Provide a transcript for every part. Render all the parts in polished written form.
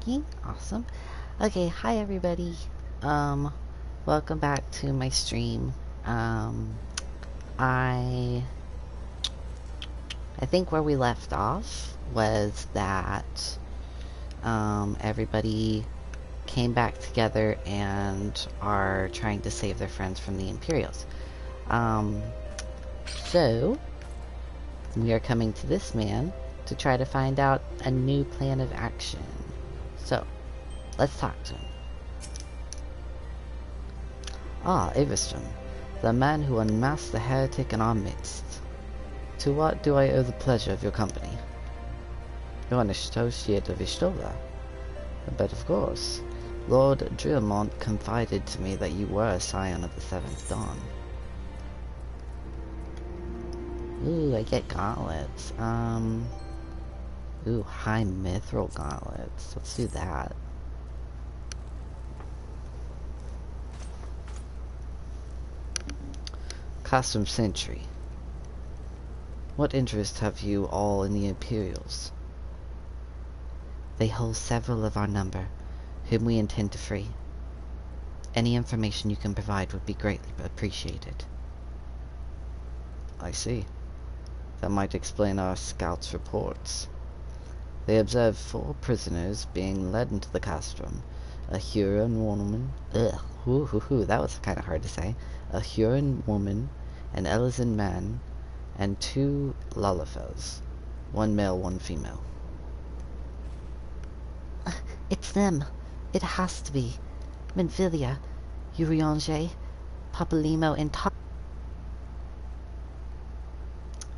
working. Awesome. Okay, hi everybody. Um, welcome back to my stream. I think where we left off was that everybody came back together and are trying to save their friends from the Imperials. So we are coming to this man to try to find out a new plan of action. So let's talk to him. Ah, Avistrom, the man who unmasked the heretic in our midst. To what do I owe the pleasure of your company? You're an associate of Ishtola. But of course, Lord Drearmont confided to me that you were a scion of the Seventh Dawn. Ooh, I get gauntlets. Ooh, high mithril gauntlets. Let's do that. Custom Sentry. What interest have you all in the Imperials? They hold several of our number, whom we intend to free. Any information you can provide would be greatly appreciated. I see. That might explain our scouts' reports. They observed 4 prisoners being led into the castrum. A Huron woman... Ugh, that was kind of hard to say. A Huron woman, an Elysian man, and 2 Lullafels. 1 male, 1 female. It's them. It has to be. Menfilia, Uriange, Papalimo, and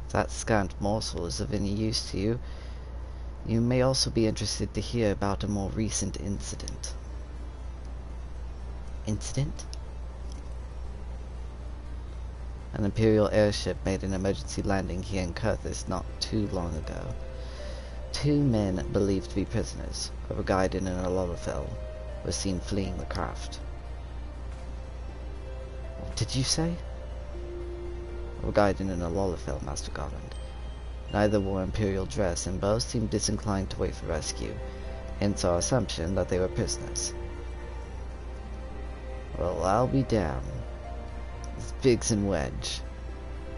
If that scant morsel is of any use to you, you may also be interested to hear about a more recent incident. Incident? An Imperial airship made an emergency landing here in Kurthis not too long ago. 2 men believed to be prisoners, a guide and an Ololafel, were seen fleeing the craft. What did you say? A guide and an Ololafel, Master Garland. Neither wore Imperial dress, and both seemed disinclined to wait for rescue, hence our assumption that they were prisoners. Well, I'll be damned. It's Biggs and Wedge.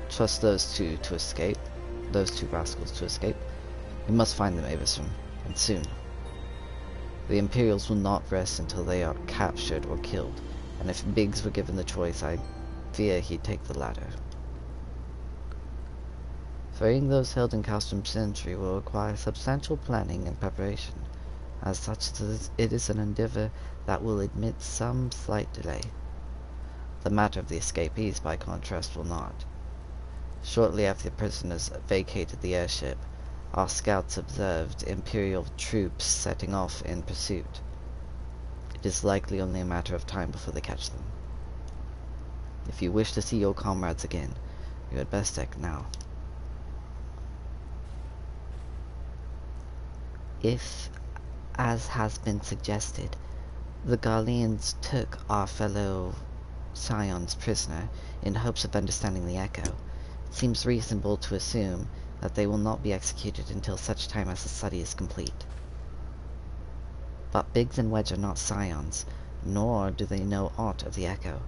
Trust those two to escape. Those 2 rascals to escape. We must find them, Avistrom, and soon. The Imperials will not rest until they are captured or killed, and if Biggs were given the choice, I fear he'd take the latter. Freeing those held in Castrum Sentry will require substantial planning and preparation. As such, it is an endeavor that will admit some slight delay. The matter of the escapees, by contrast, will not. Shortly after the prisoners vacated the airship, our scouts observed Imperial troops setting off in pursuit. It is likely only a matter of time before they catch them. If you wish to see your comrades again, you had best act now. If, as has been suggested, the Garleans took our fellow scions prisoner in hopes of understanding the echo, it seems reasonable to assume that they will not be executed until such time as the study is complete. But Biggs and Wedge are not scions, nor do they know aught of the echo.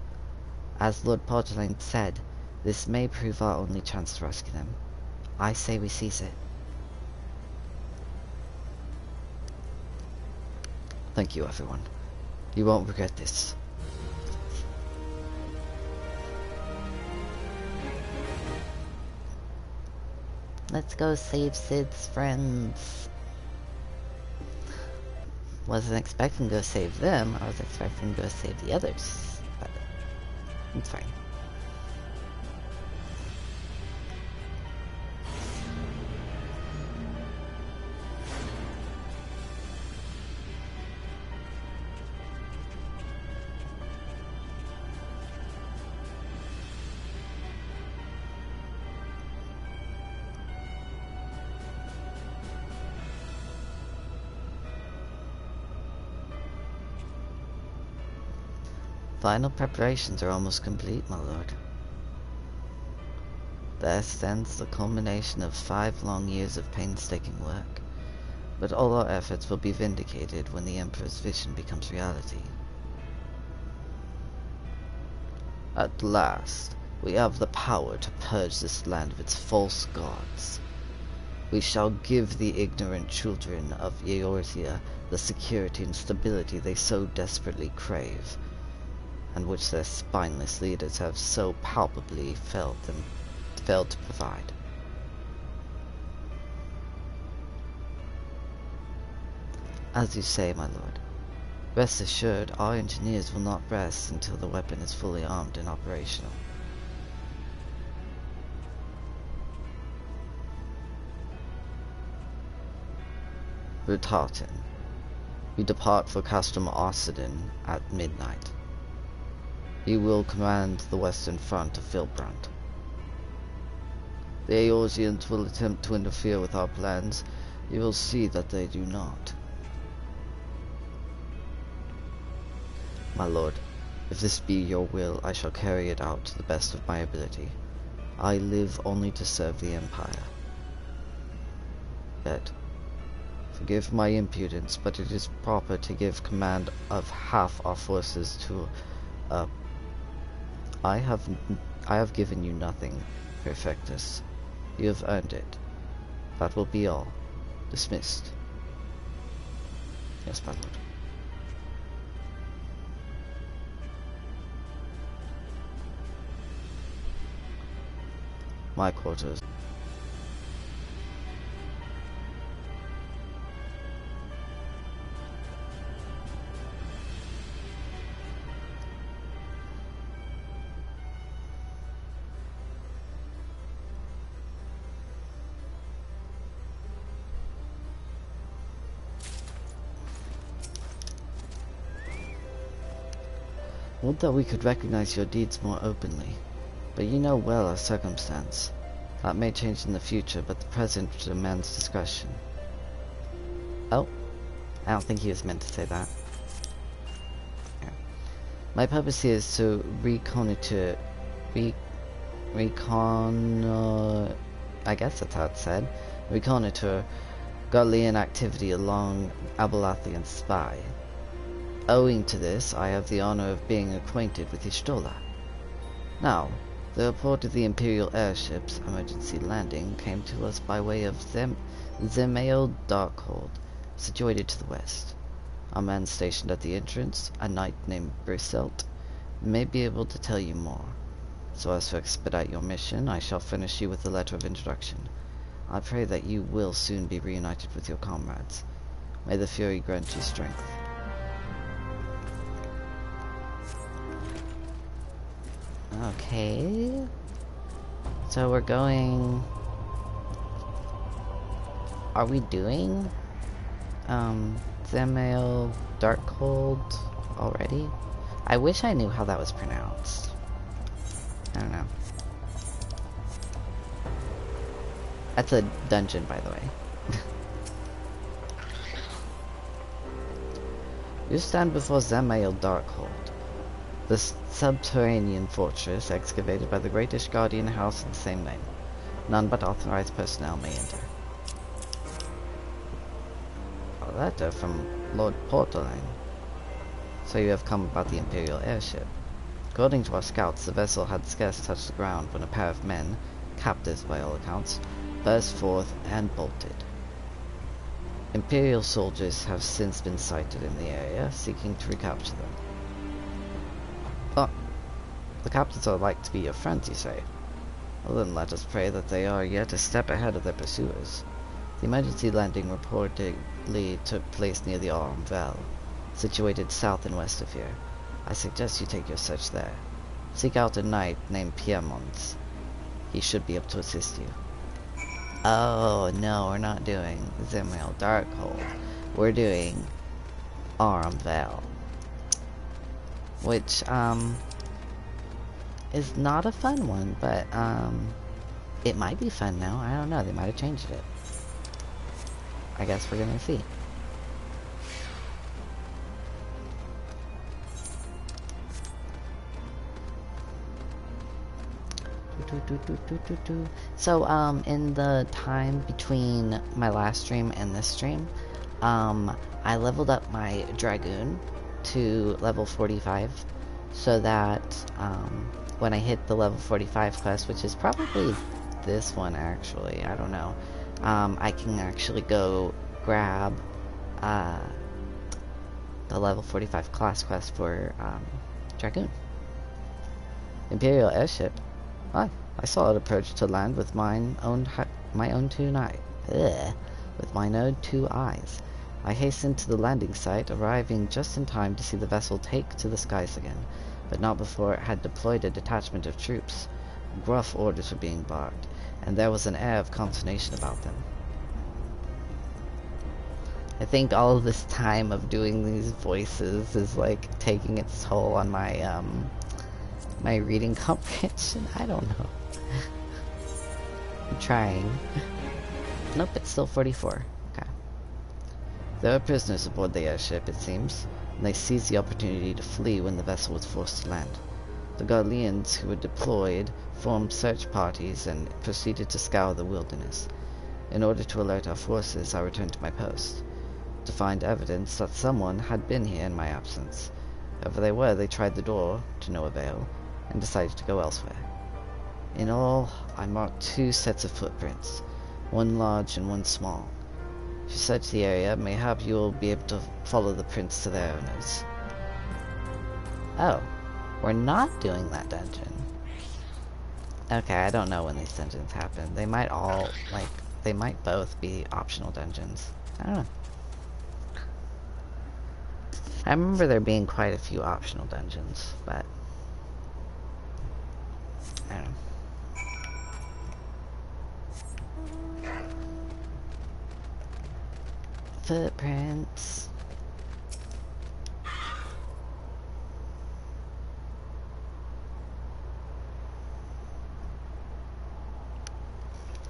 As Lord Portelaine said, this may prove our only chance to rescue them. I say we seize it. Thank you, everyone. You won't regret this. Let's go save Sid's friends. Wasn't expecting to go save them. I was expecting to go save the others. But it's fine. Final preparations are almost complete, my lord. There stands the culmination of 5 long years of painstaking work. but all our efforts will be vindicated when the Emperor's vision becomes reality. At last, we have the power to purge this land of its false gods. We shall give the ignorant children of Eorzea the security and stability they so desperately crave, and which their spineless leaders have so palpably failed to provide. As you say, my lord, rest assured our engineers will not rest until the weapon is fully armed and operational. Rutartan. We depart for Castrum Arcedon at midnight. He will command the western front of Filbrand. The Eorzeans will attempt to interfere with our plans. You will see that they do not. My lord, if this be your will, I shall carry it out to the best of my ability. I live only to serve the Empire. Yet, forgive my impudence, but it is proper to give command of half our forces to I have given you nothing, Perfectus. You have earned it. That will be all. Dismissed. Yes, my lord. My quarters. Would that we could recognize your deeds more openly, but you know well our circumstance. That may change in the future, but the present demands discretion. Oh, I don't think he was meant to say that. Yeah. My purpose here is to reconnoiter, I guess that's how it's said, reconnoiter Godlian activity along Abelathian spy. Owing to this, I have the honor of being acquainted with Y'shtola. Now, the report of the Imperial airship's emergency landing came to us by way of Zemael Darkhold, situated to the west. Our man stationed at the entrance, a knight named Briselt, may be able to tell you more. So as to expedite your mission, I shall furnish you with a letter of introduction. I pray that you will soon be reunited with your comrades. May the Fury grant you strength. Okay, so we're going, are we doing, Zemael Darkhold already? I wish I knew how that was pronounced. I don't know. That's a dungeon, by the way. You stand before Zemael Darkhold, the subterranean fortress excavated by the great Ishgardian house of the same name. None but authorized personnel may enter. A letter from Lord Portaline. So you have come about the Imperial airship. According to our scouts, the vessel had scarce touched the ground when a pair of men, captives by all accounts, burst forth and bolted. Imperial soldiers have since been sighted in the area, seeking to recapture them. Oh, the captives are like to be your friends, you say? Well then let us pray that they are yet a step ahead of their pursuers. The emergency landing reportedly took place near the Aurum Val, situated south and west of here. I suggest you take your search there. Seek out a knight named Piemont. He should be able to assist you. Oh, no, we're not doing Zemael Darkhold. We're doing Aurum Val. Which, is not a fun one, but, it might be fun now. I don't know. They might have changed it. I guess we're gonna see. So, in the time between my last stream and this stream, I leveled up my Dragoon to level 45 so that when I hit the level 45 quest, which is probably this one actually, I don't know, I can actually go grab the level 45 class quest for Dragoon. Imperial airship. Hi, I saw it approach to land with my own two eyes. I hastened to the landing site, arriving just in time to see the vessel take to the skies again, but not before it had deployed a detachment of troops. Gruff orders were being barked, and there was an air of consternation about them. I think all of this time of doing these voices is like taking its toll on my my reading comprehension. I don't know. I'm trying. Nope, it's still 44. Okay. There were prisoners aboard the airship, it seems, and they seized the opportunity to flee when the vessel was forced to land. The Garleans who were deployed formed search parties and proceeded to scour the wilderness. In order to alert our forces, I returned to my post, to find evidence that someone had been here in my absence. Whoever they were, they tried the door, to no avail, and decided to go elsewhere. In all, I marked 2 sets of footprints, one large and one small. If you search the area, mayhap you will be able to follow the prints to their owners. Oh, we're not doing that dungeon. Okay, I don't know when these dungeons happen. They might all, like, they might both be optional dungeons. I don't know. I remember there being quite a few optional dungeons, but I don't know. Footprints.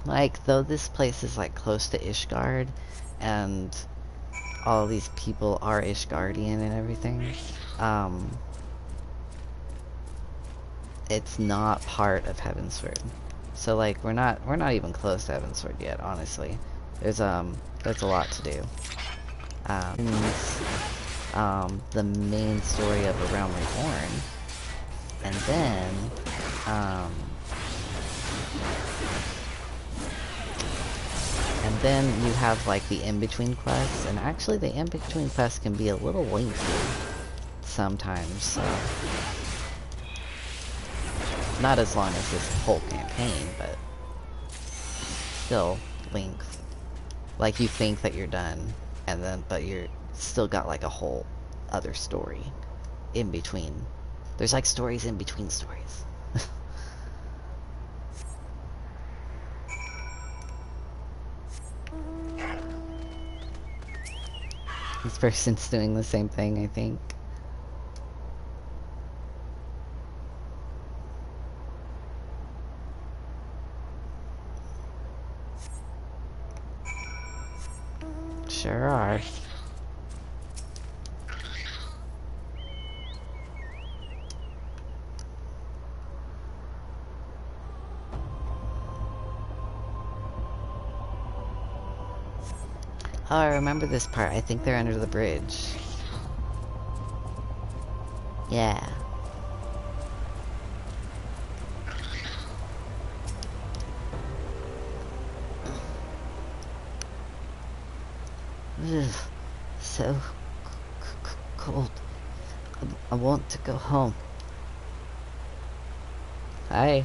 Like, though this place is like close to Ishgard, and all these people are Ishgardian and everything, it's not part of Heavensward. So like we're not even close to Heavensward yet, honestly. There's a lot to do. The main story of A Realm Reborn, and then you have like the in-between quests, and actually the in-between quests can be a little lengthy sometimes, so not as long as this whole campaign, but still length. Like you think that you're done, and then but you're still got like a whole other story in between. There's like stories in between stories. This person's doing the same thing, I think. Sure are. Oh, I remember this part. I think they're under the bridge. Yeah. Ugh, so cold. I want to go home. Hi.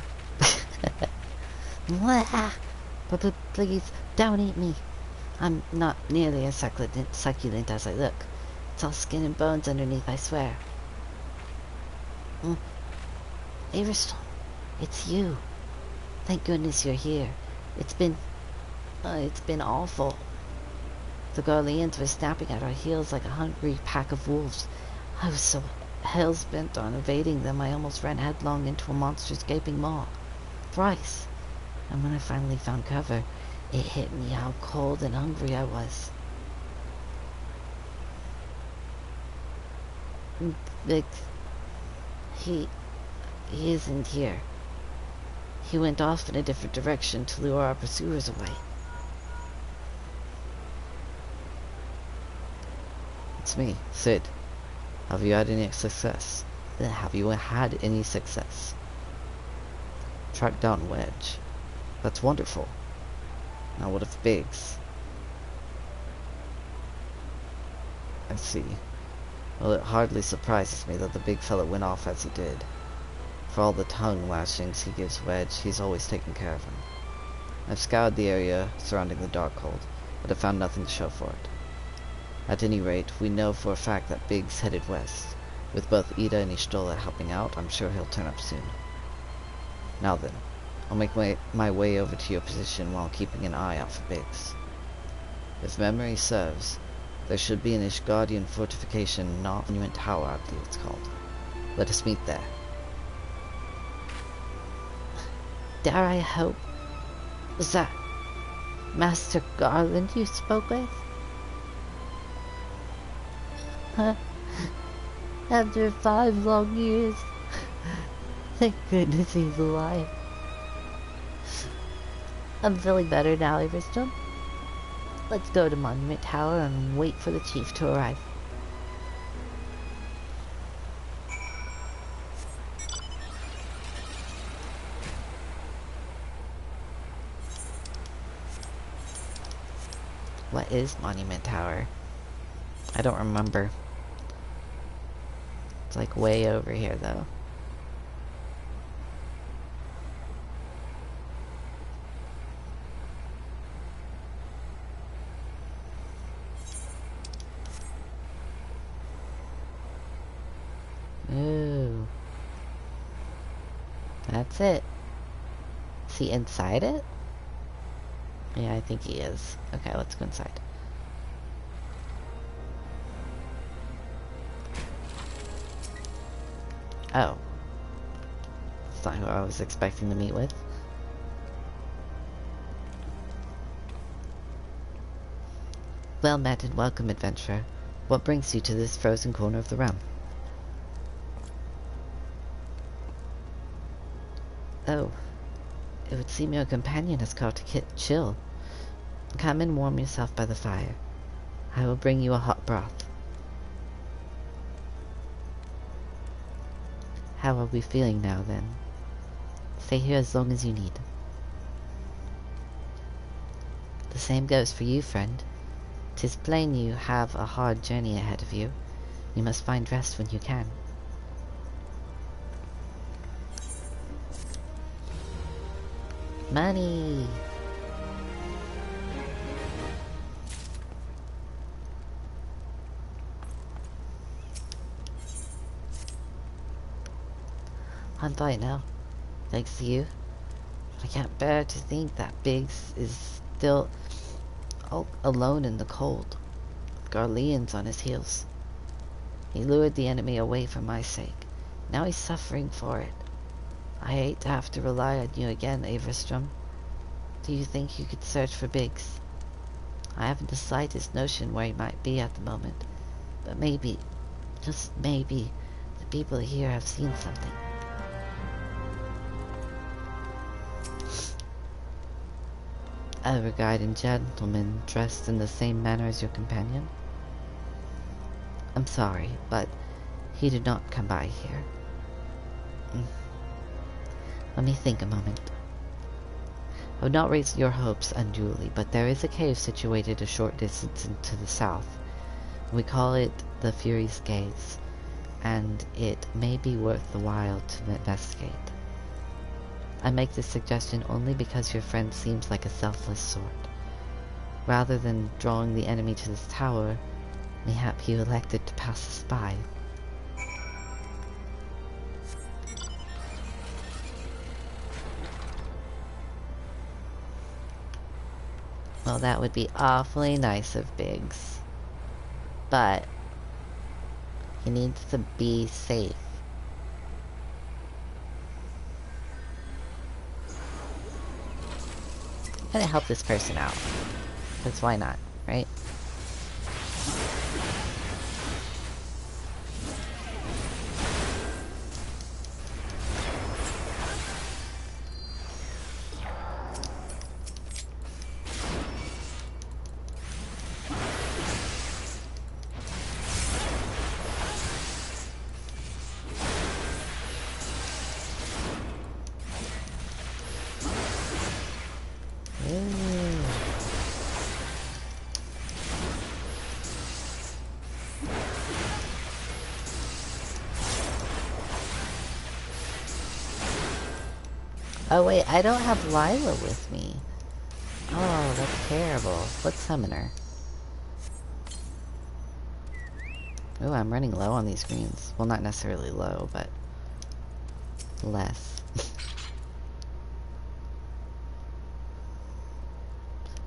But please, don't eat me. I'm not nearly as succulent as I look. It's all skin and bones underneath, I swear. Ariston, it's you. Thank goodness you're here. It's been awful. The Garleans were snapping at our heels like a hungry pack of wolves. I was so hell-bent on evading them, I almost ran headlong into a monster's gaping maw. Thrice. And when I finally found cover, it hit me how cold and hungry I was. Vic, he isn't here. He went off in a different direction to lure our pursuers away. it's me, Sid. Have you had any success? Track down Wedge. That's wonderful. Now what if Biggs? I see. Well, it hardly surprises me that the big fella went off as he did. For all the tongue lashings he gives Wedge, he's always taken care of him. I've scoured the area surrounding the Darkhold, but have found nothing to show for it. At any rate, we know for a fact that Biggs headed west. With both Ida and Ishtola helping out, I'm sure he'll turn up soon. Now then, I'll make my way over to your position while keeping an eye out for Biggs. If memory serves, there should be an Ishgardian fortification, not Monument Tower, I believe it's called. Let us meet there. Dare I hope? Was that Master Garland you spoke with? Huh? After 5 long years. Thank goodness he's alive. I'm feeling better now, Everstrom. Let's go to Monument Tower and wait for the chief to arrive. What is Monument Tower? I don't remember. It's like way over here though. Ooh. That's it. Is he inside it? Yeah, I think he is. Okay, let's go inside. Oh. That's not who I was expecting to meet with. Well met and welcome, adventurer. What brings you to this frozen corner of the realm? Oh. It would seem your companion has caught a chill. Come and warm yourself by the fire. I will bring you a hot broth. How are we feeling now, then? Stay here as long as you need. The same goes for you, friend. 'Tis plain you have a hard journey ahead of you. You must find rest when you can. Money! I'm fine now, thanks to you. I can't bear to think that Biggs is still all alone in the cold, with Garleans on his heels. He lured the enemy away for my sake. Now he's suffering for it. I hate to have to rely on you again, Averstrom. Do you think you could search for Biggs? I haven't the slightest notion where he might be at the moment, but maybe, just maybe, the people here have seen something. A regarding gentleman dressed in the same manner as your companion? I'm sorry, but he did not come by here. Let me think a moment. I would not raise your hopes unduly, but there is a cave situated a short distance to the south. We call it the Fury's Gaze, and it may be worth the while to investigate. I make this suggestion only because your friend seems like a selfless sort. Rather than drawing the enemy to this tower, mayhap he elected to pass us by. Well, that would be awfully nice of Biggs. But he needs to be safe. I'm gonna help this person out. Because why not, right? Oh wait, I don't have Lila with me. Oh, that's terrible. Let's summon her. Ooh, I'm running low on these greens. Well, not necessarily low, but less.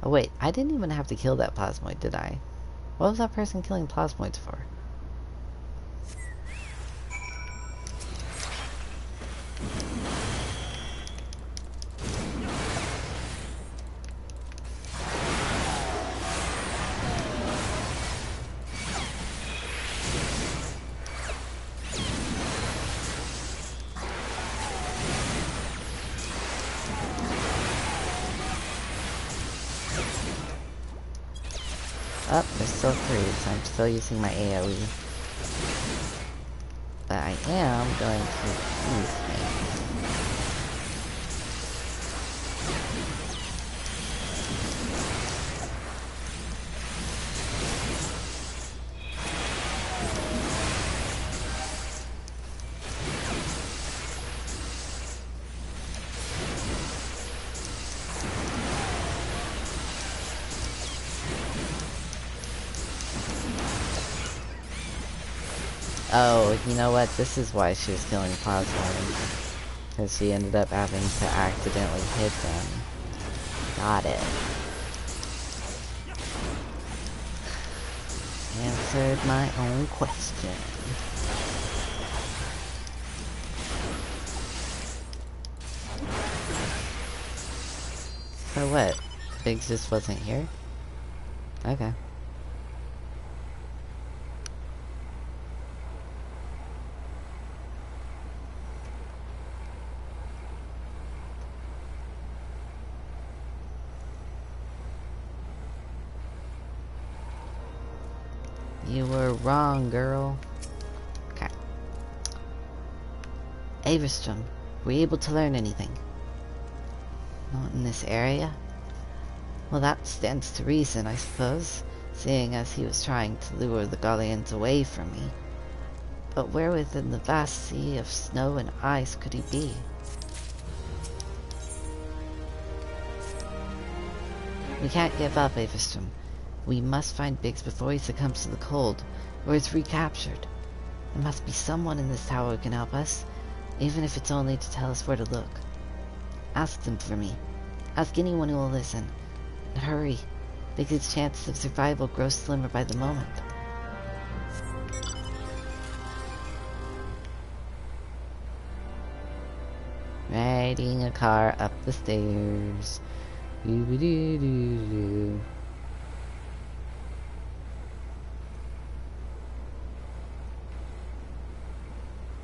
Oh wait, I didn't even have to kill that plasmoid, did I? What was that person killing plasmoids for? Oh, there's still 3, so I'm still using my AoE. But I am going to use things. Oh, you know what? This is why she was killing plasmoids. Because she ended up having to accidentally hit them. Got it. Answered my own question. So what? Biggs just wasn't here? Okay. You were wrong, girl. Okay. Averstrom, were you able to learn anything? Not in this area? Well, that stands to reason, I suppose, seeing as he was trying to lure the Gallians away from me. But where within the vast sea of snow and ice could he be? We can't give up, Averstrom. We must find Biggs before he succumbs to the cold, or is recaptured. There must be someone in this tower who can help us, even if it's only to tell us where to look. Ask them for me. Ask anyone who will listen. And hurry. Biggs' chances of survival grow slimmer by the moment. Riding a car up the stairs. Doo-ba-doo-doo-doo.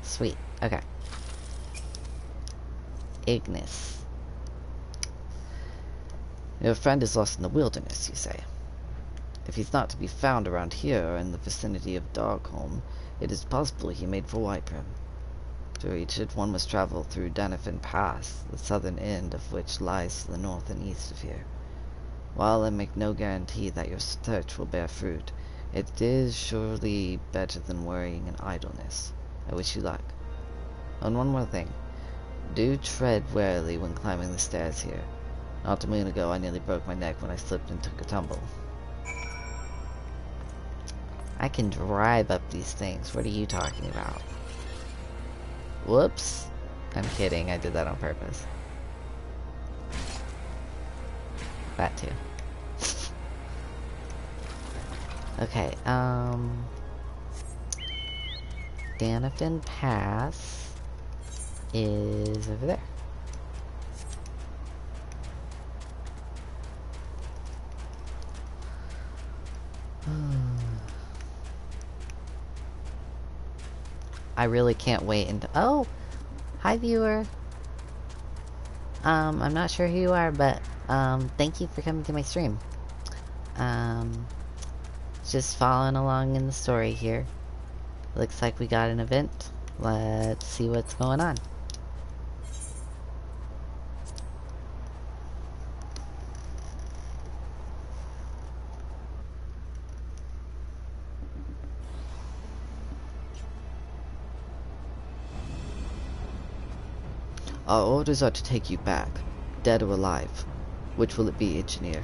Sweet. Okay. Ignis. Your friend is lost in the wilderness, you say. If he's not to be found around here or in the vicinity of Darkholm, it is possible he made for Whitebrim. To reach it, one must travel through Danafin Pass, the southern end of which lies to the north and east of here. While I make no guarantee that your search will bear fruit, it is surely better than worrying in idleness. I wish you luck. And one more thing. Do tread warily when climbing the stairs here. Not a moon ago, I nearly broke my neck when I slipped and took a tumble. I can drive up these things. What are you talking about? Whoops. I'm kidding. I did that on purpose. That too. Okay, Danafin Pass is over there. I really can't wait and oh, hi viewer. I'm not sure who you are, but thank you for coming to my stream. Just following along in the story here. Looks like we got an event. Let's see what's going on. Our orders are to take you back, dead or alive. Which will it be, engineer?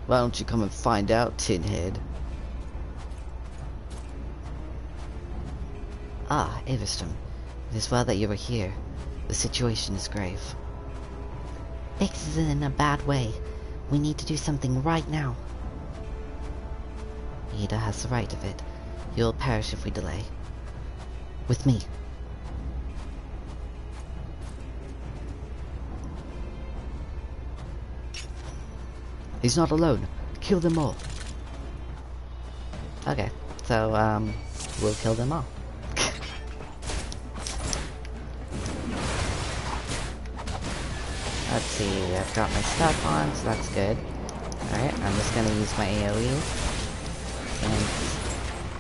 Why don't you come and find out, tinhead? Ah, Everstrom. It is well that you are here. The situation is grave. Biggs is in a bad way. We need to do something right now. Ida has the right of it. You'll perish if we delay. With me. He's not alone. Kill them all. Okay, so, we'll kill them all. Let's see, I've got my stuff on, so that's good. Alright, I'm just gonna use my AoE. And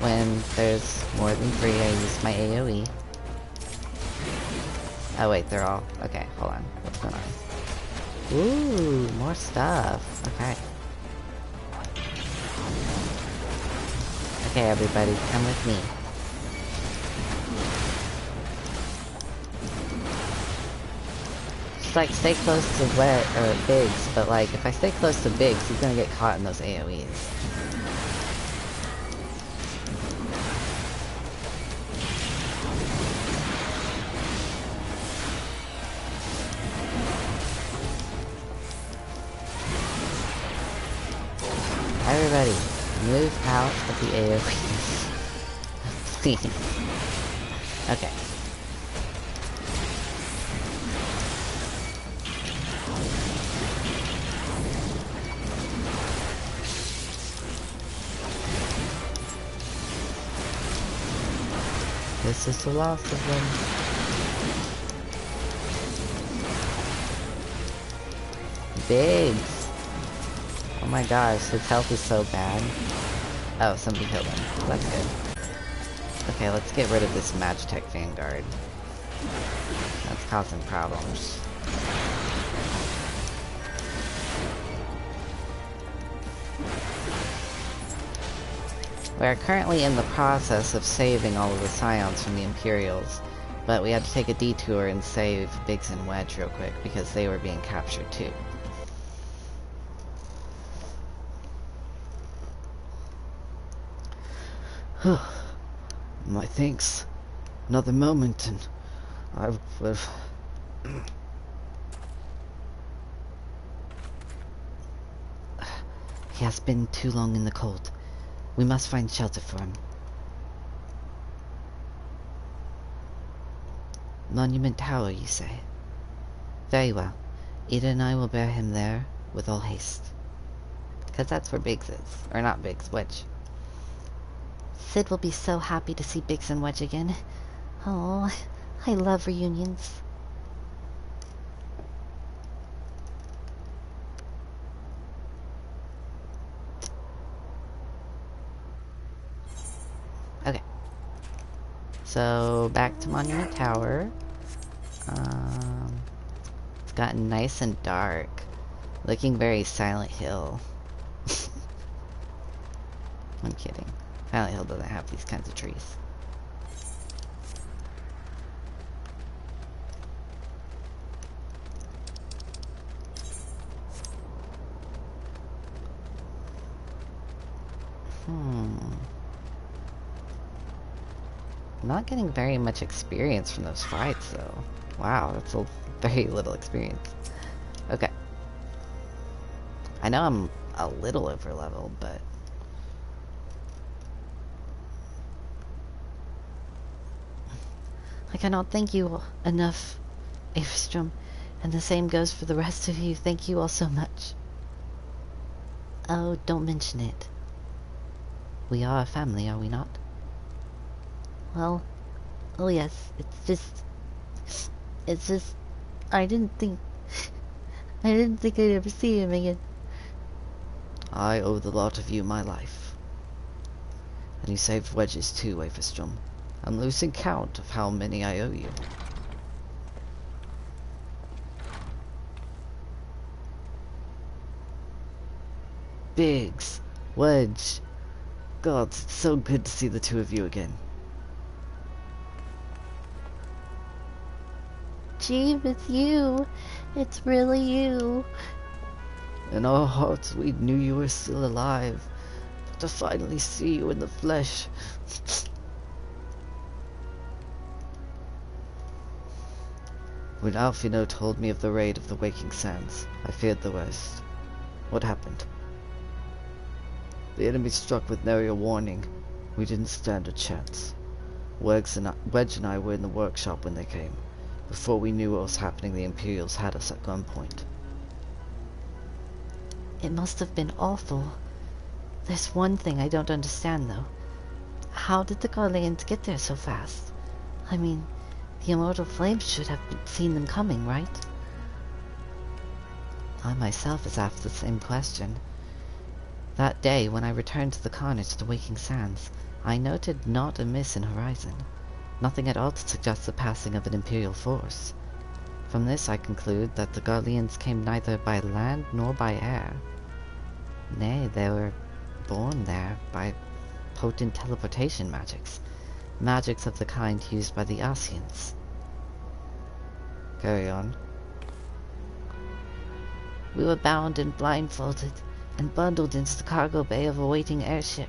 when there's more than 3, I use my AoE. Oh wait, they're all... Okay, hold on. What's going on? Ooh, more stuff. Okay. Okay, everybody, come with me. Just like stay close to Biggs, but like if I stay close to Biggs, he's gonna get caught in those AoEs. Everybody, move out of the AoEs. Please. Okay. This is the last of them. Biggs! Oh my gosh, his health is so bad. Oh, somebody killed him. That's good. Okay, let's get rid of this Magitech Vanguard. That's causing problems. We are currently in the process of saving all of the Scions from the Imperials, but we had to take a detour and save Biggs and Wedge real quick because they were being captured too. My thanks. Another moment and I would have... He has been too long in the cold. We must find shelter for him. Monument Tower, you say? Very well. Ida and I will bear him there with all haste. Because that's where Biggs is. Or not Biggs, Wedge. Sid will be so happy to see Biggs and Wedge again. Oh, I love reunions. Okay. So, back to Monument Tower. It's gotten nice and dark. Looking very Silent Hill. I'm kidding. Silent Hill doesn't have these kinds of trees. Not getting very much experience from those fights, though. Wow, that's a very little experience. Okay. I know I'm a little over leveled, but... I cannot thank you enough, Averstrom, and the same goes for the rest of you. Thank you all so much. Oh, don't mention it. We are a family, are we not? Well, oh yes, it's just, I didn't think I'd ever see him again. I owe the lot of you my life. And you saved Wedges too, Averstrom. I'm losing count of how many I owe you. Biggs, Wedge. God, it's so good to see the 2 of you again. Jeeve, it's you. It's really you. In our hearts, we knew you were still alive. But to finally see you in the flesh... When Alfino told me of the raid of the Waking Sands, I feared the worst. What happened? The enemy struck with nary a warning. We didn't stand a chance. Wedge and I were in the workshop when they came. Before we knew what was happening, the Imperials had us at gunpoint. It must have been awful. There's one thing I don't understand, though. How did the Garleans get there so fast? I mean, the Immortal Flames should have seen them coming, right? I myself has asked the same question. That day, when I returned to the carnage of the Waking Sands, I noted not a miss in horizon. Nothing at all to suggest the passing of an Imperial force. From this I conclude that the Garleans came neither by land nor by air. Nay, they were born there by potent teleportation magics. Magics of the kind used by the Asians. Carry on. We were bound and blindfolded and bundled into the cargo bay of a waiting airship.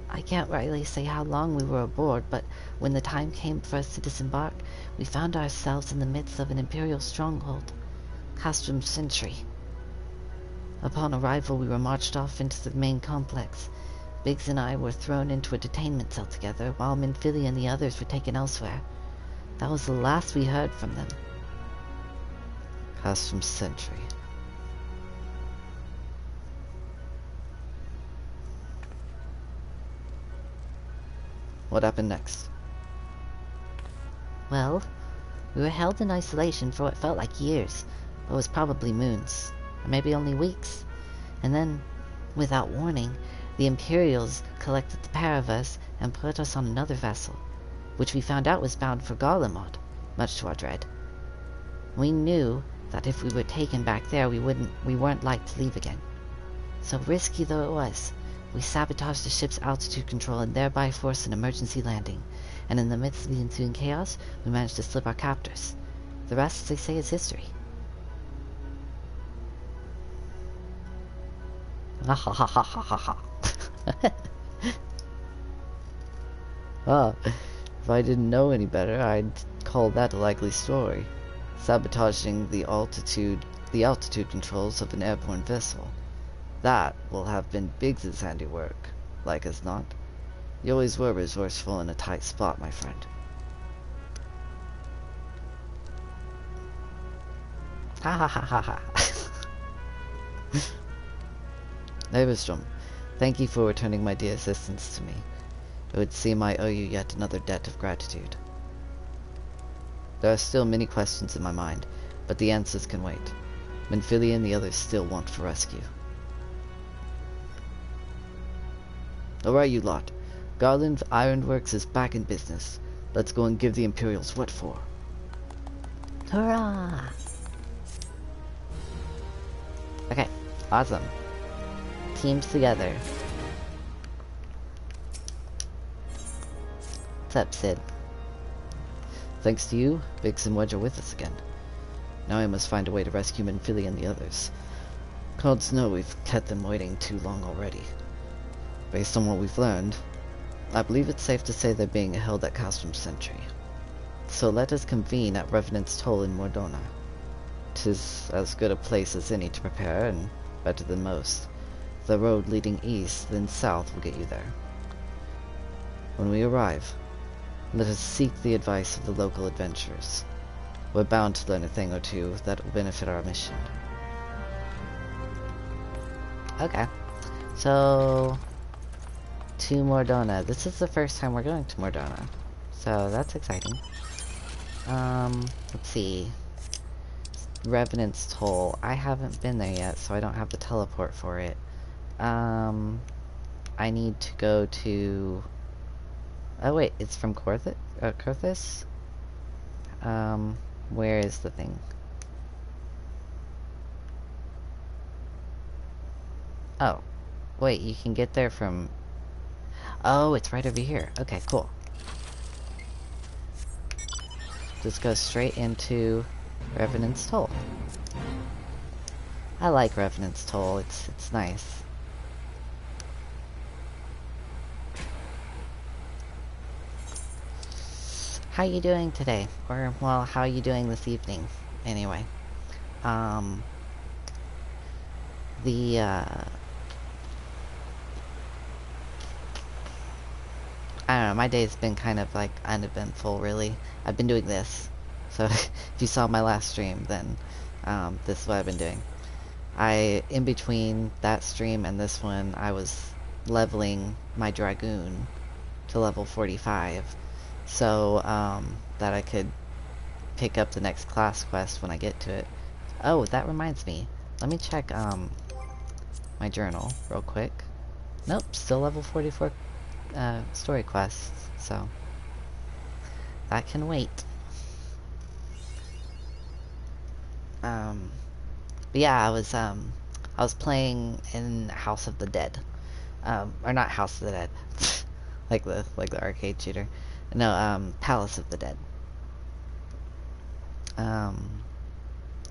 I can't rightly say how long we were aboard, but when the time came for us to disembark, we found ourselves in the midst of an Imperial stronghold, Castrum Sentry. Upon arrival, we were marched off into the main complex. Biggs and I were thrown into a detainment cell together, while Minfilia and the others were taken elsewhere. That was the last we heard from them. Castrum Sentry. What happened next? Well, we were held in isolation for what felt like years, but was probably moons, or maybe only weeks. And then, without warning, the Imperials collected the pair of us and put us on another vessel, which we found out was bound for Garlemald, much to our dread. We knew that if we were taken back there, we weren't like to leave again. So risky though it was, we sabotaged the ship's altitude control and thereby forced an emergency landing. And in the midst of the ensuing chaos, we managed to slip our captors. The rest, as they say, is history. Ha ha ha ha ha ha. If I didn't know any better, I'd call that a likely story. Sabotaging the altitude controls of an airborne vessel. That will have been Biggs's handiwork, like as not. You always were resourceful in a tight spot, my friend. Ha ha ha ha ha. Everstrom, thank you for returning my dear assistance to me. It would seem I owe you yet another debt of gratitude. There are still many questions in my mind, but the answers can wait. Minfilia and the others still want for rescue. Alright, you lot. Garland Ironworks is back in business. Let's go and give the Imperials what for. Hurrah! Okay, awesome. Teams together. What's up, Sid? Thanks to you, Biggs and Wedge are with us again. Now I must find a way to rescue Minfilia and the others. Gods know we've kept them waiting too long already. Based on what we've learned, I believe it's safe to say they're being held at Castrum Sentry. So let us convene at Revenant's Toll in Mordona. 'Tis as good a place as any to prepare, and better than most. The road leading east, then south will get you there. When we arrive, let us seek the advice of the local adventurers. We're bound to learn a thing or two that will benefit our mission. Okay. So, to Mordona. This is the first time we're going to Mordona. So, that's exciting. Let's see. Revenant's Toll. I haven't been there yet, so I don't have the teleport for it. I need to go to... Oh wait, it's from Corthus? Where is the thing? Oh. Wait, you can get there from... Oh, it's right over here. Okay, cool. just go straight into Revenant's Toll. I like Revenant's Toll, it's nice. How you doing today? Or, well, how are you doing this evening? Anyway. I don't know, my day's been kind of like uneventful, really. I've been doing this. So, if you saw my last stream, then this is what I've been doing. In between that stream and this one, I was leveling my Dragoon to level 45. So, that I could pick up the next class quest when I get to it. Oh, that reminds me. Let me check, my journal real quick. Nope, still level 44 story quests, so that can wait. But yeah, I was playing in House of the Dead, or not House of the Dead, like the arcade shooter. No, Palace of the Dead.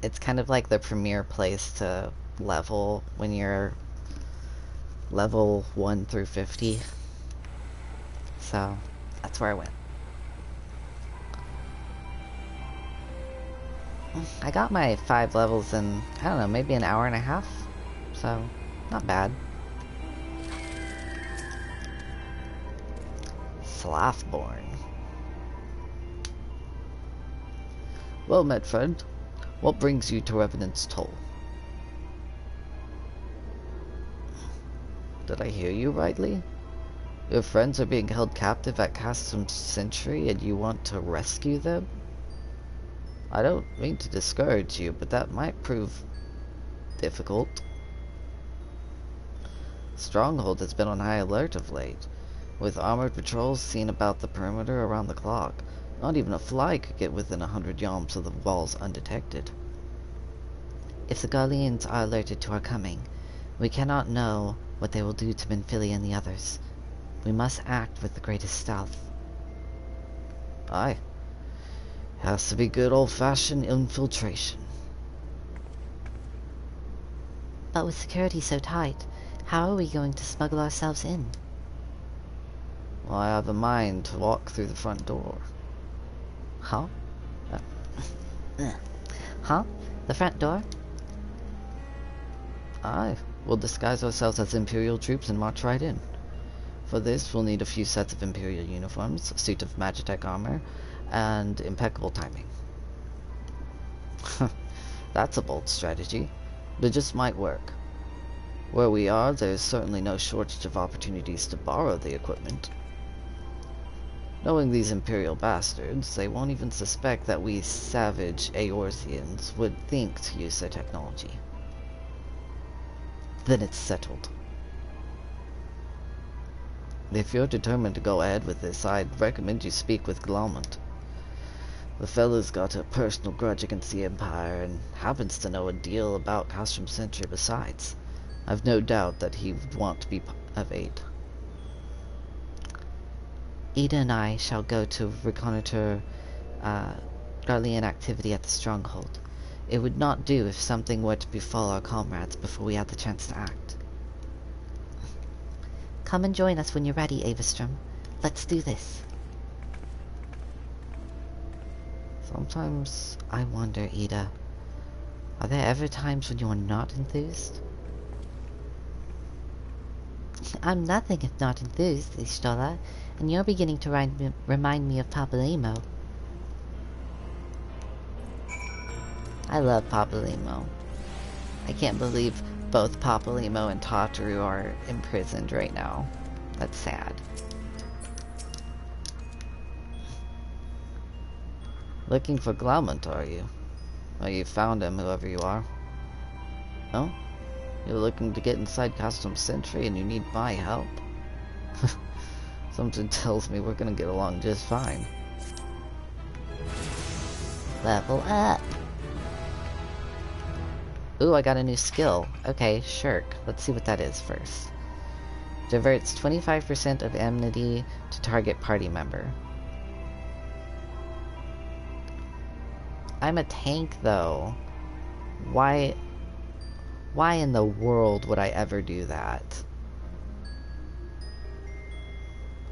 It's kind of like the premier place to level when you're level 1 through 50. So, that's where I went. I got my 5 levels in, I don't know, maybe an hour and a half. So, not bad. Slothborn. Well met, friend. What brings you to Revenant's Toll? Did I hear you rightly? Your friends are being held captive at Custom Sentry and you want to rescue them? I don't mean to discourage you, but that might prove difficult. Stronghold has been on high alert of late, with armored patrols seen about the perimeter around the clock. Not even a fly could get within 100 yalms of the walls undetected. If the Garleans are alerted to our coming, we cannot know what they will do to Benfilia and the others. We must act with the greatest stealth. Aye. Has to be good old-fashioned infiltration. But with security so tight, how are we going to smuggle ourselves in? Well, I have a mind to walk through the front door. Huh? Huh? The front door? Aye. We'll disguise ourselves as Imperial troops and march right in. For this, we'll need a few sets of Imperial uniforms, a suit of Magitech armor, and impeccable timing. That's a bold strategy, but it just might work. Where we are, there's certainly no shortage of opportunities to borrow the equipment. Knowing these Imperial bastards, they won't even suspect that we savage Eorzeans would think to use their technology. Then it's settled. If you're determined to go ahead with this, I'd recommend you speak with Glaumont. The fella's got a personal grudge against the Empire and happens to know a deal about Castrum Sentry besides. I've no doubt that he would want to be of aid. Ida and I shall go to reconnoiter Garlean activity at the stronghold. It would not do if something were to befall our comrades before we had the chance to act. Come and join us when you're ready, Avastrom. Let's do this. Sometimes I wonder, Ida, are there ever times when you are not enthused? I'm nothing if not enthused, Ishtola, and you're beginning to remind me of Papalymo. I love Papalymo. I can't believe both Papalymo and Tataru are imprisoned right now. That's sad. Looking for Glaumont, are you? Well, you found him, whoever you are. No? You're looking to get inside Custom Sentry and you need my help? Something tells me we're gonna get along just fine. Level up! Ooh, I got a new skill. Okay, Shirk. Let's see what that is first. Diverts 25% of enmity to target party member. I'm a tank, though. Why in the world would I ever do that?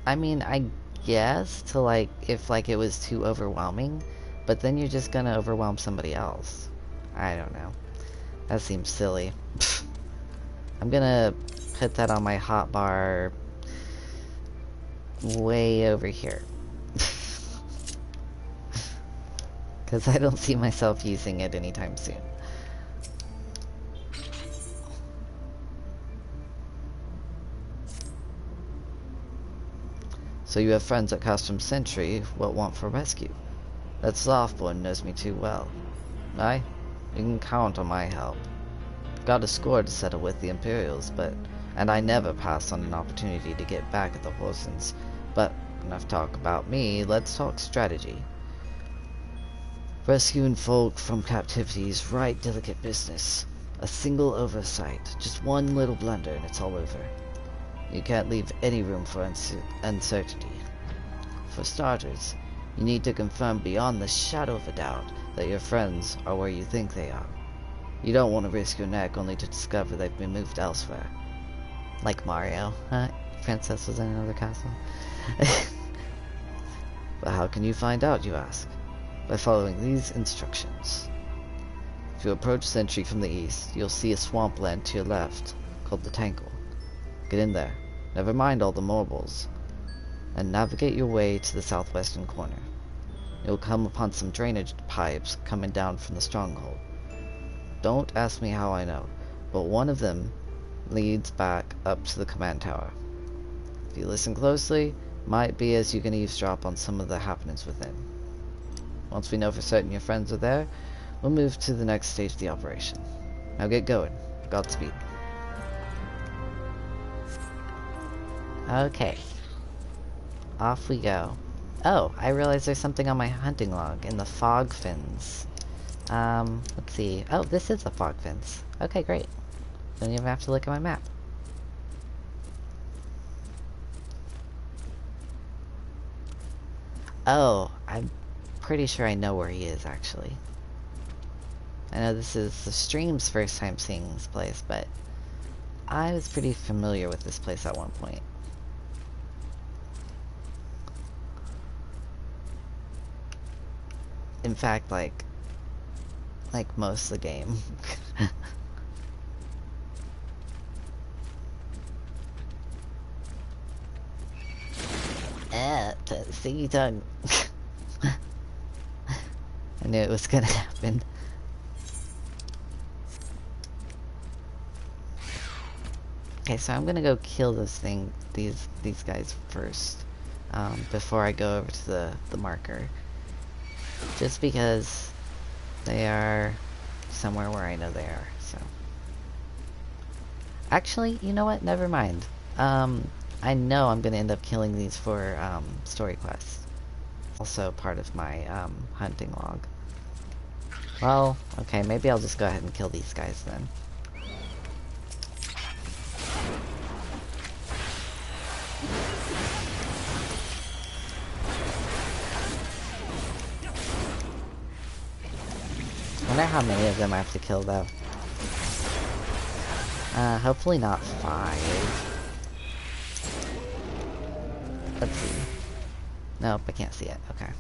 I mean, I guess to like, if like it was too overwhelming, but then you're just gonna overwhelm somebody else. I don't know. That seems silly. I'm gonna put that on my hotbar way over here. Because I don't see myself using it anytime soon. So you have friends at Custom Sentry, what want for rescue? That Softborn knows me too well. Aye, you can count on my help. Got a score to settle with the Imperials, and I never pass on an opportunity to get back at the Horsens. But enough talk about me, let's talk strategy. Rescuing folk from captivity is right delicate business. A single oversight, just one little blunder and it's all over. You can't leave any room for uncertainty. For starters, you need to confirm beyond the shadow of a doubt that your friends are where you think they are. You don't want to risk your neck only to discover they've been moved elsewhere. Like Mario, huh? Princess was in another castle. But how can you find out, you ask? By following these instructions. If you approach Sentry from the east, you'll see a swampland to your left, called the Tangle. Get in there, never mind all the marbles, and navigate your way to the southwestern corner. You'll come upon some drainage pipes coming down from the stronghold. Don't ask me how I know, but one of them leads back up to the command tower. If you listen closely, might be as you can eavesdrop on some of the happenings within. Once we know for certain your friends are there, we'll move to the next stage of the operation. Now get going. Godspeed. Okay. Off we go. Oh, I realize there's something on my hunting log in the fog fins. Let's see. Oh, this is the fog fins. Okay, great. Don't even have to look at my map. Oh, I'm pretty sure I know where he is, actually. I know this is the stream's first time seeing this place, but I was pretty familiar with this place at one point. In fact, like most of the game. Stinky tongue. I knew it was gonna happen. Okay, so I'm gonna go kill these guys first, before I go over to the marker. Just because they are somewhere where I know they are, so. Actually, you know what? Never mind. I know I'm gonna end up killing these for, story quests. Also part of my, hunting log. Well, okay, maybe I'll just go ahead and kill these guys then. I wonder how many of them I have to kill, though. Hopefully not 5. Let's see. Nope, I can't see it. Okay.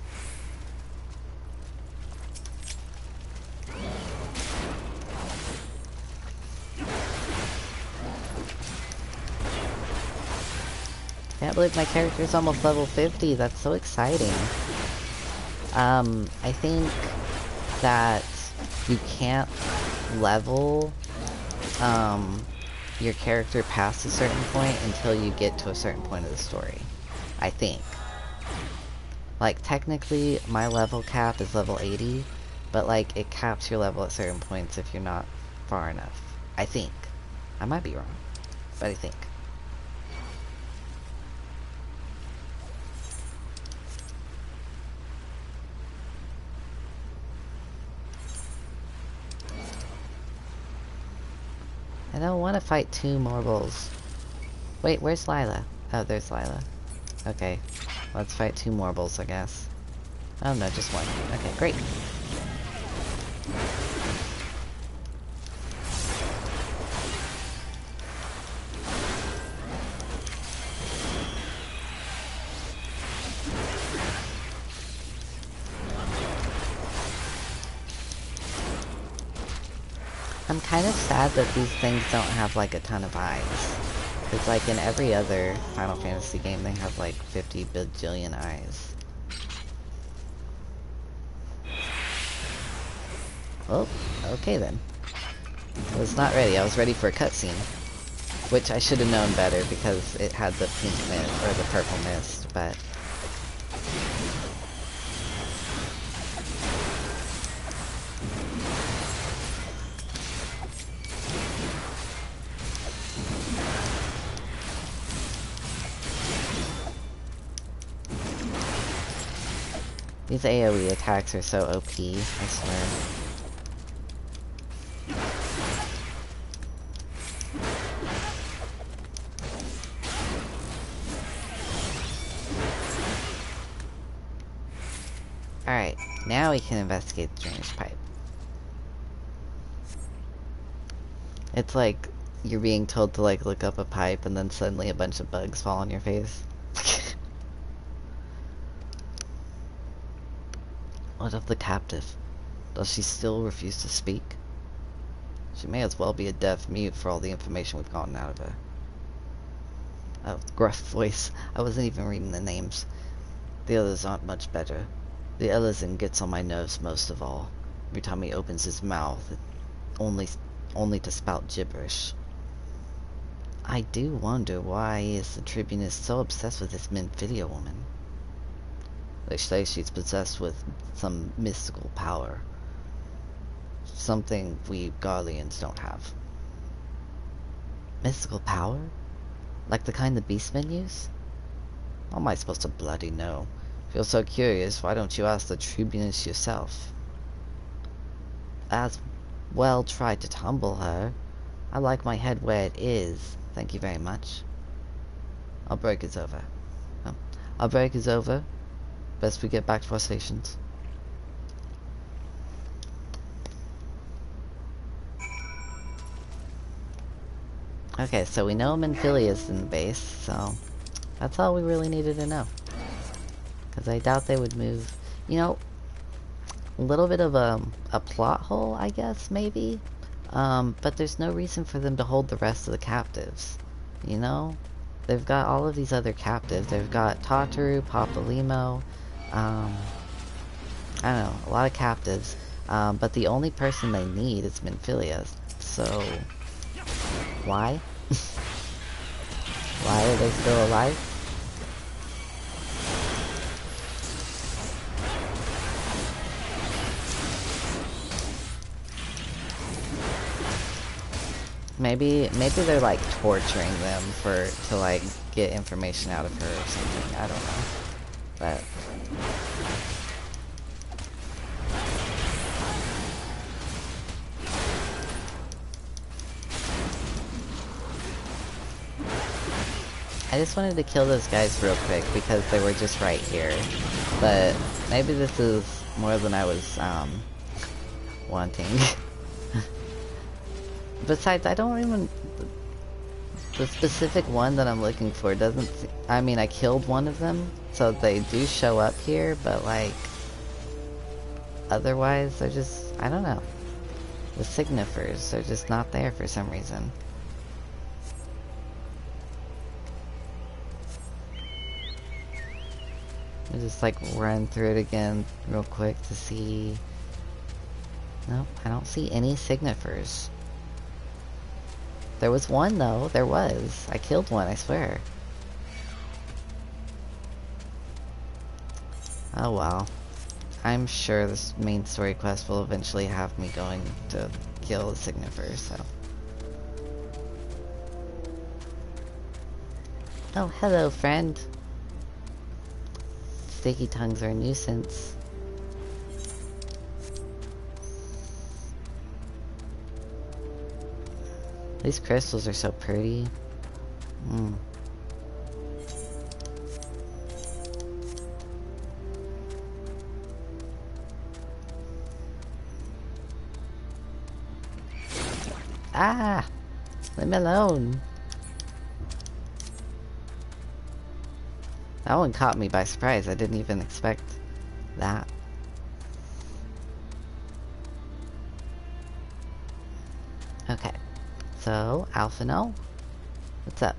Can't believe my character's almost level 50. That's so exciting. I think that you can't level your character past a certain point until you get to a certain point of the story. I think. Like, technically, my level cap is level 80, but, like, it caps your level at certain points if you're not far enough. I think. I might be wrong, but I think. I don't want to fight 2 morbals. Wait, where's Lila? Oh, there's Lila. Okay, let's fight 2 morbals, I guess. Oh no, just 1. Okay, great. I'm kind of sad that these things don't have like a ton of eyes. It's like in every other Final Fantasy game they have like 50 bajillion eyes. Oh, okay then. I was not ready. I was ready for a cutscene. Which I should have known better because it had the pink mist, or the purple mist, but... These AoE attacks are so OP, I swear. Alright, now we can investigate the drainage pipe. It's like you're being told to like look up a pipe and then suddenly a bunch of bugs fall on your face. What of the captive? Does she still refuse to speak? She may as well be a deaf mute for all the information we've gotten out of her. Oh, gruff voice. I wasn't even reading the names. The others aren't much better. The Ellison gets on my nerves most of all. Every time he opens his mouth, only to spout gibberish. I do wonder why is the Tribunist so obsessed with this Minfidia woman. They say she's possessed with some mystical power. Something we Garleans don't have. Mystical power? Like the kind the beastmen use? How am I supposed to bloody know? If you're so curious, why don't you ask the Tribunist yourself? As well try to tumble her. I like my head where it is. Thank you very much. Our break is over. Our break is over. Best we get back to our stations. Okay, so we know Minfilia's in the base, so that's all we really needed to know. Because I doubt they would move. You know, a little bit of a plot hole, I guess, maybe. But there's no reason for them to hold the rest of the captives. You know? They've got all of these other captives. They've got Tataru, Papalimo, I don't know, a lot of captives. But the only person they need is Minfilia. So, why? Why are they still alive? Maybe they're like torturing them to like get information out of her or something. I don't know. But I just wanted to kill those guys real quick because they were just right here. But maybe this is more than I was wanting. Besides, I don't even... The specific one that I'm looking for doesn't... I mean, I killed one of them, so they do show up here, but like... Otherwise, they're just... I don't know. The signifers, they're just not there for some reason. I just like run through it again real quick to see... Nope, I don't see any signifers. There was one though, there was. I killed one, I swear. Oh well. I'm sure this main story quest will eventually have me going to kill the signifer, so. Oh, hello friend. Sticky tongues are a nuisance. These crystals are so pretty. Ah! Leave me alone. That one caught me by surprise. I didn't even expect that. So, Alphino, what's up?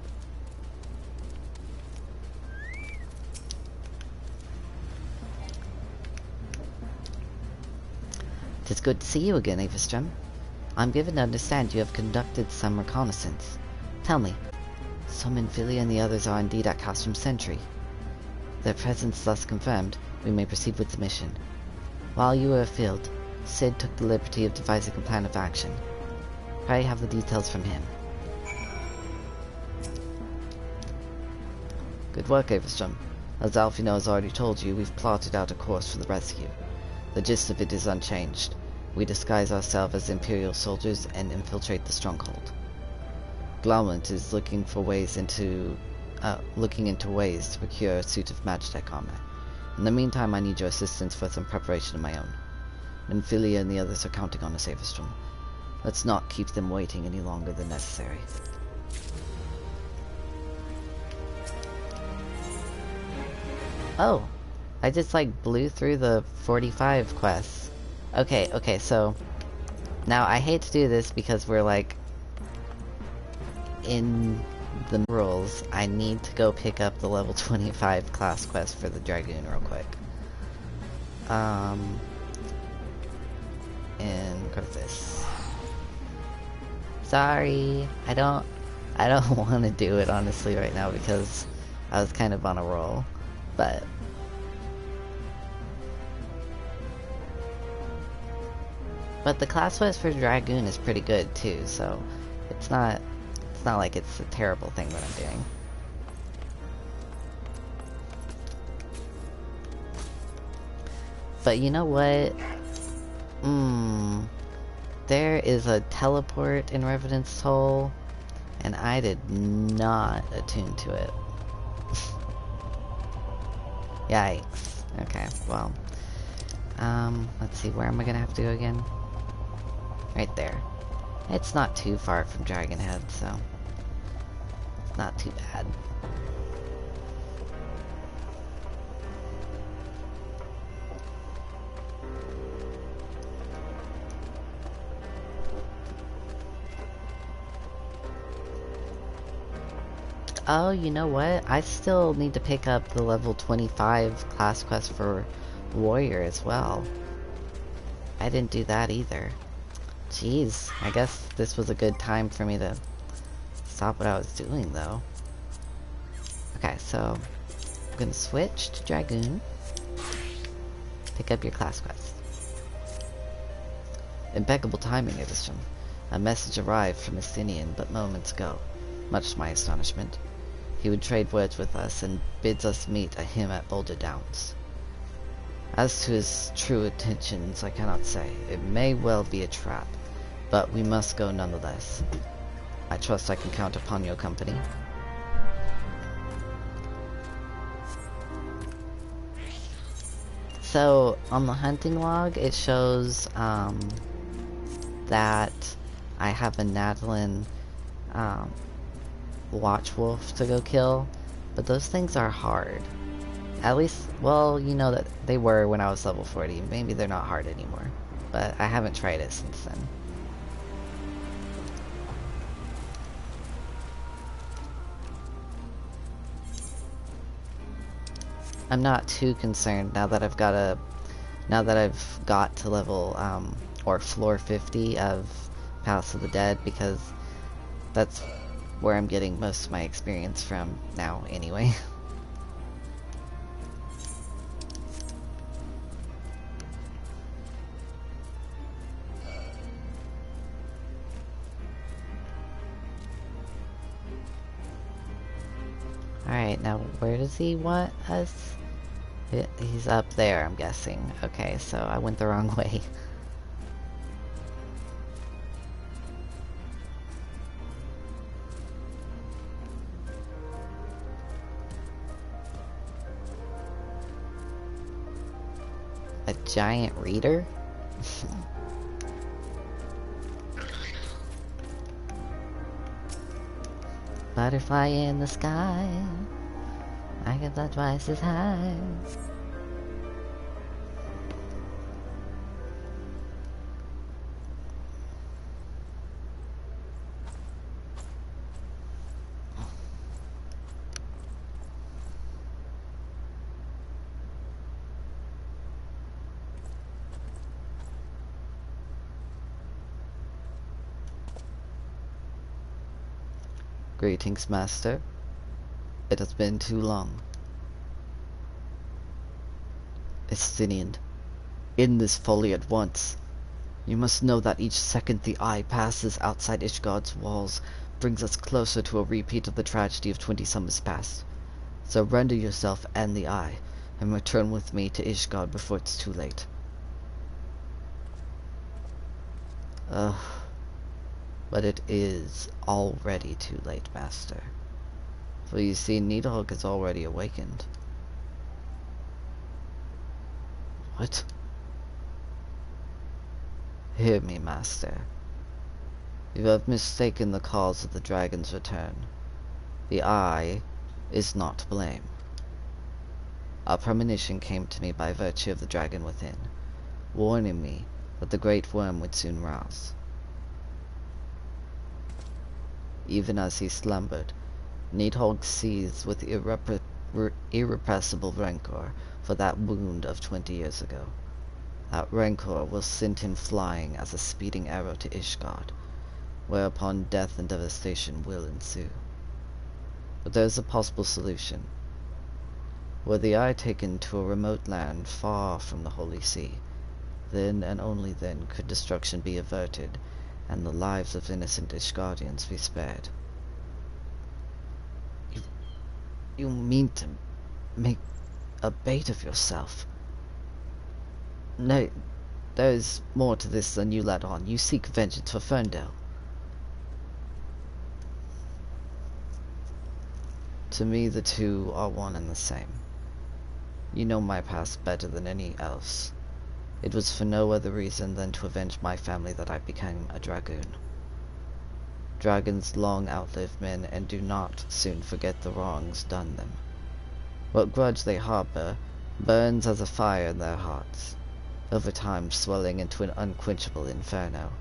It's good to see you again, Avistrom. I'm given to understand you have conducted some reconnaissance. Tell me, some Imphilia and the others are indeed at Castrum Sentry. Their presence thus confirmed, we may proceed with the mission. While you were afield, Sid took the liberty of devising a plan of action. Pray have the details from him. Good work, Avistrom. As Alphino has already told you, we've plotted out a course for the rescue. The gist of it is unchanged. We disguise ourselves as Imperial soldiers and infiltrate the stronghold. Glaument is looking into ways to procure a suit of Magitech armor. In the meantime, I need your assistance for some preparation of my own. Minfilia and the others are counting on us, Avistrom. Let's not keep them waiting any longer than necessary. Oh, I just like blew through the 45 quests. Okay, so now I hate to do this because we're like in the rules. I need to go pick up the level 25 class quest for the Dragoon real quick. And what is this? Sorry, I don't want to do it honestly right now because I was kind of on a roll, but the class quest for Dragoon is pretty good too, so it's not like it's a terrible thing that I'm doing. But you know what? There is a teleport in Revenant's Toll, and I did not attune to it. Yikes. Okay, well. Let's see, where am I gonna have to go again? Right there. It's not too far from Dragonhead, so it's not too bad. Oh, you know what? I still need to pick up the level 25 class quest for Warrior as well. I didn't do that either. Jeez, I guess this was a good time for me to stop what I was doing, though. Okay, so I'm gonna switch to Dragoon. Pick up your class quest. Impeccable timing, Avistrom. A message arrived from Athenian but moments ago. Much to my astonishment. He would trade words with us and bids us meet him at Boulder Downs. As to his true intentions, I cannot say. It may well be a trap, but we must go nonetheless. I trust I can count upon your company. So, on the hunting log, it shows that I have a Nadlin Watchwolf to go kill, but those things are hard. At least, well, you know that they were when I was level 40. Maybe they're not hard anymore, but I haven't tried it since then. I'm not too concerned now that I've got to level or floor 50 of Palace of the Dead, because that's where I'm getting most of my experience from now anyway. Alright, now where does he want us? He's up there, I'm guessing. Okay, so I went the wrong way. A giant reader? Butterfly in the sky, I can fly twice as high. Greetings, Master. It has been too long. Estinian, end this folly at once. You must know that each second the Eye passes outside Ishgard's walls brings us closer to a repeat of the tragedy of 20 summers past. Surrender yourself and the Eye, and return with me to Ishgard before it's too late. But it is already too late, Master. For you see, Nidhogg has already awakened. What? Hear me, Master. You have mistaken the cause of the dragon's return. The Eye is not to blame. A premonition came to me by virtue of the dragon within, warning me that the great worm would soon rouse. Even as he slumbered, Nidhogg seethed with irrepressible rancor for that wound of 20 years ago. That rancor will send him flying as a speeding arrow to Ishgard, whereupon death and devastation will ensue. But there is a possible solution. Were the Eye taken to a remote land far from the Holy See, then and only then could destruction be averted, and the lives of innocent Ishgardians be spared. You mean to make a bait of yourself? No, there is more to this than you let on. You seek vengeance for Ferndale. To me, the two are one and the same. You know my past better than any else. It was for no other reason than to avenge my family that I became a dragoon. Dragons long outlive men and do not soon forget the wrongs done them. What grudge they harbor burns as a fire in their hearts, over time swelling into an unquenchable inferno.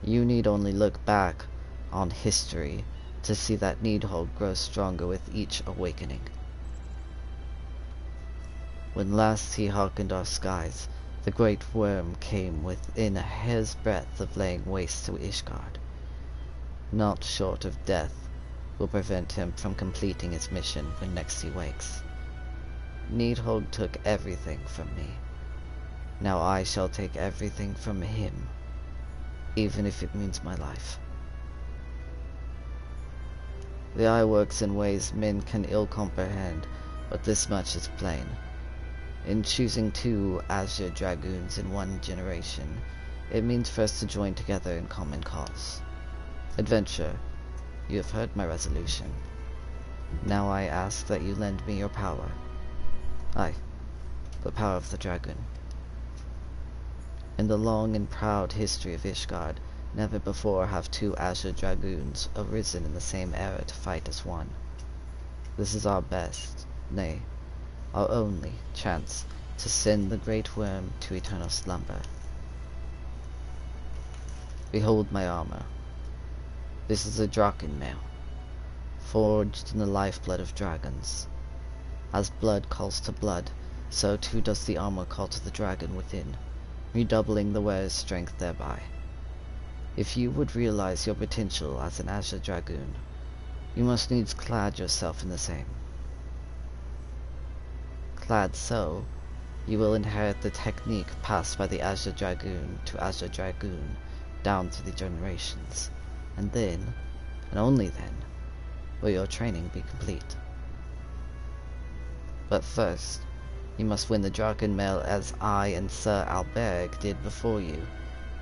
You need only look back on history to see that Nidhogg grows stronger with each awakening. When last he hearkened our skies, the great worm came within a hair's breadth of laying waste to Ishgard. Naught short of death will prevent him from completing his mission when next he wakes. Nidhogg took everything from me. Now I shall take everything from him, even if it means my life. The Eye works in ways men can ill comprehend, but this much is plain. In choosing 2 Azure Dragoons in 1 generation, it means for us to join together in common cause. Adventure, you have heard my resolution. Now I ask that you lend me your power. Aye, the power of the dragon. In the long and proud history of Ishgard, never before have 2 Azure Dragoons arisen in the same era to fight as one. This is our best, nay, our only chance to send the great worm to eternal slumber. Behold my armor. This is a Drakenmail, forged in the lifeblood of dragons. As blood calls to blood, so too does the armor call to the dragon within, redoubling the wearer's strength thereby. If you would realize your potential as an Azure Dragoon, you must needs clad yourself in the same. Clad so, you will inherit the technique passed by the Azure Dragoon to Azure Dragoon down through the generations, and then, and only then, will your training be complete. But first, you must win the Drakenmail as I and Sir Alberg did before you,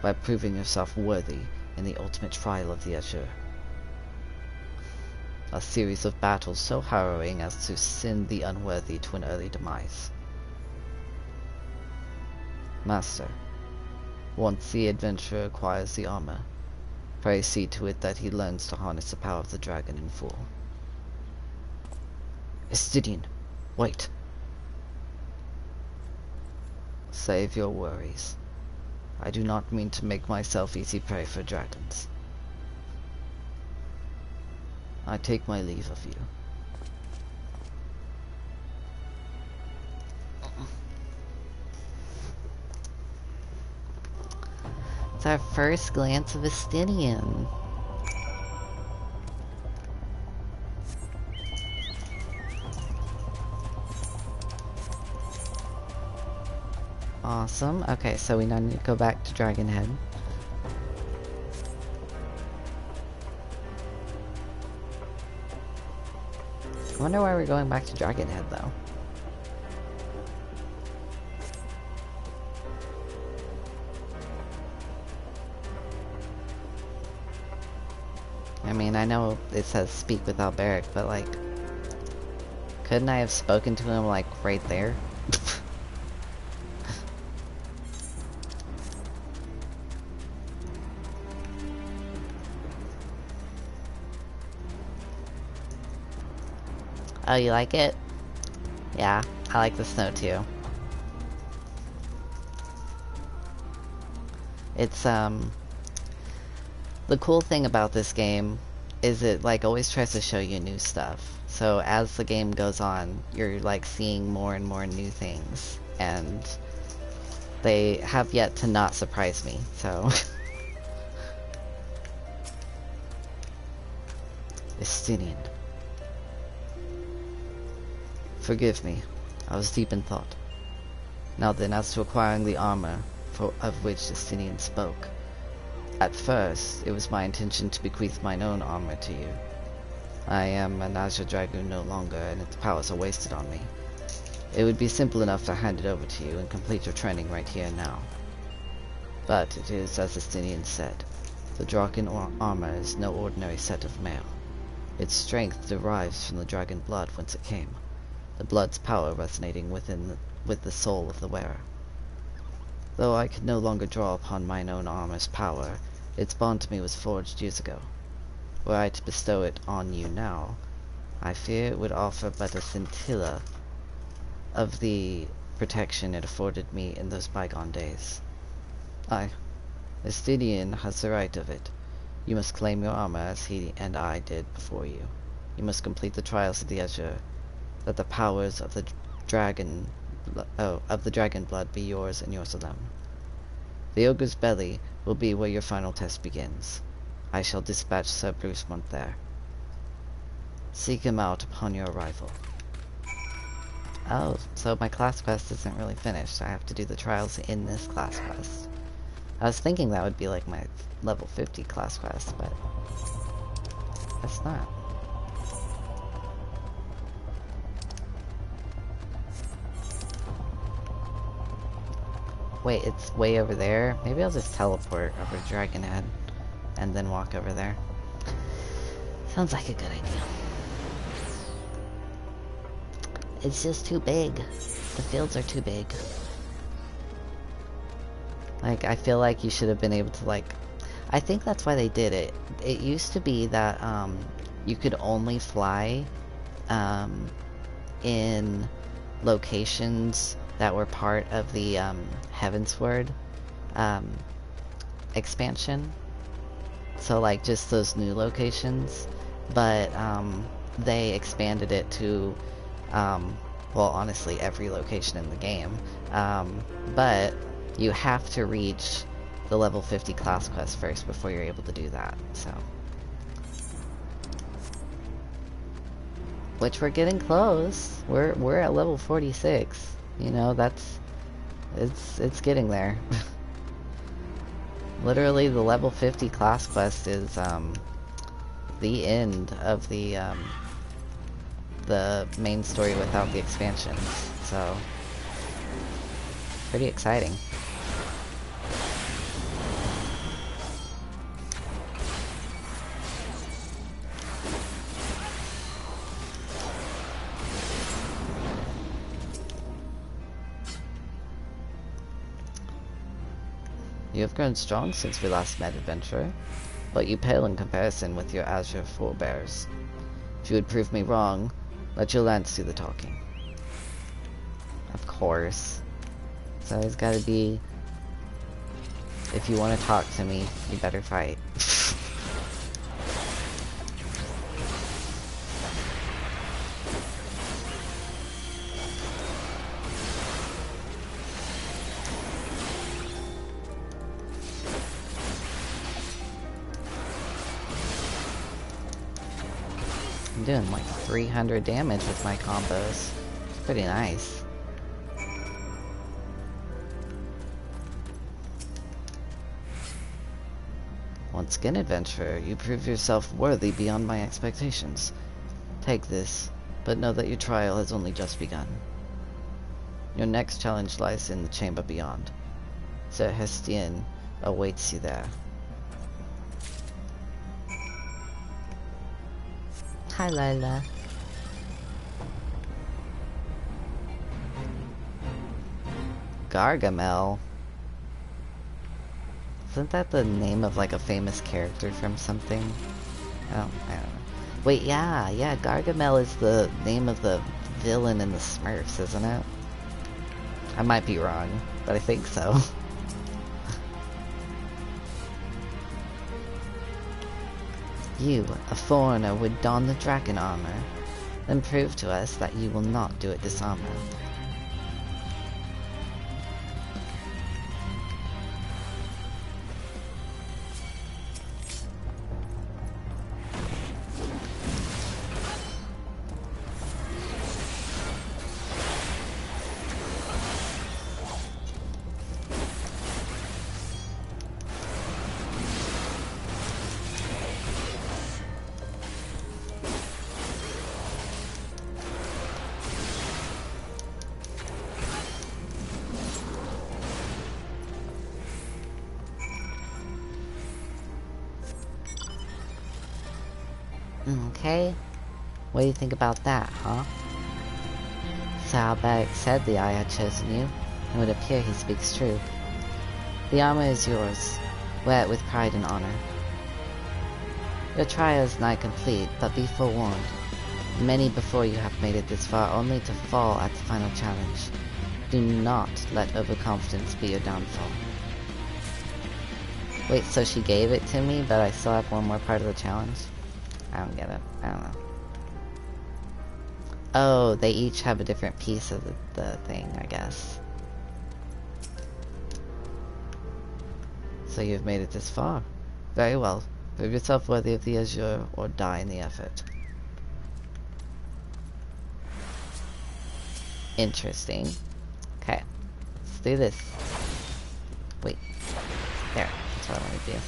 by proving yourself worthy in the ultimate trial of the Azure. A series of battles so harrowing as to send the unworthy to an early demise. Master, once the adventurer acquires the armor, pray see to it that he learns to harness the power of the dragon in full. Estinian, wait. Save your worries. I do not mean to make myself easy prey for dragons. I take my leave of you. It's our first glance of Estinian. Awesome. Okay, so we now need to go back to Dragon Head. I wonder why we're going back to Dragon Head, though. I mean, I know it says speak with Alberic, but like, couldn't I have spoken to him like right there? Oh, you like it? Yeah, I like the snow too. It's, the cool thing about this game is it, like, always tries to show you new stuff. So as the game goes on, you're, like, seeing more and more new things. And they have yet to not surprise me, so... Estinian. Forgive me, I was deep in thought. Now then, as to acquiring the armor of which Justinian spoke. At first, it was my intention to bequeath mine own armor to you. I am an Azure Dragoon no longer, and its powers are wasted on me. It would be simple enough to hand it over to you and complete your training right here and now. But it is as Justinian said, the Draken armor is no ordinary set of mail. Its strength derives from the dragon blood whence it came, the blood's power resonating with the soul of the wearer. Though I could no longer draw upon mine own armor's power, its bond to me was forged years ago. Were I to bestow it on you now, I fear it would offer but a scintilla of the protection it afforded me in those bygone days. Aye, Estinian has the right of it. You must claim your armor as he and I did before you. You must complete the trials of the Azure, that the powers of the dragon blood be yours and yours alone. The ogre's belly will be where your final test begins. I shall dispatch Sir Brucemont there. Seek him out upon your arrival. Oh, so my class quest isn't really finished. I have to do the trials in this class quest. I was thinking that would be like my level 50 class quest, but that's not. Wait, it's way over there? Maybe I'll just teleport over to Dragon Head and then walk over there. Sounds like a good idea. It's just too big. The fields are too big. Like, I feel like you should have been able to, like... I think that's why they did it. It used to be that, you could only fly, in locations that were part of the, Heavensward, expansion. So, like, just those new locations. But, they expanded it to, well, honestly, every location in the game. But you have to reach the level 50 class quest first before you're able to do that, so. Which we're getting close. We're at level 46. You know, it's getting there. Literally, the level 50 class quest is, the end of the main story without the expansions, so. Pretty exciting. You have grown strong since we last met, adventurer, but you pale in comparison with your azure forebears. If you would prove me wrong, let your lance do the talking. Of course. It's always gotta be... If you want to talk to me, you better fight. I'm doing like 300 damage with my combos. It's pretty nice. Once again, adventurer, you prove yourself worthy beyond my expectations. Take this, but know that your trial has only just begun. Your next challenge lies in the chamber beyond. Sir Hestian awaits you there. Hi, Lila. Gargamel? Isn't that the name of like a famous character from something? Oh, I don't know. Wait, yeah, Gargamel is the name of the villain in the Smurfs, isn't it? I might be wrong, but I think so. You, a foreigner, would don the dragon armor, then prove to us that you will not do it disarmor. Okay. What do you think about that, huh? Saalberic said the eye had chosen you, and it would appear he speaks true. The armor is yours. Wear it with pride and honor. Your trial is nigh complete, but be forewarned. Many before you have made it this far only to fall at the final challenge. Do not let overconfidence be your downfall. Wait, so she gave it to me, but I still have one more part of the challenge? I don't get it. I don't know. Oh, they each have a different piece of the thing, I guess. So you've made it this far. Very well. Prove yourself worthy of the azure, or die in the effort. Interesting. Okay. Let's do this. Wait. There. That's what I want to do.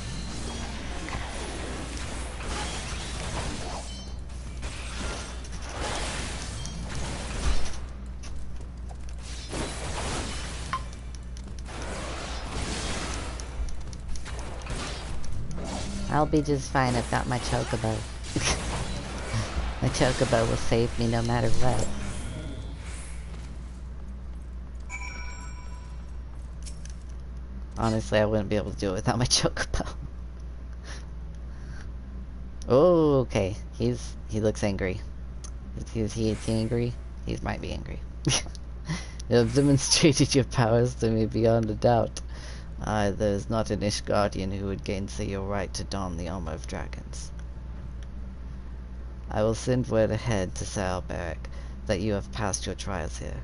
I'll be just fine. I've got my chocobo. My chocobo will save me no matter what. Honestly, I wouldn't be able to do it without my chocobo. Oh, okay. He looks angry. Is he angry? He might be angry. You have demonstrated your powers to me beyond a doubt. There is not an Ishgardian who would gainsay your right to don the armor of dragons. I will send word ahead to Saalberic that you have passed your trials here.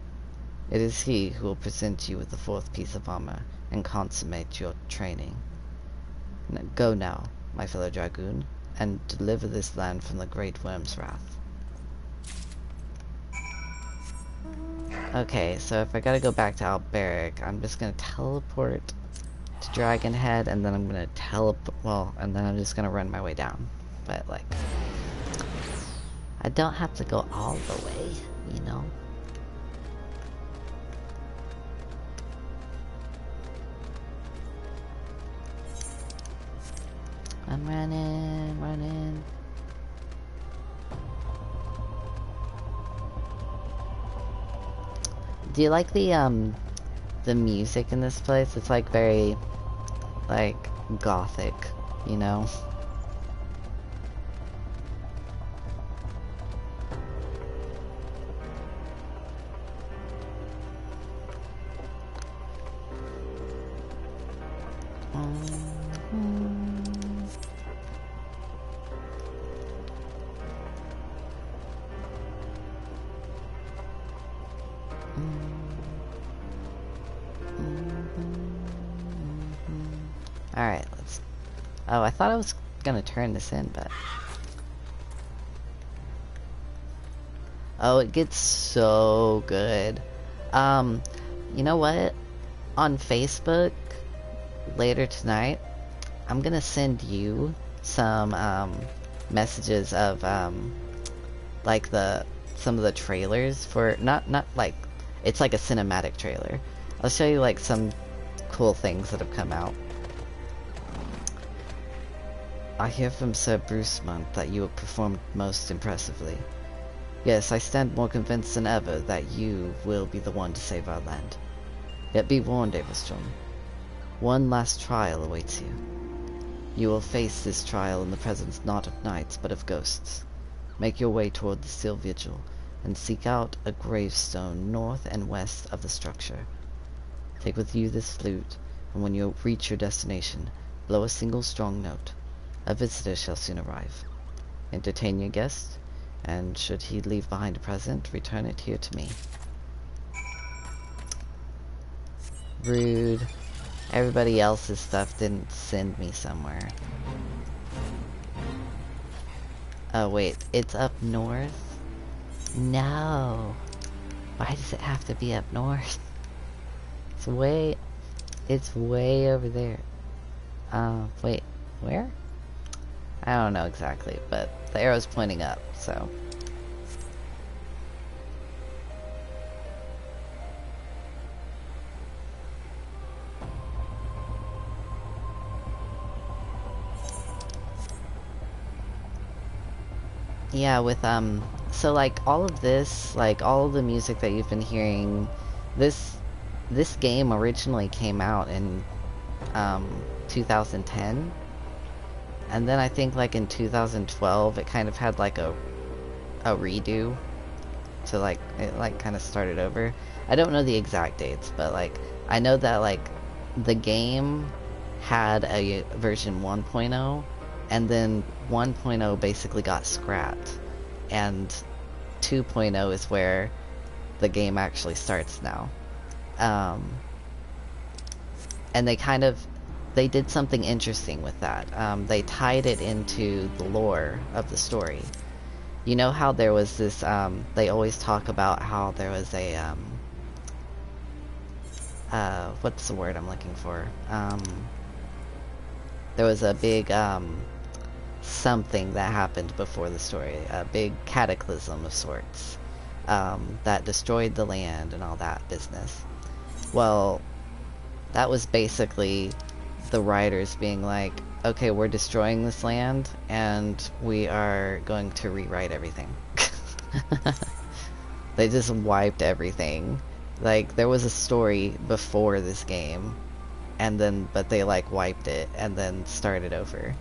It is he who will present you with the fourth piece of armor and consummate your training. Go now, my fellow dragoon, and deliver this land from the great worm's wrath. Okay, so if I gotta go back to Alberic, I'm just gonna teleport to Dragonhead, and then I'm gonna and then I'm just gonna run my way down. But, like, I don't have to go all the way, you know? I'm running. do you like the music in this place? It's like very, like, gothic, you know? Alright, let's... Oh, I thought I was gonna turn this in, but... Oh, it gets so good. You know what? On Facebook, later tonight, I'm gonna send you some messages of like some of the trailers for not like it's like a cinematic trailer. I'll show you like some cool things that have come out. I hear from Sir Bruce Monk that you have performed most impressively. Yes, I stand more convinced than ever that you will be the one to save our land. Yet be warned, Averstrom. One last trial awaits you. You will face this trial in the presence not of knights, but of ghosts. Make your way toward the Steel Vigil, and seek out a gravestone north and west of the structure. Take with you this flute, and when you reach your destination, blow a single strong note. A visitor shall soon arrive. Entertain your guest, and should he leave behind a present, return it here to me. Rude. Everybody else's stuff didn't send me somewhere. Oh wait, it's up north? No. Why does it have to be up north? It's way over there. Wait, where? I don't know exactly, but the arrow's pointing up, so. Yeah, with, so like all of this, like all of the music that you've been hearing, this game originally came out in, 2010. And then I think like in 2012 it kind of had like a redo. So like it like kind of started over. I don't know the exact dates, but like I know that like the game had a version 1.0 and then 1.0 basically got scrapped. And 2.0 is where the game actually starts now. And they did something interesting with that. They tied it into the lore of the story. You know how there was this, they always talk about how there was a, what's the word I'm looking for? There was a big, something that happened before the story. A big cataclysm of sorts, that destroyed the land and all that business. Well, that was basically the writers being like, okay, we're destroying this land and we are going to rewrite everything. They just wiped everything. Like, there was a story before this game, and then, but they like wiped it and then started over.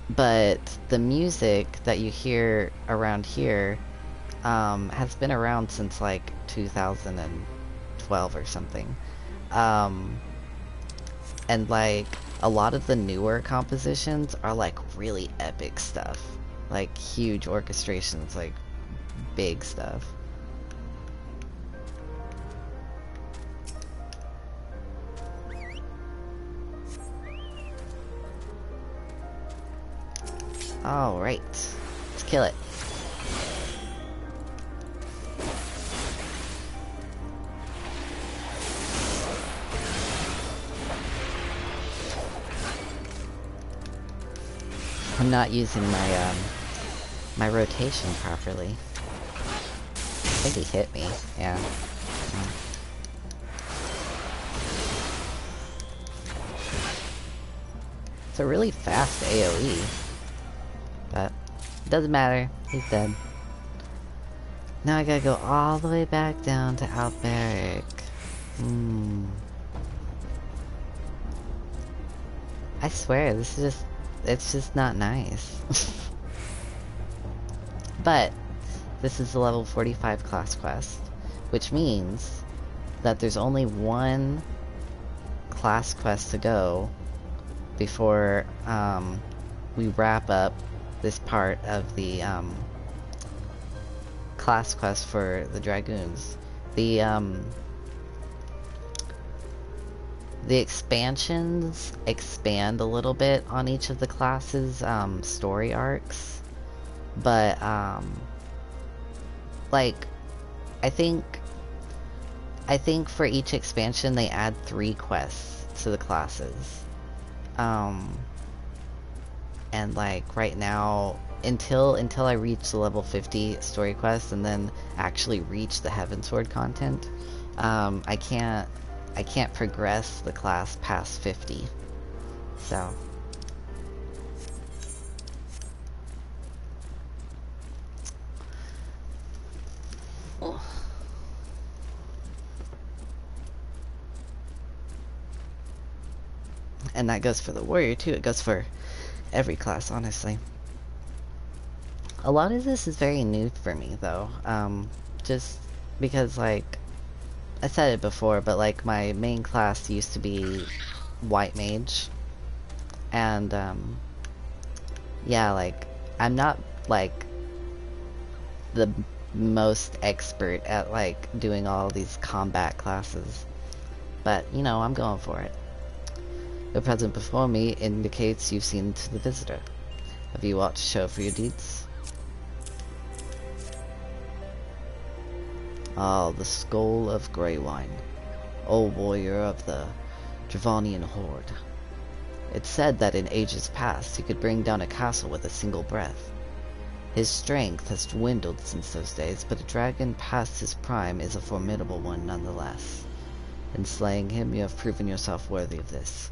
But the music that you hear around here has been around since like 2012 or something. And like a lot of the newer compositions are like really epic stuff, like huge orchestrations, like big stuff. All right, let's kill it. I'm not using my my rotation properly. I think he hit me. Yeah. It's a really fast AoE. But it doesn't matter. He's dead. Now I gotta go all the way back down to Alberic. I swear, this is just... it's just not nice. But this is the level 45 class quest, which means that there's only one class quest to go before we wrap up this part of the class quest for the Dragoons. The expansions expand a little bit on each of the classes' story arcs, but like I think for each expansion they add 3 quests. to the classes. And like right now, until I reach the level 50 story quest and then actually reach the Heavensward content, I can't progress the class past 50. So and that goes for the warrior too. It goes for every class, honestly. A lot of this is very new for me though. Just because like I said it before, but like my main class used to be white mage, and yeah, like I'm not like the most expert at like doing all these combat classes, but you know, I'm going for it. The present before me indicates you've seen to the visitor. Have you ought to show for your deeds? Ah, the skull of Greywine, old warrior of the Dravanian horde. It's said that in ages past he could bring down a castle with a single breath. His strength has dwindled since those days, but a dragon past his prime is a formidable one nonetheless. In slaying him, you have proven yourself worthy of this.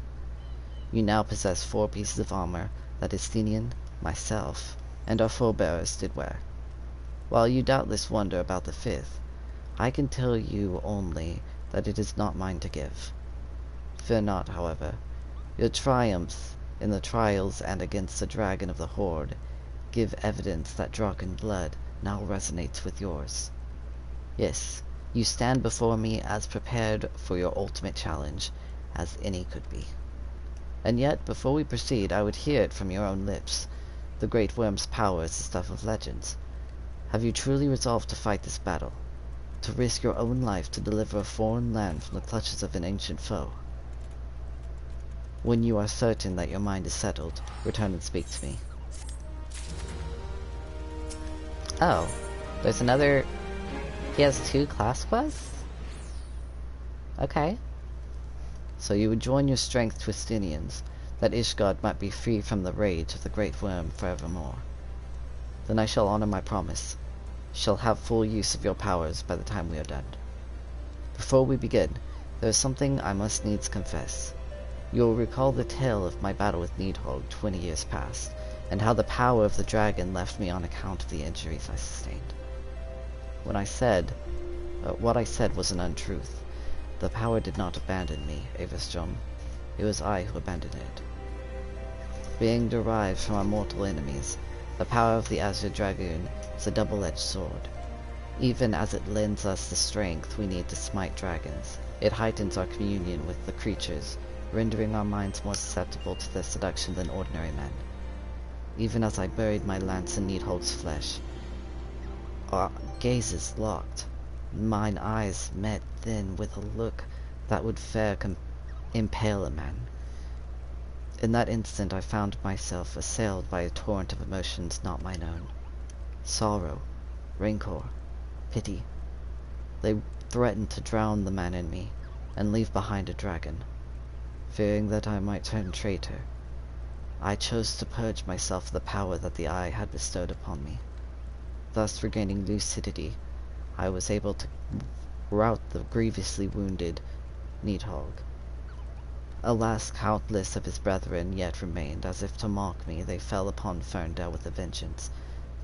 You now possess 4 pieces of armor that Estinian, myself, and our forebears did wear. While you doubtless wonder about the 5th, I can tell you only that it is not mine to give. Fear not, however. Your triumphs in the trials and against the dragon of the horde give evidence that Draken blood now resonates with yours. Yes, you stand before me as prepared for your ultimate challenge as any could be. And yet, before we proceed, I would hear it from your own lips. The great worm's power is the stuff of legends. Have you truly resolved to fight this battle? To risk your own life to deliver a foreign land from the clutches of an ancient foe? When you are certain that your mind is settled, return and speak to me. Oh, there's another... He has 2 class quests? Okay. So you would join your strength to Estinians, that Ishgard might be free from the rage of the great worm forevermore. Then I shall honor my promise. Shall have full use of your powers by the time we are done. Before we begin, there is something I must needs confess. You will recall the tale of my battle with Needhogg 20 years past, and how the power of the dragon left me on account of the injuries I sustained. When I said, what I said was an untruth. The power did not abandon me, Averstrom. It was I who abandoned it. Being derived from our mortal enemies, the power of the Azure Dragoon is a double-edged sword. Even as it lends us the strength we need to smite dragons, it heightens our communion with the creatures, rendering our minds more susceptible to their seduction than ordinary men. Even as I buried my lance in Needhogg's flesh, our gazes locked. Mine eyes met then with a look that would fair impale a man. In that instant I found myself assailed by a torrent of emotions not mine own. Sorrow, rancor, pity. They threatened to drown the man in me, and leave behind a dragon. Fearing that I might turn traitor, I chose to purge myself of the power that the Eye had bestowed upon me. Thus regaining lucidity, I was able to rout the grievously wounded Needhogg. Alas, countless of his brethren yet remained, as if to mock me, they fell upon Ferndale with a vengeance.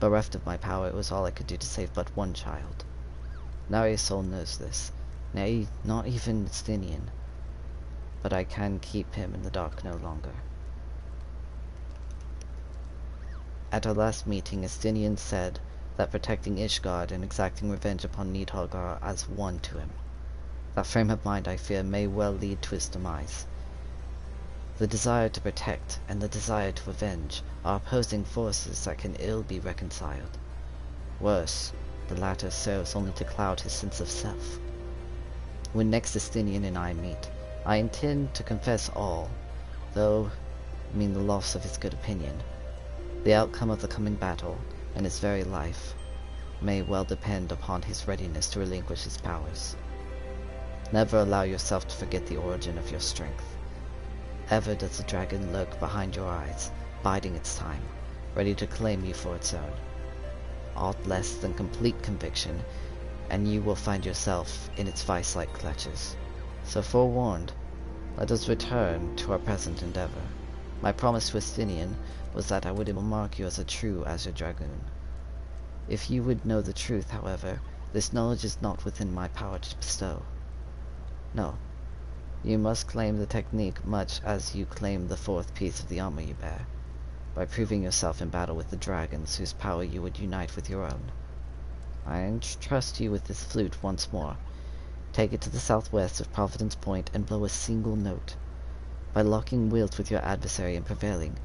Bereft of my power, it was all I could do to save but one child. Now your soul knows this, nay, not even Estinian, but I can keep him in the dark no longer. At our last meeting, Estinian said that protecting Ishgard and exacting revenge upon Needhogg are as one to him. That frame of mind, I fear, may well lead to his demise. The desire to protect and the desire to avenge are opposing forces that can ill be reconciled. Worse, the latter serves only to cloud his sense of self. When next Estinian and I meet, I intend to confess all, though mean the loss of his good opinion. The outcome of the coming battle, and his very life, may well depend upon his readiness to relinquish his powers. Never allow yourself to forget the origin of your strength. Ever does the dragon lurk behind your eyes, biding its time, ready to claim you for its own. Aught less than complete conviction, and you will find yourself in its vice-like clutches. So forewarned, let us return to our present endeavor. My promise to Estinian was that I would mark you as a true Azure Dragoon. If you would know the truth, however, this knowledge is not within my power to bestow. No. You must claim the technique much as you claim the fourth piece of the armor you bear, by proving yourself in battle with the dragons whose power you would unite with your own. I entrust you with this flute once more. Take it to the southwest of Providence Point and blow a single note. By locking wheels with your adversary and prevailing,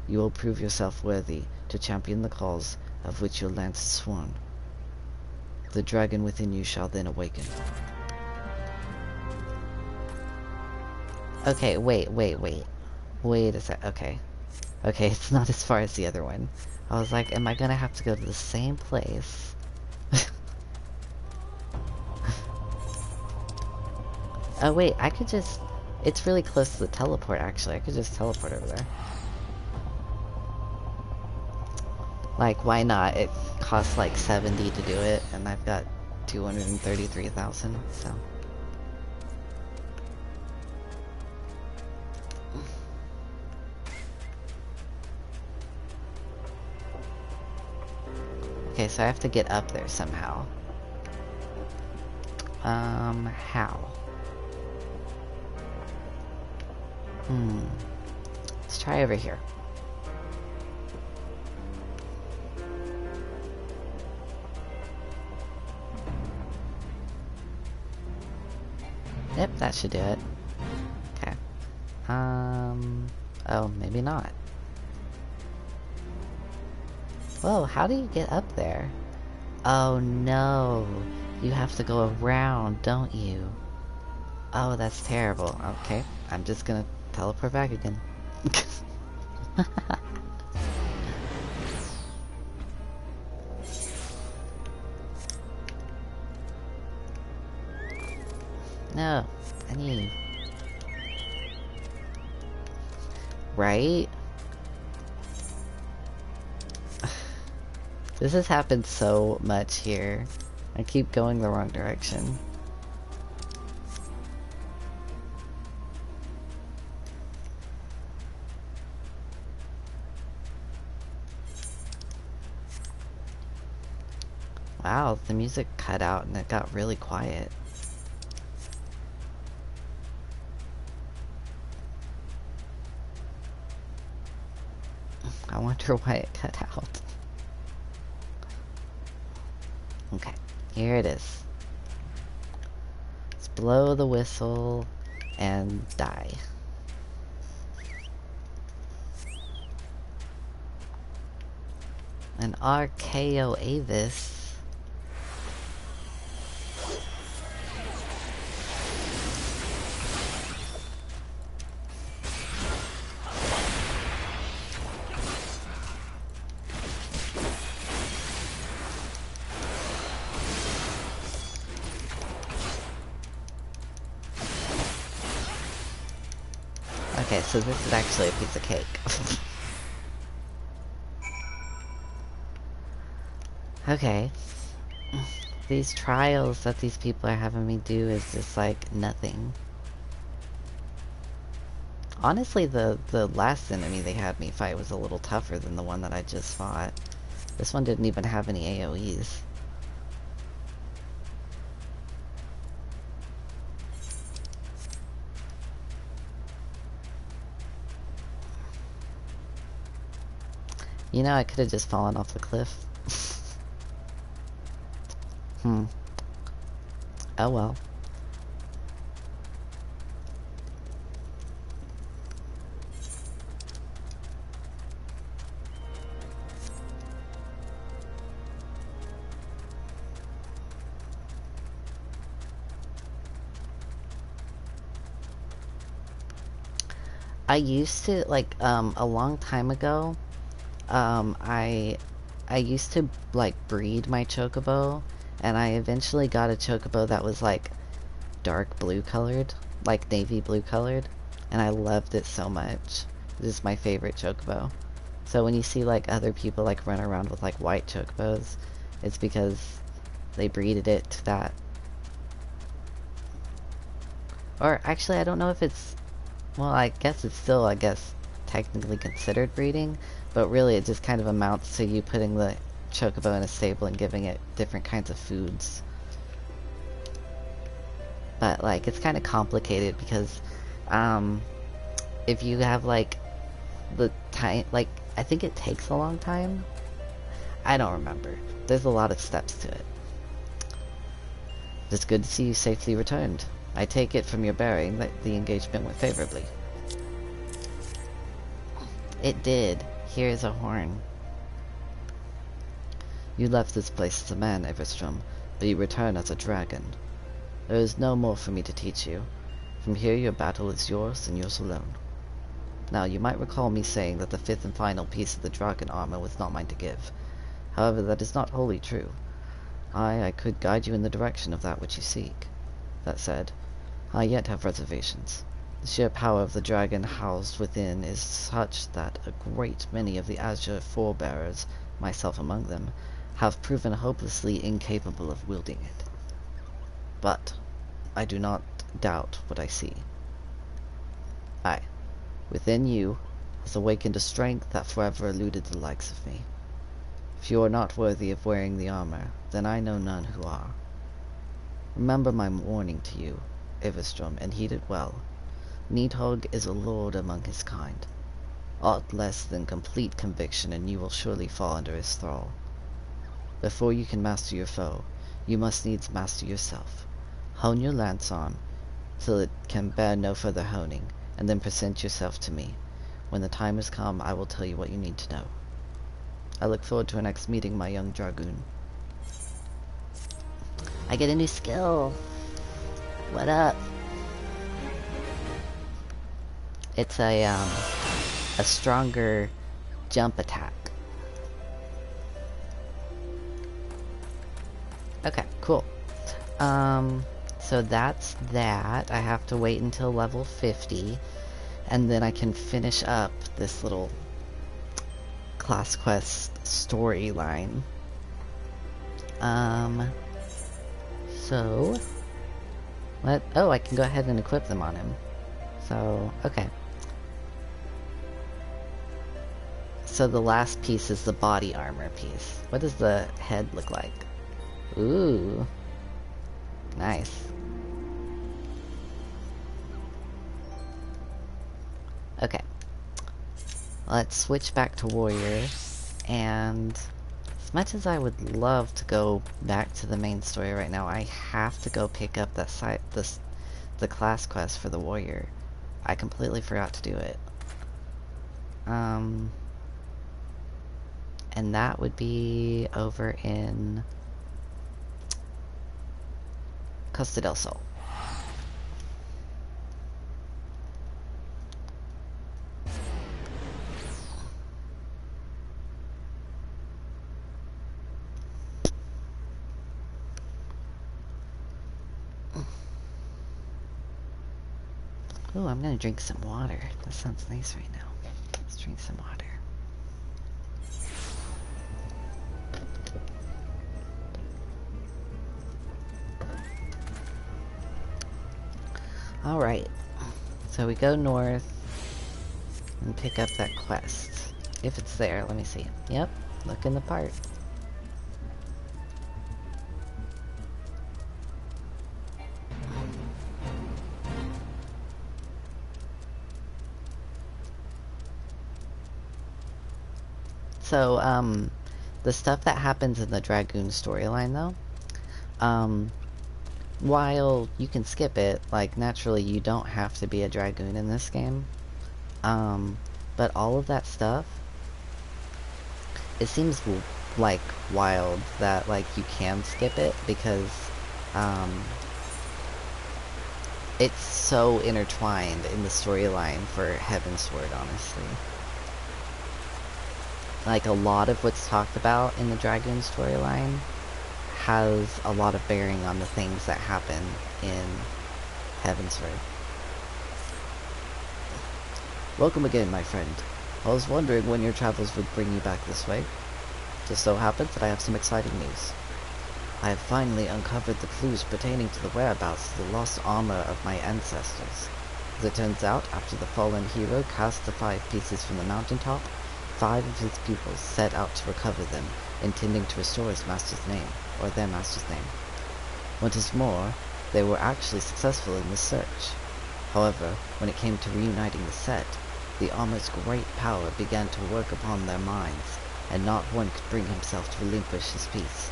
you will prove yourself worthy to champion the cause of which your lance is sworn. The dragon within you shall then awaken. Okay, wait. Wait a sec, okay. Okay, it's not as far as the other one. I was like, am I gonna have to go to the same place? Oh wait, I could just... It's really close to the teleport, actually. I could just teleport over there. Like, why not? It costs like 70 to do it, and I've got 233,000, so... Okay, so I have to get up there somehow. How? Let's try over here. Yep, that should do it. Okay. Oh, maybe not. Whoa, how do you get up there? Oh no, you have to go around, don't you? Oh, that's terrible. Okay, I'm just gonna teleport back again. No, I need... Right? This has happened so much here. I keep going the wrong direction. Wow, the music cut out and it got really quiet. I wonder why it cut out. Okay, here it is. Let's blow the whistle and die. An RKO Avis. Okay, so this is actually a piece of cake. Okay. These trials that these people are having me do is just like nothing. Honestly, the last enemy they had me fight was a little tougher than the one that I just fought. This one didn't even have any AoEs. You know, I could have just fallen off the cliff. Oh well. I used to, like, a long time ago, I used to, like, breed my chocobo, and I eventually got a chocobo that was, like, dark blue colored, like navy blue colored. and I loved it so much. This is my favorite chocobo. So when you see like other people like run around with like white chocobos, it's because they breeded it to that. Or actually, I don't know if it's, well, I guess it's still, I guess, technically considered breeding, but really it just kind of amounts to you putting the chocobo in a stable and giving it different kinds of foods. But like, it's kind of complicated because, if you have like the time, like, I think it takes a long time. I don't remember. There's a lot of steps to it. It's good to see you safely returned. I take it from your bearing that the engagement went favorably. It did. Here is a horn. You left this place as a man, Everstrom, but you return as a dragon. There is no more for me to teach you. From here your battle is yours and yours alone. Now, you might recall me saying that the fifth and final piece of the dragon armor was not mine to give. However, that is not wholly true. I could guide you in the direction of that which you seek. That said, I yet have reservations. The sheer power of the dragon housed within is such that a great many of the Azure forebearers, myself among them, have proven hopelessly incapable of wielding it. But I do not doubt what I see. Aye, within you has awakened a strength that forever eluded the likes of me. If you are not worthy of wearing the armor, then I know none who are. Remember my warning to you, Everstrom, and heed it well. Nidhogg is a lord among his kind. Aught less than complete conviction and you will surely fall under his thrall. Before you can master your foe, you must needs master yourself. Hone your lance arm till it can bear no further honing, and then present yourself to me. When the time has come, I will tell you what you need to know. I look forward to our next meeting, my young dragoon. I get a new skill. What up? It's a stronger jump attack. Okay, cool. So that's that. I have to wait until level 50, and then I can finish up this little class quest storyline. So what? Oh, I can go ahead and equip them on him. So, okay. So the last piece is the body armor piece. What does the head look like? Ooh. Nice. Okay. Let's switch back to warrior, and as much as I would love to go back to the main story right now, I have to go pick up that the class quest for the warrior. I completely forgot to do it. And that would be over in Costa del Sol. Oh, I'm gonna drink some water. That sounds nice right now. Let's drink some water. Alright. So we go north and pick up that quest. If it's there, let me see. Yep, looking the part. So, the stuff that happens in the Dragoon storyline, though, while you can skip it, like, naturally you don't have to be a Dragoon in this game, but all of that stuff, it seems, like, wild that, like, you can skip it, because, it's so intertwined in the storyline for Heavensward, honestly. Like, a lot of what's talked about in the Dragoon storyline has a lot of bearing on the things that happen in Heavensward. Welcome again, my friend. I was wondering when your travels would bring you back this way. Just so happens that I have some exciting news. I have finally uncovered the clues pertaining to the whereabouts of the lost armor of my ancestors. As it turns out, after the fallen hero cast the 5 pieces from the mountaintop, 5 of his pupils set out to recover them, intending to restore his master's name, or their master's name. What is more, they were actually successful in this search. However, when it came to reuniting the set, the armor's great power began to work upon their minds, and not one could bring himself to relinquish his piece.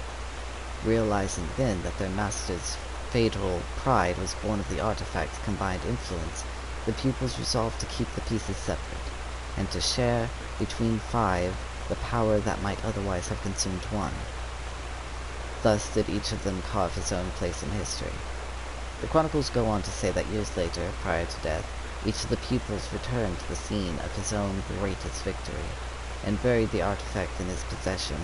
Realizing then that their master's fatal pride was born of the artifact's combined influence, the pupils resolved to keep the pieces separate, and to share between 5 the power that might otherwise have consumed one. Thus did each of them carve his own place in history. The chronicles go on to say that years later, prior to death, each of the pupils returned to the scene of his own greatest victory, and buried the artifact in his possession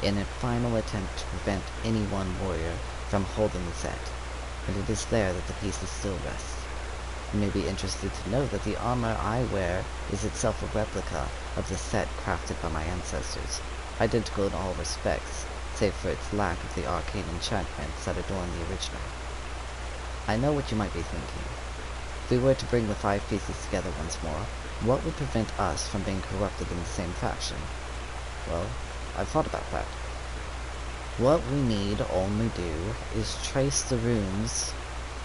in a final attempt to prevent any one warrior from holding the set, and it is there that the pieces still rest. You may be interested to know that the armor I wear is itself a replica of the set crafted by my ancestors, identical in all respects, save for its lack of the arcane enchantments that adorn the original. I know what you might be thinking. If we were to bring the 5 pieces together once more, what would prevent us from being corrupted in the same fashion? Well, I've thought about that. What we need only do is trace the runes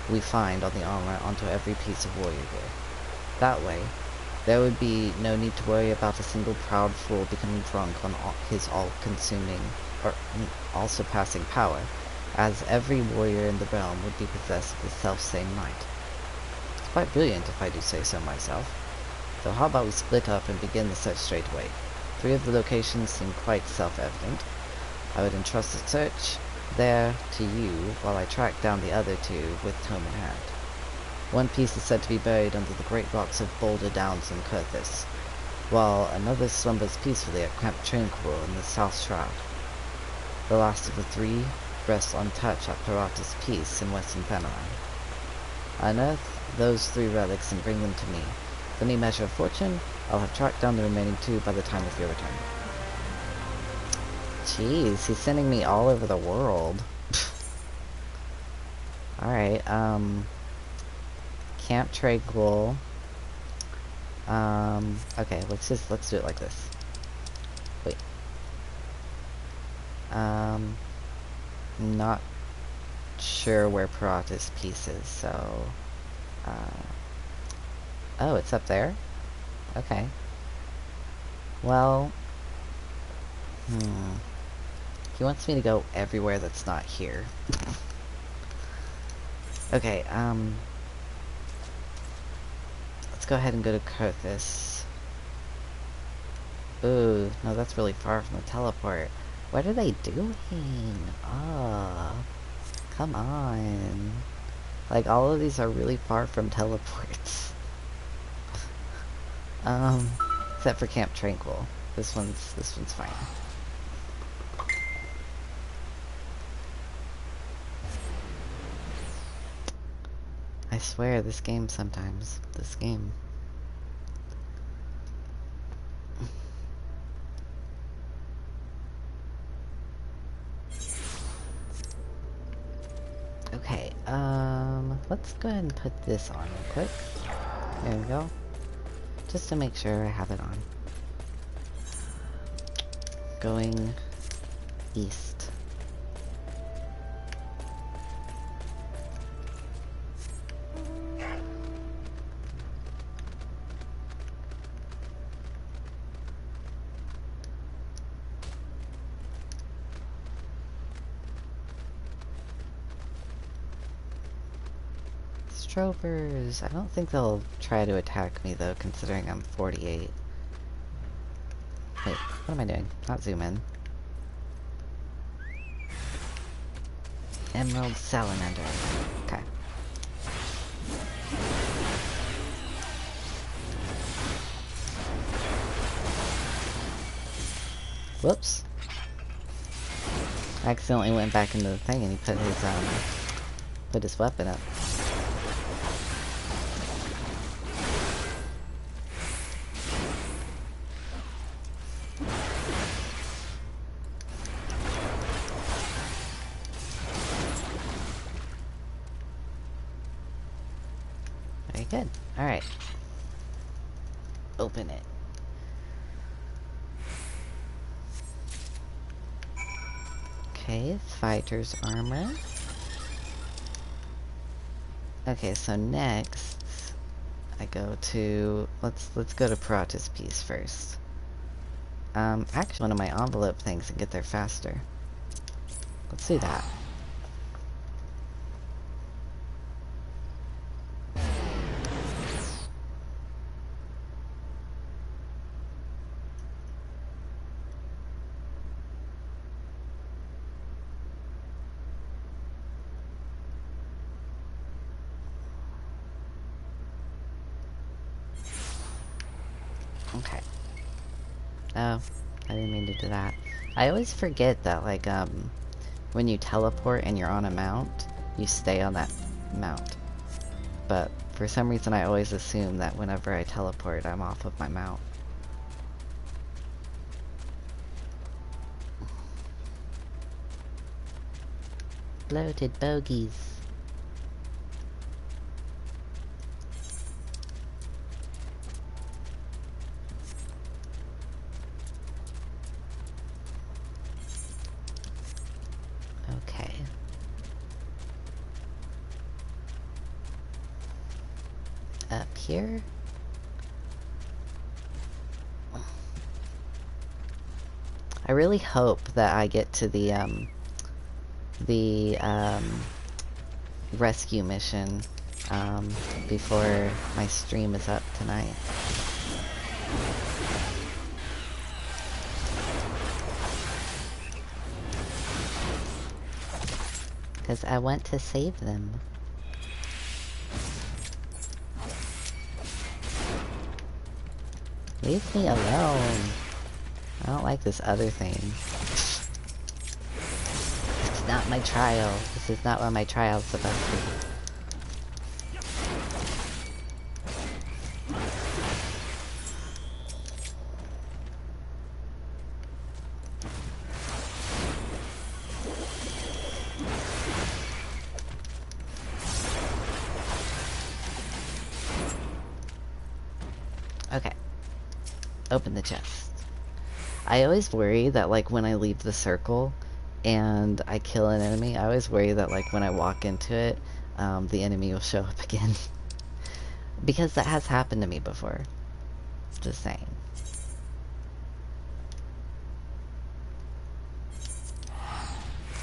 we find on the armor onto every piece of warrior gear. That way, there would be no need to worry about a single proud fool becoming drunk on his all-consuming, or all-surpassing power, as every warrior in the realm would be possessed of the self-same might. It's quite brilliant if I do say so myself. So how about we split up and begin the search straight away? 3 of the locations seem quite self-evident. I would entrust the search there to you while I track down the other 2 with tome in hand. One piece is said to be buried under the great rocks of Boulder Downs in Kurthis, while another slumbers peacefully at Camp Tranquil in the South Shroud. The last of the 3 rests untouched at Parata's Peace in Western Fanaran. Unearth those 3 relics and bring them to me. With any measure of fortune, I'll have tracked down the remaining 2 by the time of your return. Jeez, he's sending me all over the world. Alright, Camp Tranquil. Okay, let's do it like this. Wait. Not sure where Parata's Peace is, so... oh, it's up there? Okay. Well... He wants me to go everywhere that's not here. Okay, let's go ahead and go to Kurthis. Ooh, no, that's really far from the teleport. What are they doing? Ah, come on. Like, all of these are really far from teleports. Except for Camp Tranquil. This one's fine. I swear, this game sometimes. This game. Okay, let's go ahead and put this on real quick. There we go. Just to make sure I have it on. Going east. Strovers. I don't think they'll try to attack me though, considering I'm 48. Wait, what am I doing? Not zoom in. Emerald Salamander. Okay. Whoops. I accidentally went back into the thing and he put his weapon up. Very good. Alright. Open it. Okay, fighter's armor. Okay, so next I go to let's go to Paratus piece first. Actually one of my envelope things and get there faster. Let's do that. Okay. Oh, I didn't mean to do that. I always forget that, like, when you teleport and you're on a mount, you stay on that mount. But for some reason I always assume that whenever I teleport, I'm off of my mount. Bloated bogies. Okay. Up here? I really hope that I get to the rescue mission before my stream is up tonight. Because I want to save them. Leave me alone. I don't like this other thing. It's not my trial. This is not what my trial's supposed to be. Okay. Open the chest. I always worry that, like, when I leave the circle and I kill an enemy, I always worry that, like, when I walk into it, the enemy will show up again. Because that has happened to me before. Just saying.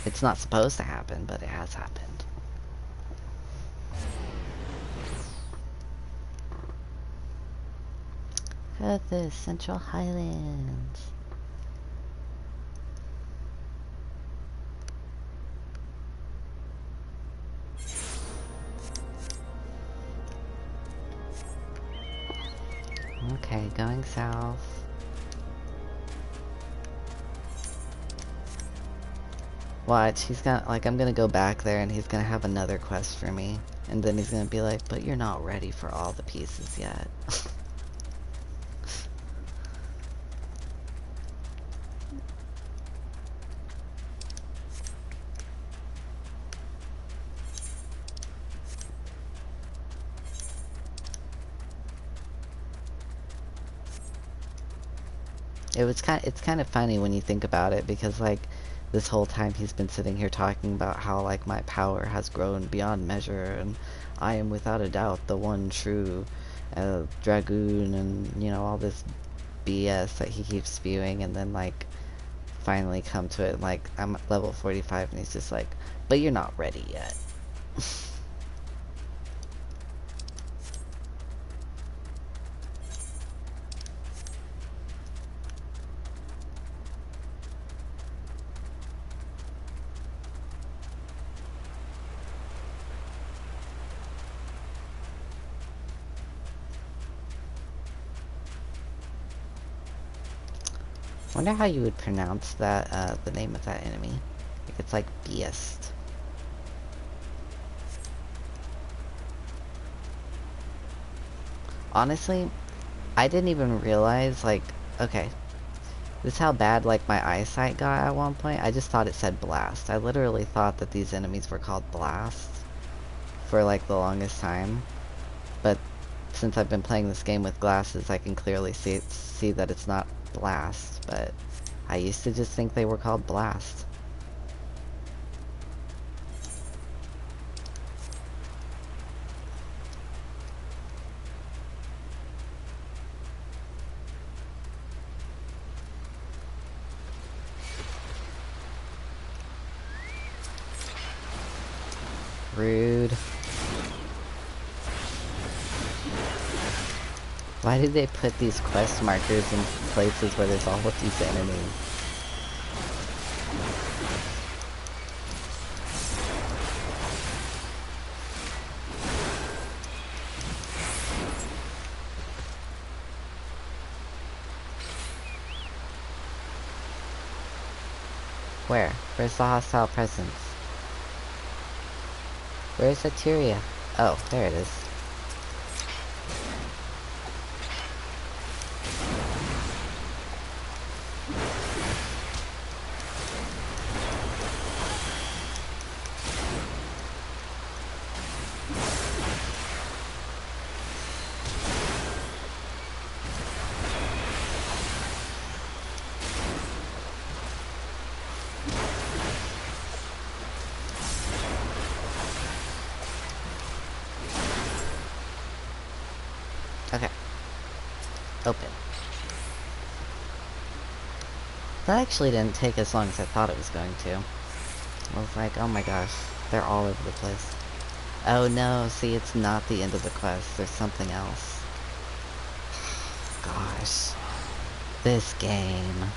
It's not supposed to happen, but it has happened. At the Central Highlands. Okay, going south. Watch, he's gonna, like, I'm gonna go back there and he's gonna have another quest for me. And then he's gonna be like, but you're not ready for all the pieces yet. It's kind of funny when you think about it, because, like, this whole time he's been sitting here talking about how, like, my power has grown beyond measure and I am without a doubt the one true dragoon, and, you know, all this BS that he keeps spewing, and then, like, finally come to it, and, like, I'm at level 45 and he's just like, but you're not ready yet. Wonder how you would pronounce that, the name of that enemy. Like, it's like Beast. Honestly, I didn't even realize, like, okay, this is how bad, like, my eyesight got at one point. I just thought it said Blast. I literally thought that these enemies were called Blasts for, like, the longest time. But since I've been playing this game with glasses, I can clearly see that it's not Blast, but I used to just think they were called Blast. Rude. Why did they put these quest markers in places where there's all of these enemies? Where? Where's the hostile presence? Where's Eteria? Oh, there it is. Okay. Open. That actually didn't take as long as I thought it was going to. I was like, oh my gosh, they're all over the place. Oh no, see, it's not the end of the quest. There's something else. Gosh. This game.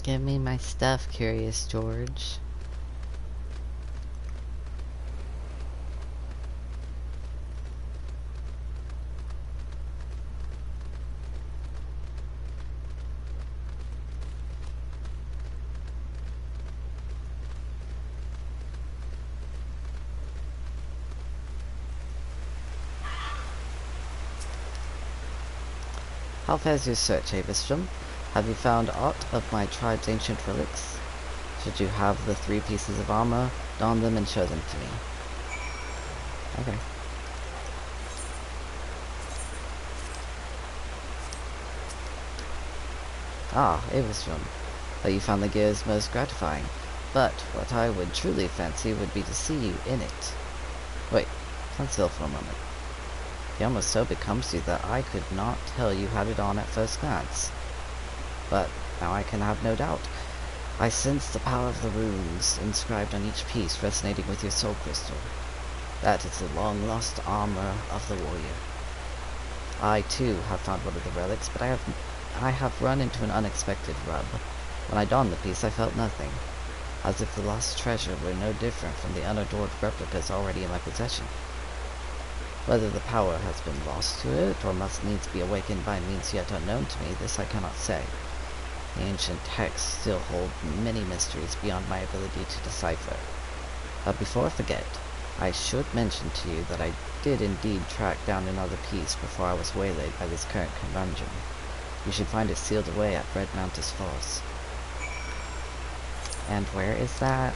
Give me my stuff, Curious George. How fares your search, Avistrom? Have you found aught of my tribe's ancient relics? Should you have the 3 pieces of armor, don them and show them to me. Okay. Ah, Avistrom. But you found the gears most gratifying. But what I would truly fancy would be to see you in it. Wait, stand still for a moment. The armor so becomes you that I could not tell you had it on at first glance. But now I can have no doubt. I sense the power of the runes inscribed on each piece resonating with your soul crystal. That is the long-lost armor of the warrior. I, too, have found one of the relics, but I have run into an unexpected rub. When I donned the piece, I felt nothing, as if the lost treasure were no different from the unadored replicas already in my possession. Whether the power has been lost to it, or must needs be awakened by means yet unknown to me, this I cannot say. The ancient texts still hold many mysteries beyond my ability to decipher. But before I forget, I should mention to you that I did indeed track down another piece before I was waylaid by this current conundrum. You should find it sealed away at Red Mountain's Falls. And where is that?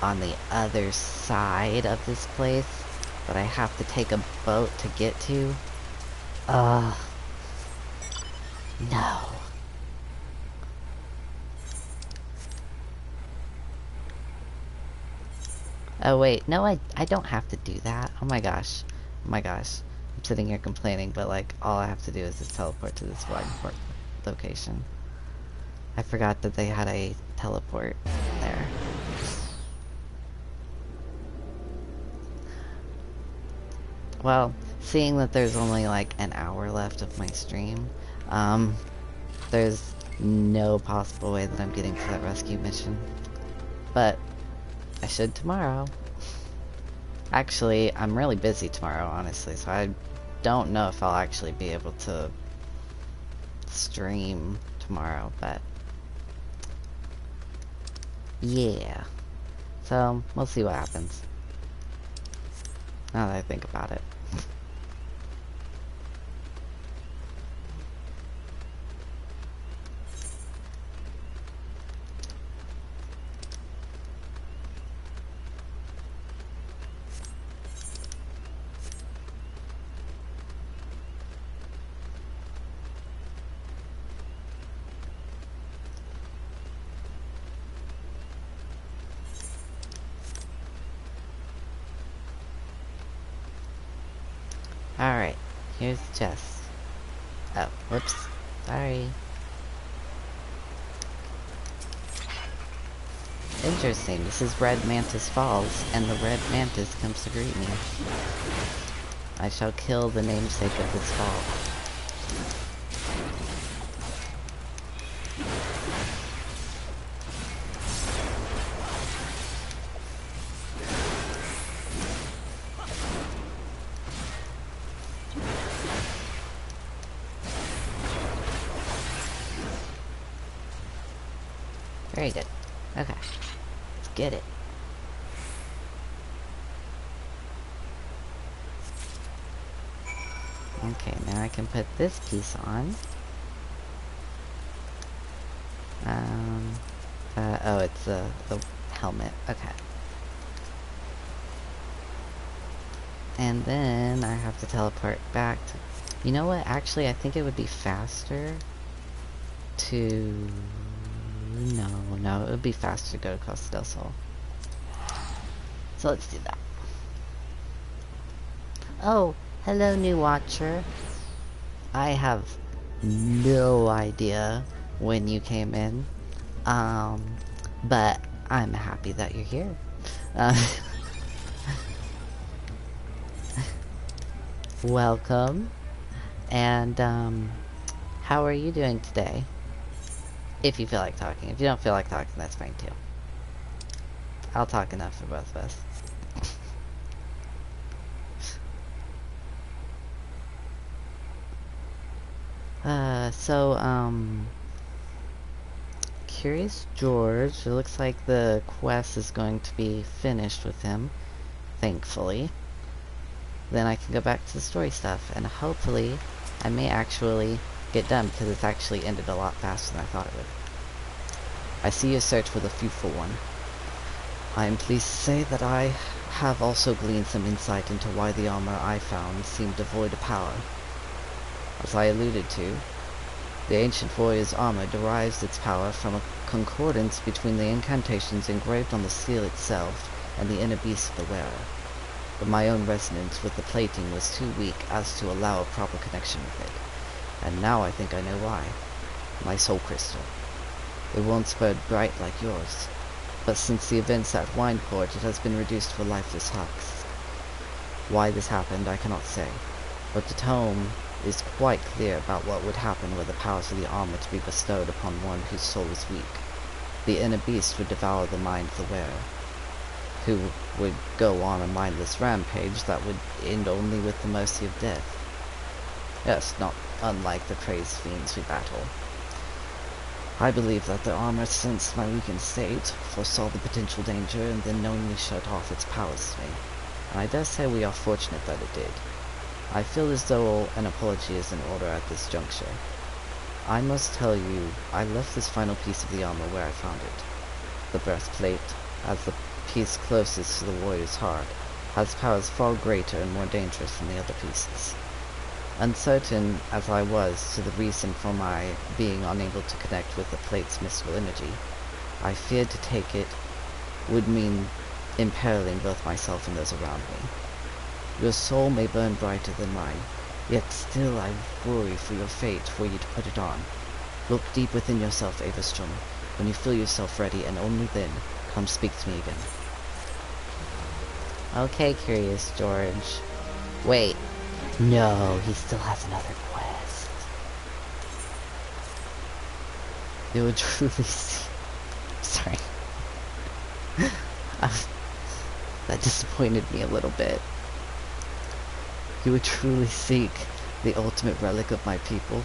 On the other side of this place that I have to take a boat to get to? No. Oh wait, no, I don't have to do that. Oh my gosh. Oh my gosh. I'm sitting here complaining, but like, all I have to do is just teleport to this wide port location. I forgot that they had a teleport there. Well, seeing that there's only like an hour left of my stream, there's no possible way that I'm getting to that rescue mission. But I should tomorrow. Actually, I'm really busy tomorrow, honestly, so I don't know if I'll actually be able to stream tomorrow, but yeah. So, we'll see what happens. Now that I think about it. Alright, here's the chest. Oh, whoops. Sorry. Interesting, this is Red Mantis Falls, and the Red Mantis comes to greet me. I shall kill the namesake of this fall. Very good. Okay. Let's get it. Okay, now I can put this piece on. Oh, it's the helmet. Okay. And then I have to teleport back to... You know what? Actually, I think it would be faster to... No, it would be faster to go to Costa del Sol. So let's do that. Oh, hello, new watcher. I have no idea when you came in, but I'm happy that you're here. Welcome, and how are you doing today? If you feel like talking. If you don't feel like talking, that's fine too. I'll talk enough for both of us. Curious George, it looks like the quest is going to be finished with him, thankfully. Then I can go back to the story stuff, and hopefully I may actually get done, because it's actually ended a lot faster than I thought it would. I see your search for the fearful one. I am pleased to say that I have also gleaned some insight into why the armor I found seemed devoid of power. As I alluded to, the ancient warrior's armor derives its power from a concordance between the incantations engraved on the seal itself and the inner beast of the wearer. But my own resonance with the plating was too weak as to allow a proper connection with it. And now I think I know why. My soul crystal. It once burned bright like yours, but since the events at Wineport it has been reduced to a lifeless husk. Why this happened I cannot say, but the tome is quite clear about what would happen were the powers of the armor to be bestowed upon one whose soul is weak. The inner beast would devour the mind of the wearer, who would go on a mindless rampage that would end only with the mercy of death. Yes, not unlike the crazed fiends we battle. I believe that the armor sensed my weakened state, foresaw the potential danger, and then knowingly shut off its powers to me. And I dare say we are fortunate that it did. I feel as though an apology is in order at this juncture. I must tell you, I left this final piece of the armor where I found it. The breastplate, as the piece closest to the warrior's heart, has powers far greater and more dangerous than the other pieces. Uncertain as I was to the reason for my being unable to connect with the plate's mystical energy, I feared to take it would mean imperiling both myself and those around me. Your soul may burn brighter than mine, yet still I worry for your fate were you to put it on. Look deep within yourself, Averstrom, when you feel yourself ready, and only then, come speak to me again. Okay, Curious George. Wait. No, he still has another quest. It would truly see... Sorry. That disappointed me a little bit. You would truly seek the ultimate relic of my people,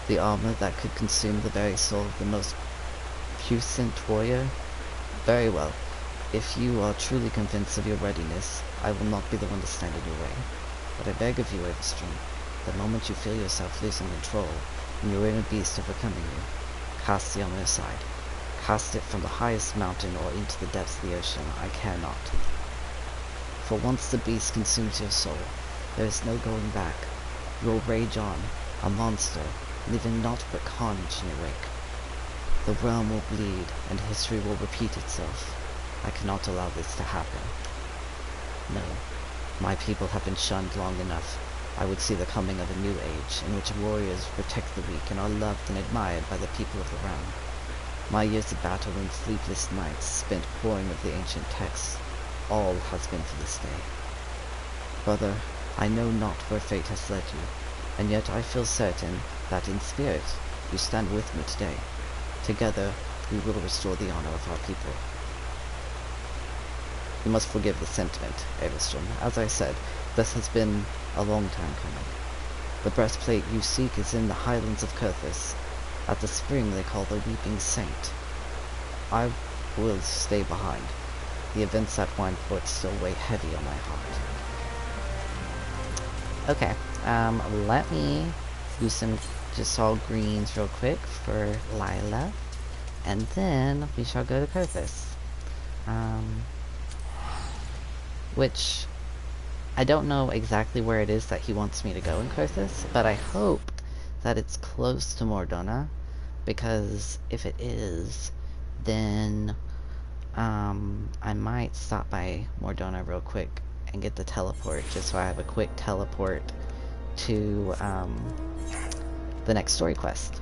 the armor that could consume the very soul of the most puissant warrior? Very well. If you are truly convinced of your readiness, I will not be the one to stand in your way. But I beg of you, Overstream, the moment you feel yourself losing control, and your inner beast overcoming you, cast the armor aside. Cast it from the highest mountain or into the depths of the ocean. I care not. For once the beast consumes your soul, there is no going back. You will rage on, a monster, leaving naught but carnage in your wake. The realm will bleed, and history will repeat itself. I cannot allow this to happen. No, my people have been shunned long enough. I would see the coming of a new age, in which warriors protect the weak and are loved and admired by the people of the realm. My years of battle and sleepless nights spent poring over the ancient texts, all has been for this day. Brother, I know not where fate has led you, and yet I feel certain that in spirit you stand with me today. Together, we will restore the honor of our people. You must forgive the sentiment, Everstrom. As I said, this has been a long time coming. The breastplate you seek is in the highlands of Kurthis, at the spring they call the Weeping Saint. I will stay behind. The events at Wineport still weigh heavy on my heart. Okay, let me do some just all greens real quick for Lila, and then we shall go to Kurthis. Which, I don't know exactly where it is that he wants me to go in Kurthis, but I hope that it's close to Mordona, because if it is, then, I might stop by Mordona real quick and get the teleport, just so I have a quick teleport to, the next story quest.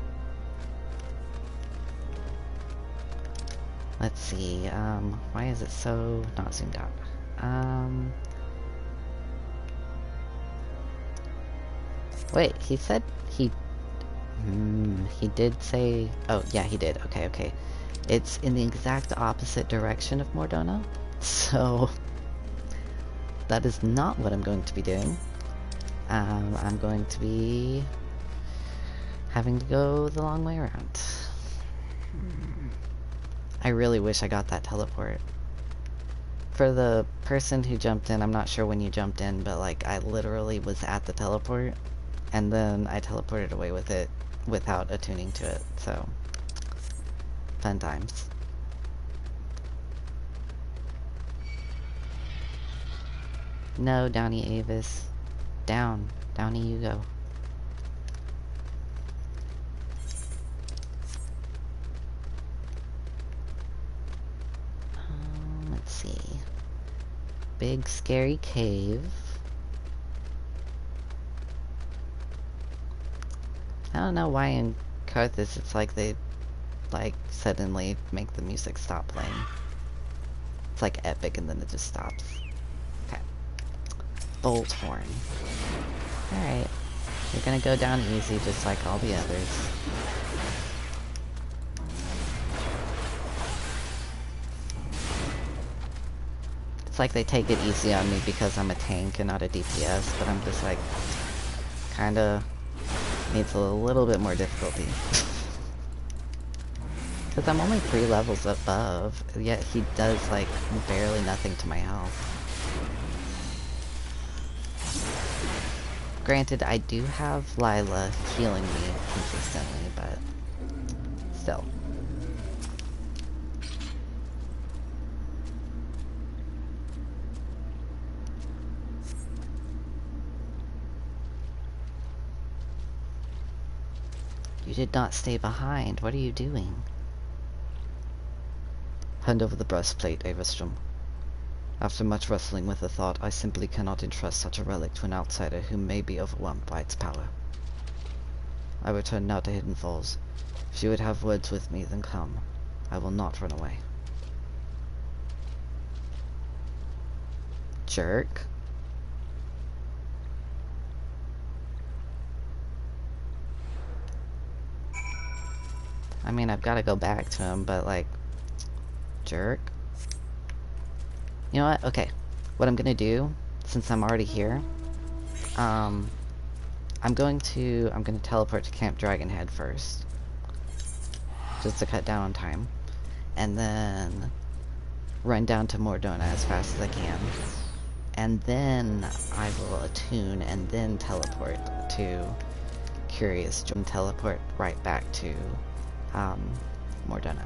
Let's see, why is it so not zoomed out? Wait, he said he did say, oh yeah, he did, okay. It's in the exact opposite direction of Mordona, so that is not what I'm going to be doing. I'm going to be having to go the long way around. I really wish I got that teleport. For the person who jumped in, I'm not sure when you jumped in, but like I literally was at the teleport and then I teleported away with it without attuning to it, so fun times. No, Downy Avis. Down. Downy you go. Let's see. Big scary cave. I don't know why in Karthus it's like they like suddenly make the music stop playing. It's like epic and then it just stops. Okay. Bolt horn. Alright. You're gonna go down easy just like all the others. It's like they take it easy on me because I'm a tank and not a DPS, but I'm just like kinda needs a little bit more difficulty. Because I'm only 3 levels above, yet he does like barely nothing to my health. Granted, I do have Lila healing me consistently, but still. You did not stay behind. What are you doing? Hand over the breastplate, Averstrom. After much wrestling with the thought, I simply cannot entrust such a relic to an outsider who may be overwhelmed by its power. I return now to Hidden Falls. If you would have words with me, then come. I will not run away. Jerk. I mean, I've got to go back to him, but like, jerk. You know what? Okay. What I'm gonna do, since I'm already here, I'm gonna teleport to Camp Dragonhead first. Just to cut down on time. And then run down to Mordona as fast as I can. And then I will attune and then teleport to Curious and teleport right back to Mordona.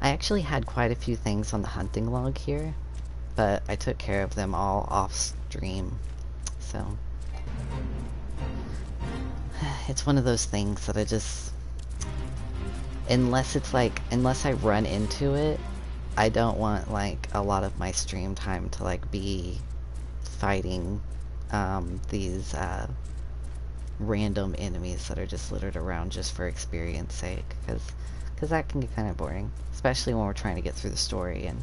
I actually had quite a few things on the hunting log here, but I took care of them all off stream, so it's one of those things that I just, unless I run into it, I don't want like a lot of my stream time to like be fighting these random enemies that are just littered around just for experience sake, because that can get kind of boring, especially when we're trying to get through the story, and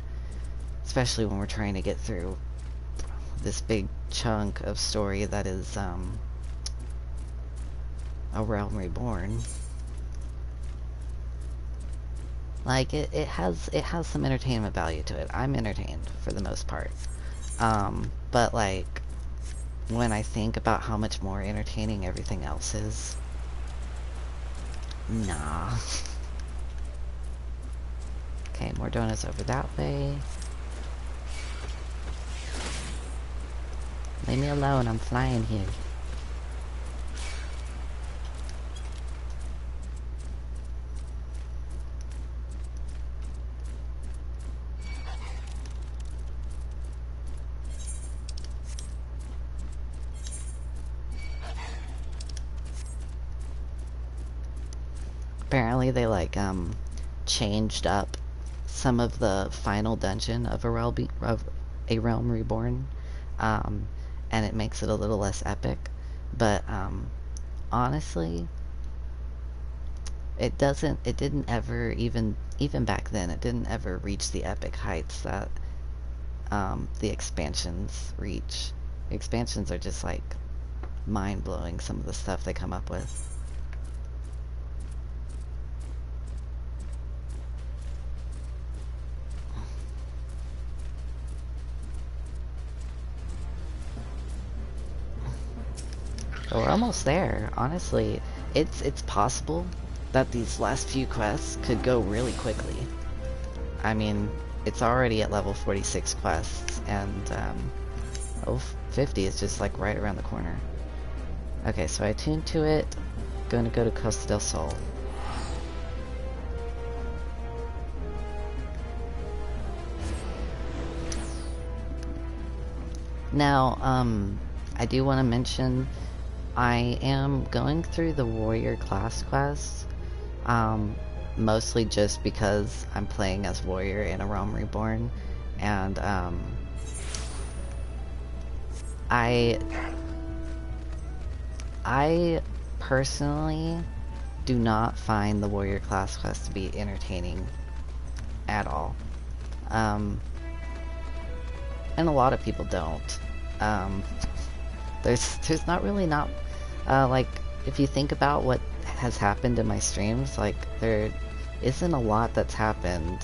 especially when we're trying to get through this big chunk of story that is A Realm Reborn. Like, it has some entertainment value to it. I'm entertained for the most part. But like, when I think about how much more entertaining everything else is, nah. Okay, Mordona's over that way. Leave me alone, I'm flying here. Apparently they like changed up some of the final dungeon of A Realm Reborn, and it makes it a little less epic, but honestly, it didn't ever, even back then, it didn't ever reach the epic heights that the expansions reach. The expansions are just like mind-blowing, some of the stuff they come up with. But we're almost there. Honestly, it's possible that these last few quests could go really quickly. I mean, it's already at level 46 quests, and 50 is just like right around the corner. Okay, so I tuned to it. Going to go to Costa del Sol. Now, I do want to mention I am going through the warrior class quests, mostly just because I'm playing as warrior in A Realm Reborn, and I personally do not find the warrior class quest to be entertaining at all, and a lot of people don't. There's not really like, if you think about what has happened in my streams, like, there isn't a lot that's happened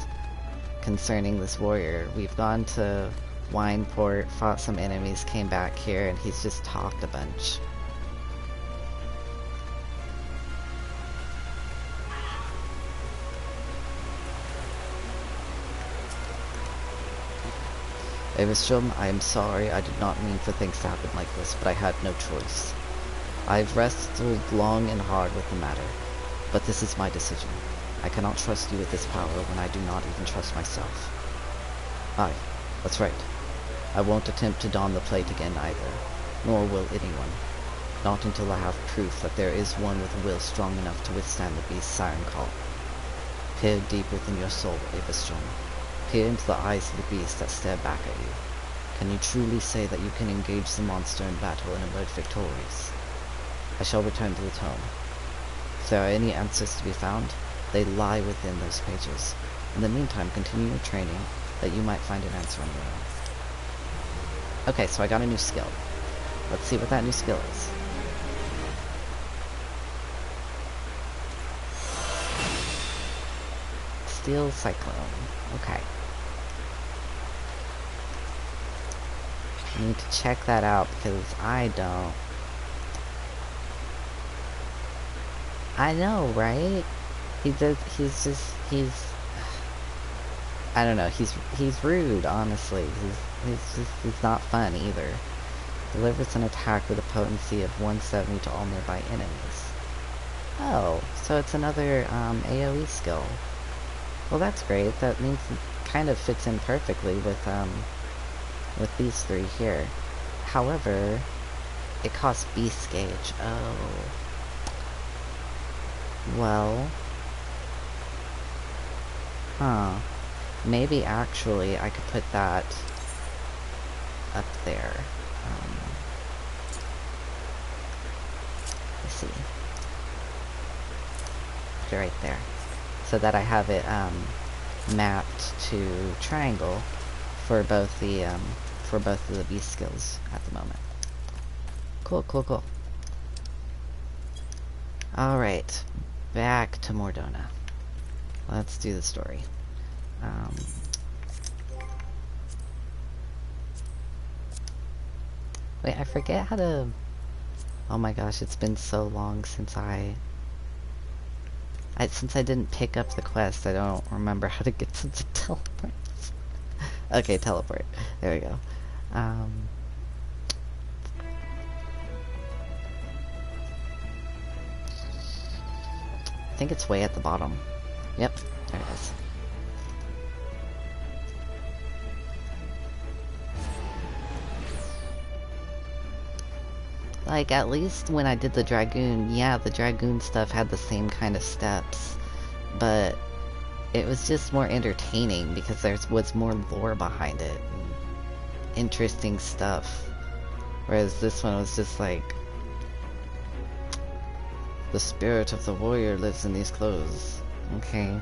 concerning this warrior. We've gone to Wineport, fought some enemies, came back here, and he's just talked a bunch. Avistrom, I am sorry, I did not mean for things to happen like this, but I had no choice. I've wrestled long and hard with the matter, but this is my decision. I cannot trust you with this power when I do not even trust myself. Aye, that's right. I won't attempt to don the plate again either, nor will anyone. Not until I have proof that there is one with a will strong enough to withstand the beast's siren call. Peer deep within your soul, Avistrom. Peer into the eyes of the beast that stare back at you. Can you truly say that you can engage the monster in battle and emerge victorious? I shall return to the tome. If there are any answers to be found, they lie within those pages. In the meantime, continue your training, that you might find an answer on your own. Okay, so I got a new skill. Let's see what that new skill is. Steel Cyclone. Okay. I need to check that out because I don't. I know, right? He's I don't know, he's rude, honestly. He's not fun either. Delivers an attack with a potency of 170 to all nearby enemies. Oh, so it's another AoE skill. Well, that's great. That means it kind of fits in perfectly with these three here. However, it costs Beast Gauge. Oh. Well. Huh. Maybe actually I could put that up there. Let's see. Put it right there. So that I have it mapped to triangle for both of the beast skills at the moment. Cool, cool, cool. Alright. Back to Mordona. Let's do the story. Wait, I forget how to... Oh my gosh, it's been so long since since I didn't pick up the quest, I don't remember how to get to the teleport. Okay, teleport. There we go. I think it's way at the bottom. Yep, there it is. Like, at least when I did the Dragoon, yeah, the Dragoon stuff had the same kind of steps, but it was just more entertaining because there was more lore behind it, and interesting stuff. Whereas this one was just like, the spirit of the warrior lives in these clothes. Okay.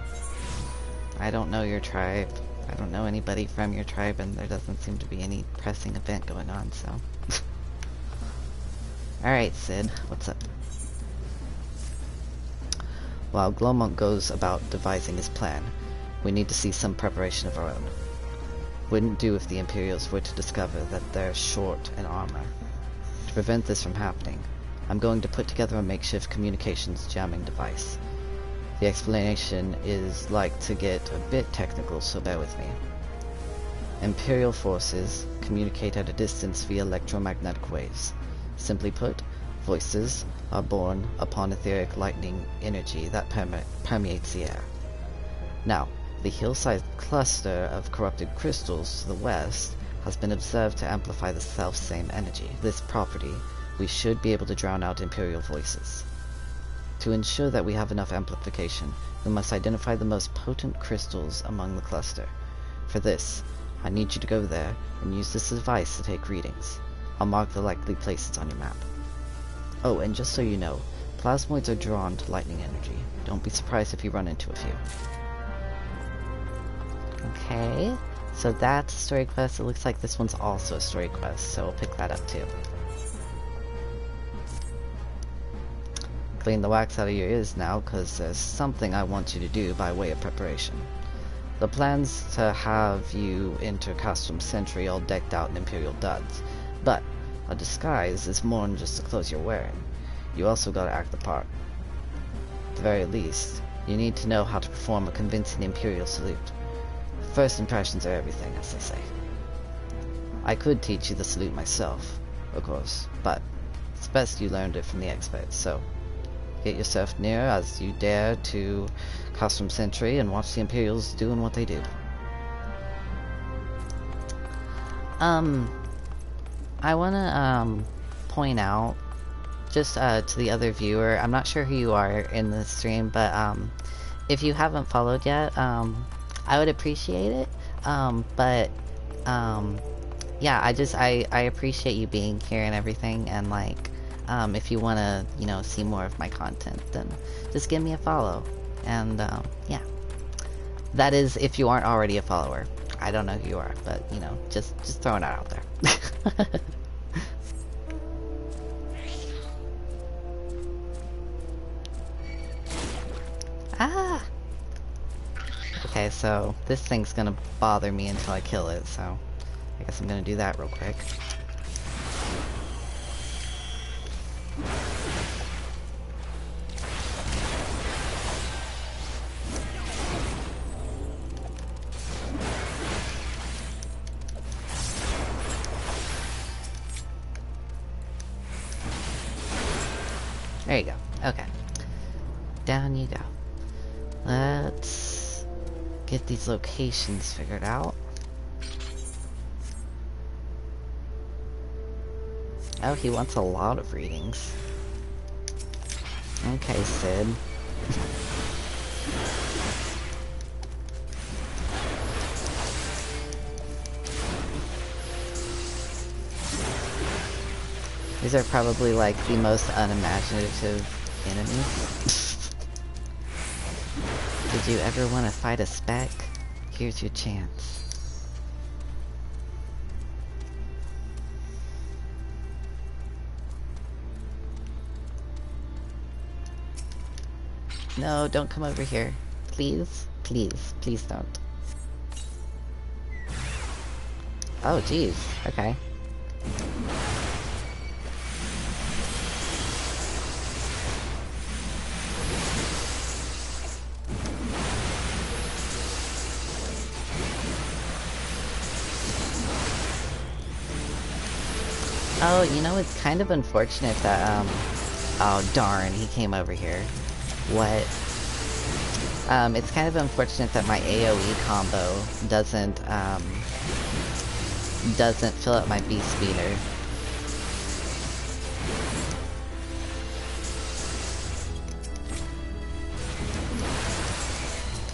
I don't know your tribe. I don't know anybody from your tribe, and there doesn't seem to be any pressing event going on, so... Alright, Sid, what's up? While Glowmonk goes about devising his plan, we need to see some preparation of our own. Wouldn't do if the Imperials were to discover that they're short in armor. To prevent this from happening, I'm going to put together a makeshift communications jamming device. The explanation is like to get a bit technical, so bear with me. Imperial forces communicate at a distance via electromagnetic waves. Simply put, voices are born upon etheric lightning energy that permeates the air. Now, the hillside cluster of corrupted crystals to the west has been observed to amplify the self-same energy. This property, we should be able to drown out Imperial voices. To ensure that we have enough amplification, we must identify the most potent crystals among the cluster. For this, I need you to go there and use this device to take readings. I'll mark the likely places on your map. Oh, and just so you know, plasmoids are drawn to lightning energy. Don't be surprised if you run into a few. Okay, so that's a story quest. It looks like this one's also a story quest, so we'll pick that up too. Clean the wax out of your ears now, because there's something I want you to do by way of preparation. The plan's to have you enter Custom Sentry all decked out in Imperial duds, but a disguise is more than just the clothes you're wearing. You also gotta act the part. At the very least, you need to know how to perform a convincing Imperial salute. First impressions are everything, as they say. I could teach you the salute myself, of course, but it's best you learned it from the experts, so get yourself near as you dare to Custom Sentry and watch the Imperials doing what they do. I wanna point out just to the other viewer, I'm not sure who you are in the stream, but if you haven't followed yet, I would appreciate it. Yeah, I appreciate you being here and everything, and like if you want to, you know, see more of my content, then just give me a follow. And yeah, that is if you aren't already a follower. I don't know who you are, but you know, just throwing it out there. Ah. Okay. Okay, so this thing's gonna bother me until I kill it, so I guess I'm gonna do that real quick. There you go. Okay. Down you go. Let's get these locations figured out. Oh, he wants a lot of readings. Okay, Sid. These are probably like the most unimaginative enemies. Did you ever want to fight a spec? Here's your chance. No, don't come over here. Please, please, please don't. Oh, geez. Okay. Oh, you know, it's kind of unfortunate that, oh darn, he came over here. What? It's kind of unfortunate that my AoE combo doesn't fill up my beast meter.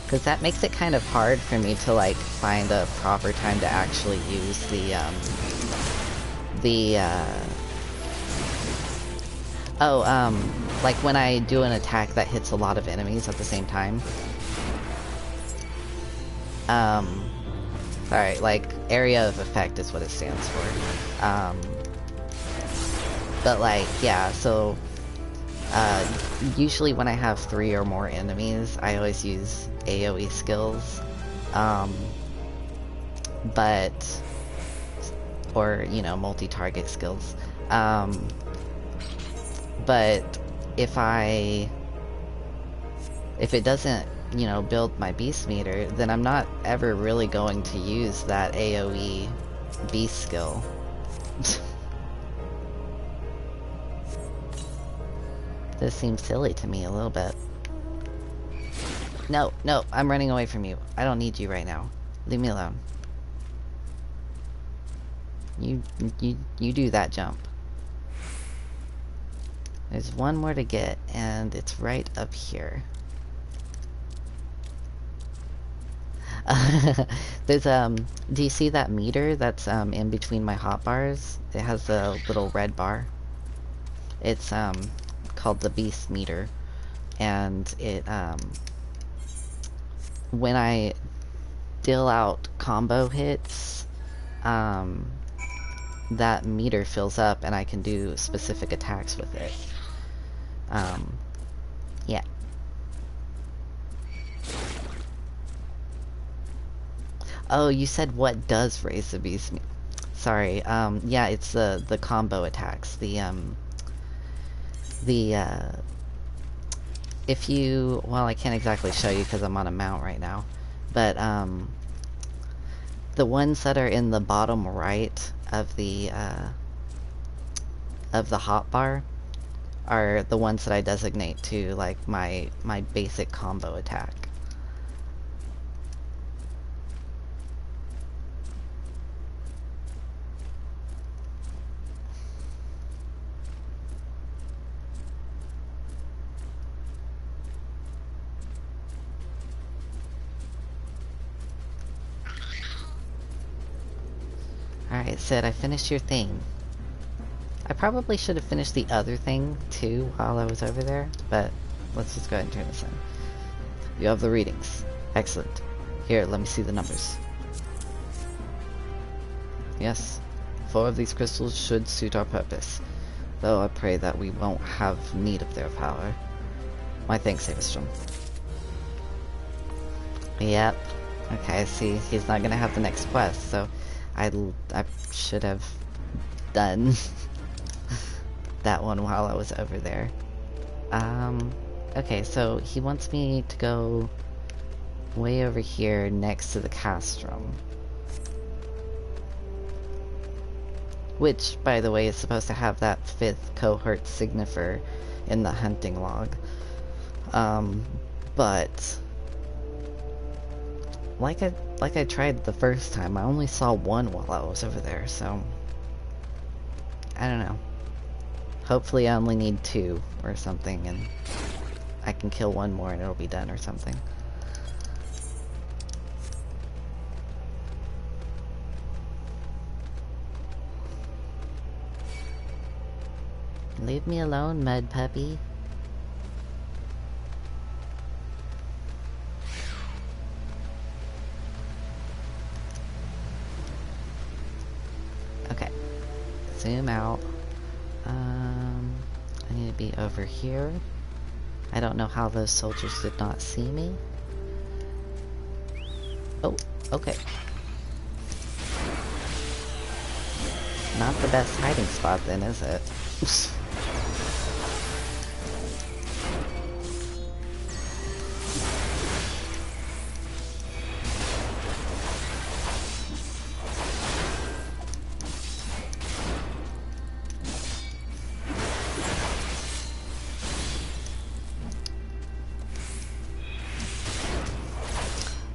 Because that makes it kind of hard for me to, like, find a proper time to actually use like when I do an attack that hits a lot of enemies at the same time. Sorry, like, area of effect is what it stands for. But like, yeah, so, usually when I have 3 or more enemies, I always use AoE skills. Or, you know, multi-target skills. But if it doesn't, you know, build my beast meter, then I'm not ever really going to use that AoE beast skill. This seems silly to me a little bit. No, no, I'm running away from you. I don't need you right now. Leave me alone. You do that jump. There's one more to get, and it's right up here. There's, do you see that meter that's, in between my hotbars? It has a little red bar. It's, called the beast meter. And it, when I deal out combo hits, that meter fills up and I can do specific attacks with it. Yeah. Oh, you said what does raise the beast? Sorry, yeah, it's the combo attacks. If you, well, I can't exactly show you because I'm on a mount right now, but, the ones that are in the bottom right of the hotbar are the ones that I designate to, like, my basic combo attack. Alright, Sid, I finished your thing. I probably should have finished the other thing, too, while I was over there, but let's just go ahead and turn this in. You have the readings. Excellent. Here, let me see the numbers. Yes, 4 of these crystals should suit our purpose, though I pray that we won't have need of their power. My thanks, Avistrom. Yep. Okay, see, he's not gonna have the next quest, so I should have done that one while I was over there. Okay, so he wants me to go way over here next to the castrum. Which, by the way, is supposed to have that 5th cohort signifer in the hunting log. But like I tried the first time, I only saw one while I was over there, so I don't know. Hopefully I only need 2 or something, and I can kill one more and it'll be done or something. Leave me alone, mud puppy. Okay. Zoom out. I need to be over here. I don't know how those soldiers did not see me. Oh, okay. Not the best hiding spot then, is it?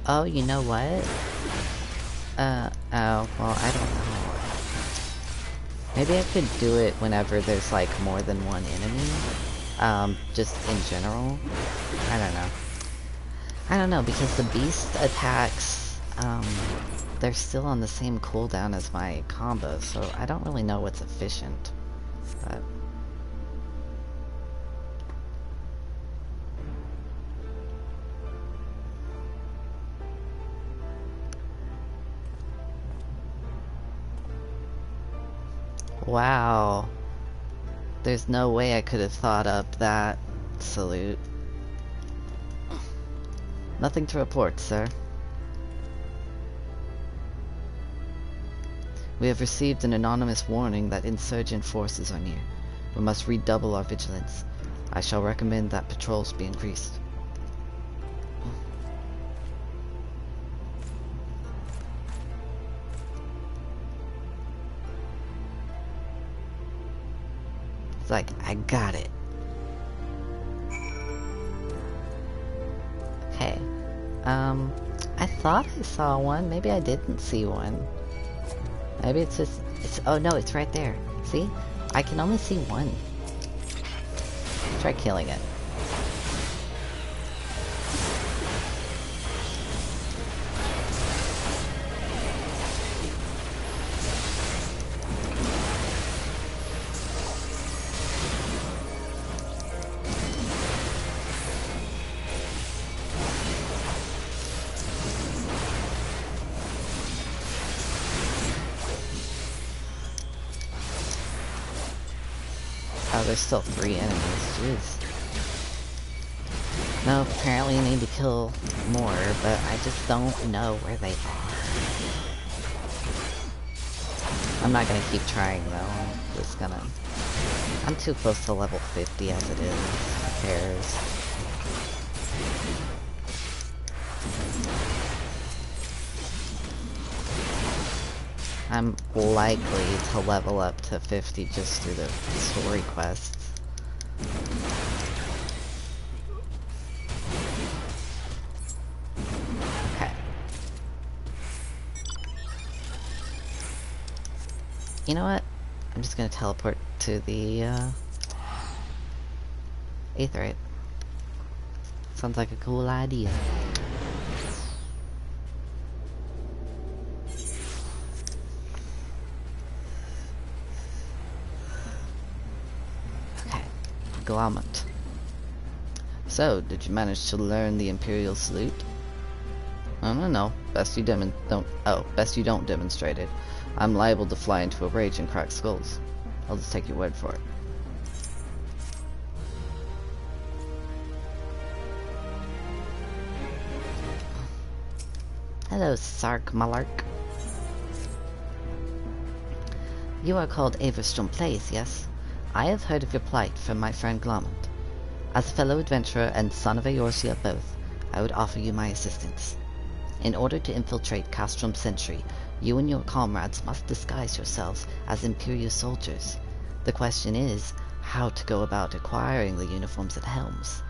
Oh, you know what? Oh, well, I don't know. Maybe I could do it whenever there's, like, more than one enemy. Just in general. I don't know. I don't know, because the beast attacks, they're still on the same cooldown as my combo, so I don't really know what's efficient. But... Wow. There's no way I could have thought up that salute. Nothing to report, sir. We have received an anonymous warning that insurgent forces are near. We must redouble our vigilance. I shall recommend that patrols be increased. It's like, I got it. Okay. I thought I saw one. Maybe I didn't see one. Maybe it's just... oh no, it's right there. See? I can only see one. Try killing it. Oh, there's still 3 enemies, jeez. No, apparently you need to kill more, but I just don't know where they are. I'm not gonna keep trying though, I'm just gonna... I'm too close to level 50 as it is, who cares? I'm likely to level up to 50 just through the story quests. Okay. You know what? I'm just gonna teleport to the, Aetheryte. Sounds like a cool idea. Glommet. So, did you manage to learn the Imperial salute? I don't know. Best you don't demonstrate it. I'm liable to fly into a rage and crack skulls. I'll just take your word for it. Hello, Sark Malark. You are called Averstrom Place, yes? I have heard of your plight from my friend Glomond. As a fellow adventurer and son of Eorsia both, I would offer you my assistance. In order to infiltrate Castrum Sentry, you and your comrades must disguise yourselves as Imperial soldiers. The question is, how to go about acquiring the uniforms and helms.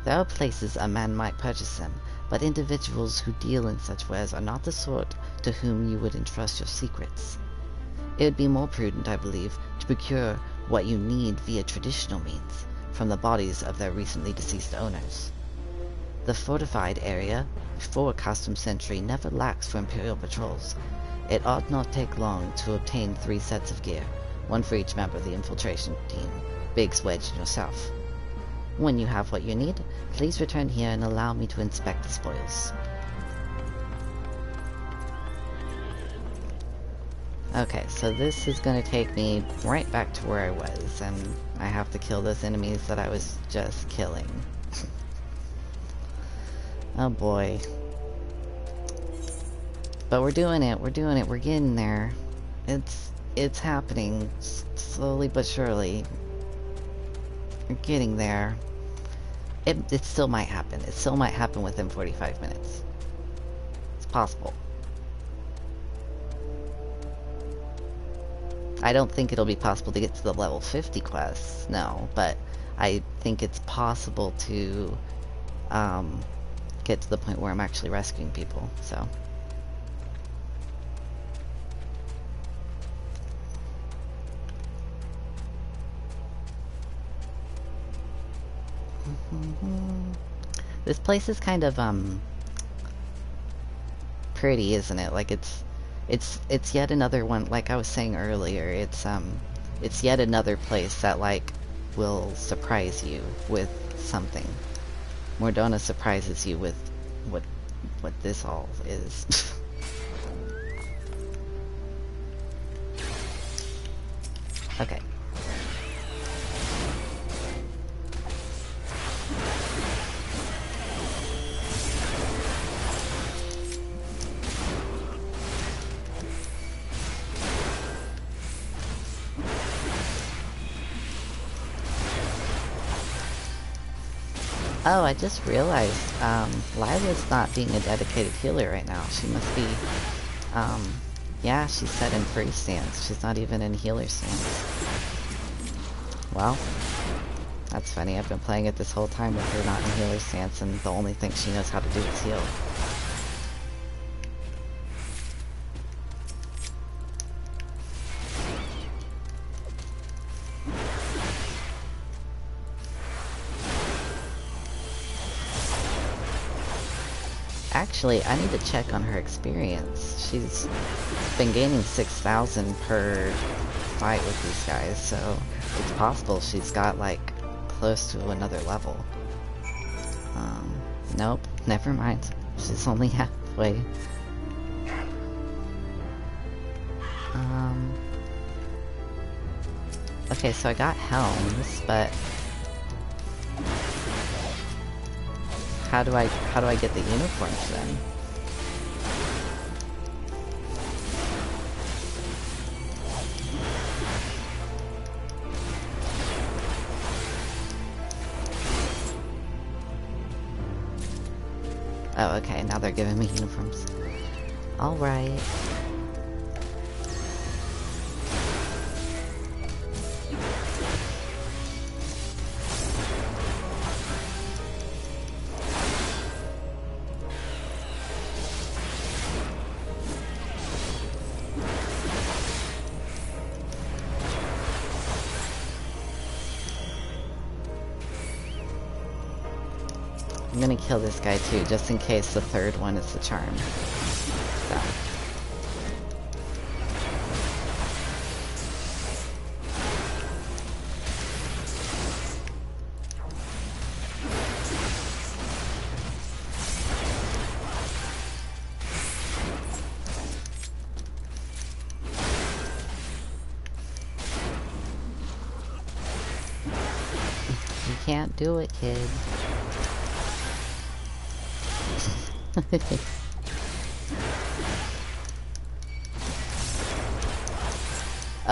There are places a man might purchase them, but individuals who deal in such wares are not the sort to whom you would entrust your secrets. It would be more prudent, I believe, to procure what you need via traditional means, from the bodies of their recently deceased owners. The fortified area before Custom Sentry never lacks for Imperial patrols. It ought not take long to obtain 3 sets of gear, one for each member of the infiltration team, Biggs, Wedge, and yourself. When you have what you need, please return here and allow me to inspect the spoils. Okay, so this is going to take me right back to where I was, and I have to kill those enemies that I was just killing. Oh boy. But we're doing it, we're getting there. It's happening, slowly but surely. We're getting there. It still might happen. It still might happen within 45 minutes. It's possible. I don't think it'll be possible to get to the level 50 quests, no, but I think it's possible to get to the point where I'm actually rescuing people, so. This place is kind of pretty, isn't it? Like it's yet another one, like I was saying earlier, it's yet another place that like will surprise you with something. Mordona surprises you with what this all is. Okay. Oh, I just realized, Lila's not being a dedicated healer right now. She must be, yeah, she's set in free stance. She's not even in healer stance. Well, that's funny. I've been playing it this whole time with her not in healer stance, and the only thing she knows how to do is heal. Actually, I need to check on her experience. She's been gaining 6,000 per fight with these guys, so it's possible she's got, like, close to another level. Nope, never mind. She's only halfway. Okay, so I got helms, but how do I get the uniforms then? Oh, okay, now they're giving me uniforms. Alright. I'm gonna kill this guy too, just in case the third one is the charm. So. You can't do it, kid.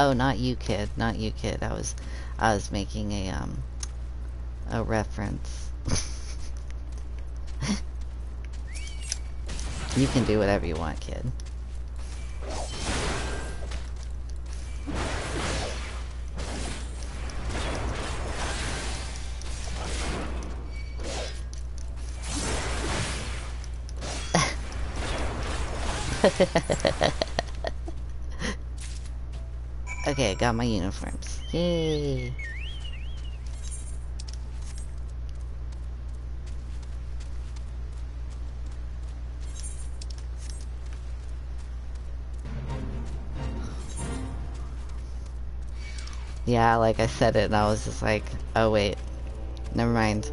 Oh, not you, kid. Not you, kid. I was making a reference. You can do whatever you want, kid. Okay, I got my uniforms. Yay! Yeah, like I said it and I was just like, oh wait, never mind.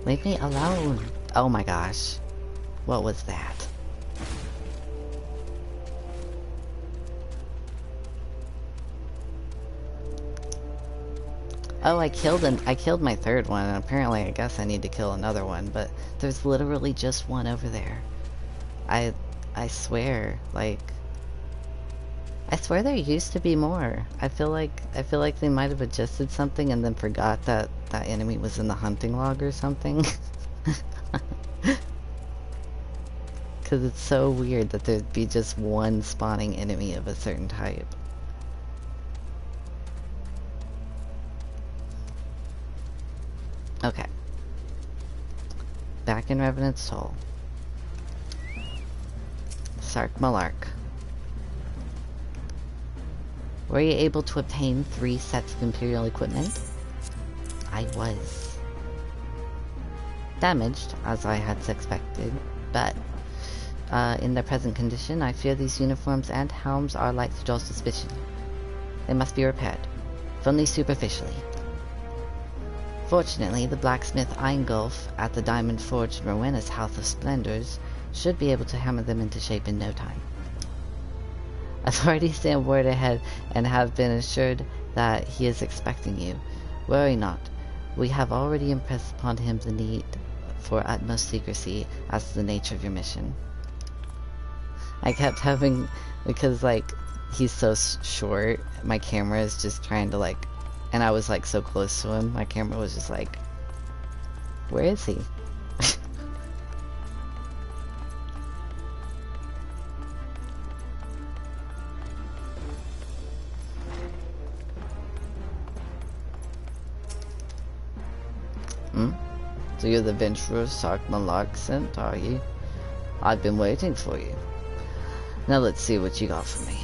Leave me alone. Oh my gosh. What was that? Oh, I killed my third one, and apparently I guess I need to kill another one, but there's literally just one over there. I swear, like, I swear there used to be more. I feel like they might have adjusted something and then forgot that that enemy was in the hunting log or something. Cause it's so weird that there'd be just one spawning enemy of a certain type. Okay. Back in Revenant's Toll. Sark Malark. Were you able to obtain 3 sets of Imperial equipment? I was. Damaged, as I had suspected, but in their present condition, I fear these uniforms and helms are like to draw suspicion. They must be repaired, if only superficially. Fortunately, the blacksmith Eingolf at the Diamond Forge in Rowena's House of Splendors should be able to hammer them into shape in no time. I've already sent word ahead and have been assured that he is expecting you. Worry not. We have already impressed upon him the need for utmost secrecy as to the nature of your mission. I kept having, because like, he's so short, my camera is just trying to like, and I was like so close to him, my camera was just like, where is he? So you're the adventurer Sark Malark sent, are you? I've been waiting for you. Now let's see what you got for me.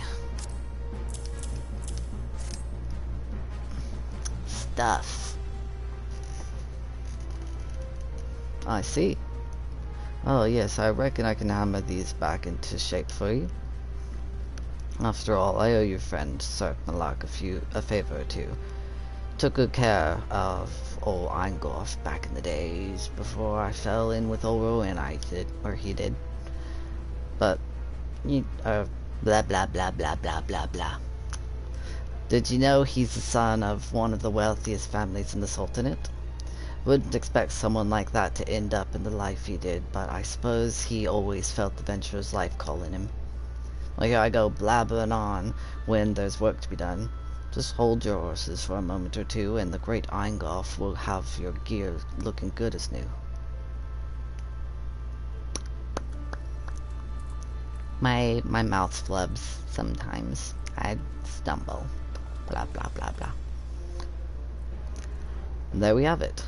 Stuff. I see. Oh yes, I reckon I can hammer these back into shape for you. After all, I owe your friend Sark Malark a favor or two. Took good care of old Eingolf back in the days before I fell in with old Rowan he did. But, blah blah blah blah blah blah blah. Did you know he's the son of one of the wealthiest families in the Sultanate? Wouldn't expect someone like that to end up in the life he did, but I suppose he always felt the venturer's life call in him. Well, here I go blabbering on when there's work to be done. Just hold your horses for a moment or two, and the great Eingolf will have your gear looking good as new. My mouth flubs sometimes. I stumble. Blah blah blah blah. And there we have it.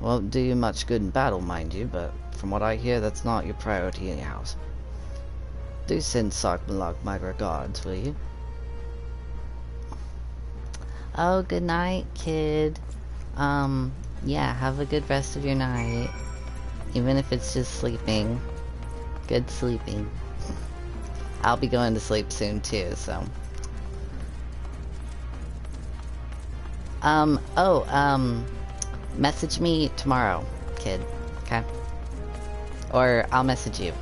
Won't do you much good in battle, mind you, but from what I hear, that's not your priority anyhow. Do send Sark Malark my regards, will you? Oh, good night, kid. Yeah, have a good rest of your night. Even if it's just sleeping. Good sleeping. I'll be going to sleep soon too, so. Message me tomorrow, kid. Okay? Or I'll message you.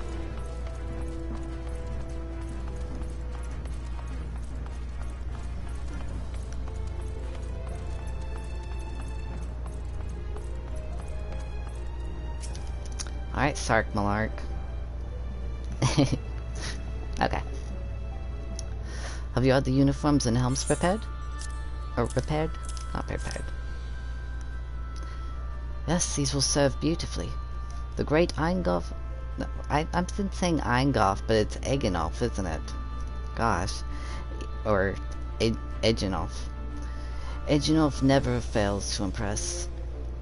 Alright, Sark Malark. Okay. Have you had the uniforms and helms prepared? Or repaired? Not prepared. Yes, these will serve beautifully. The great Eingolf... No, I've been saying Eingolf, but it's Egenolf, isn't it? Gosh. Or Egenolf. Egenolf never fails to impress.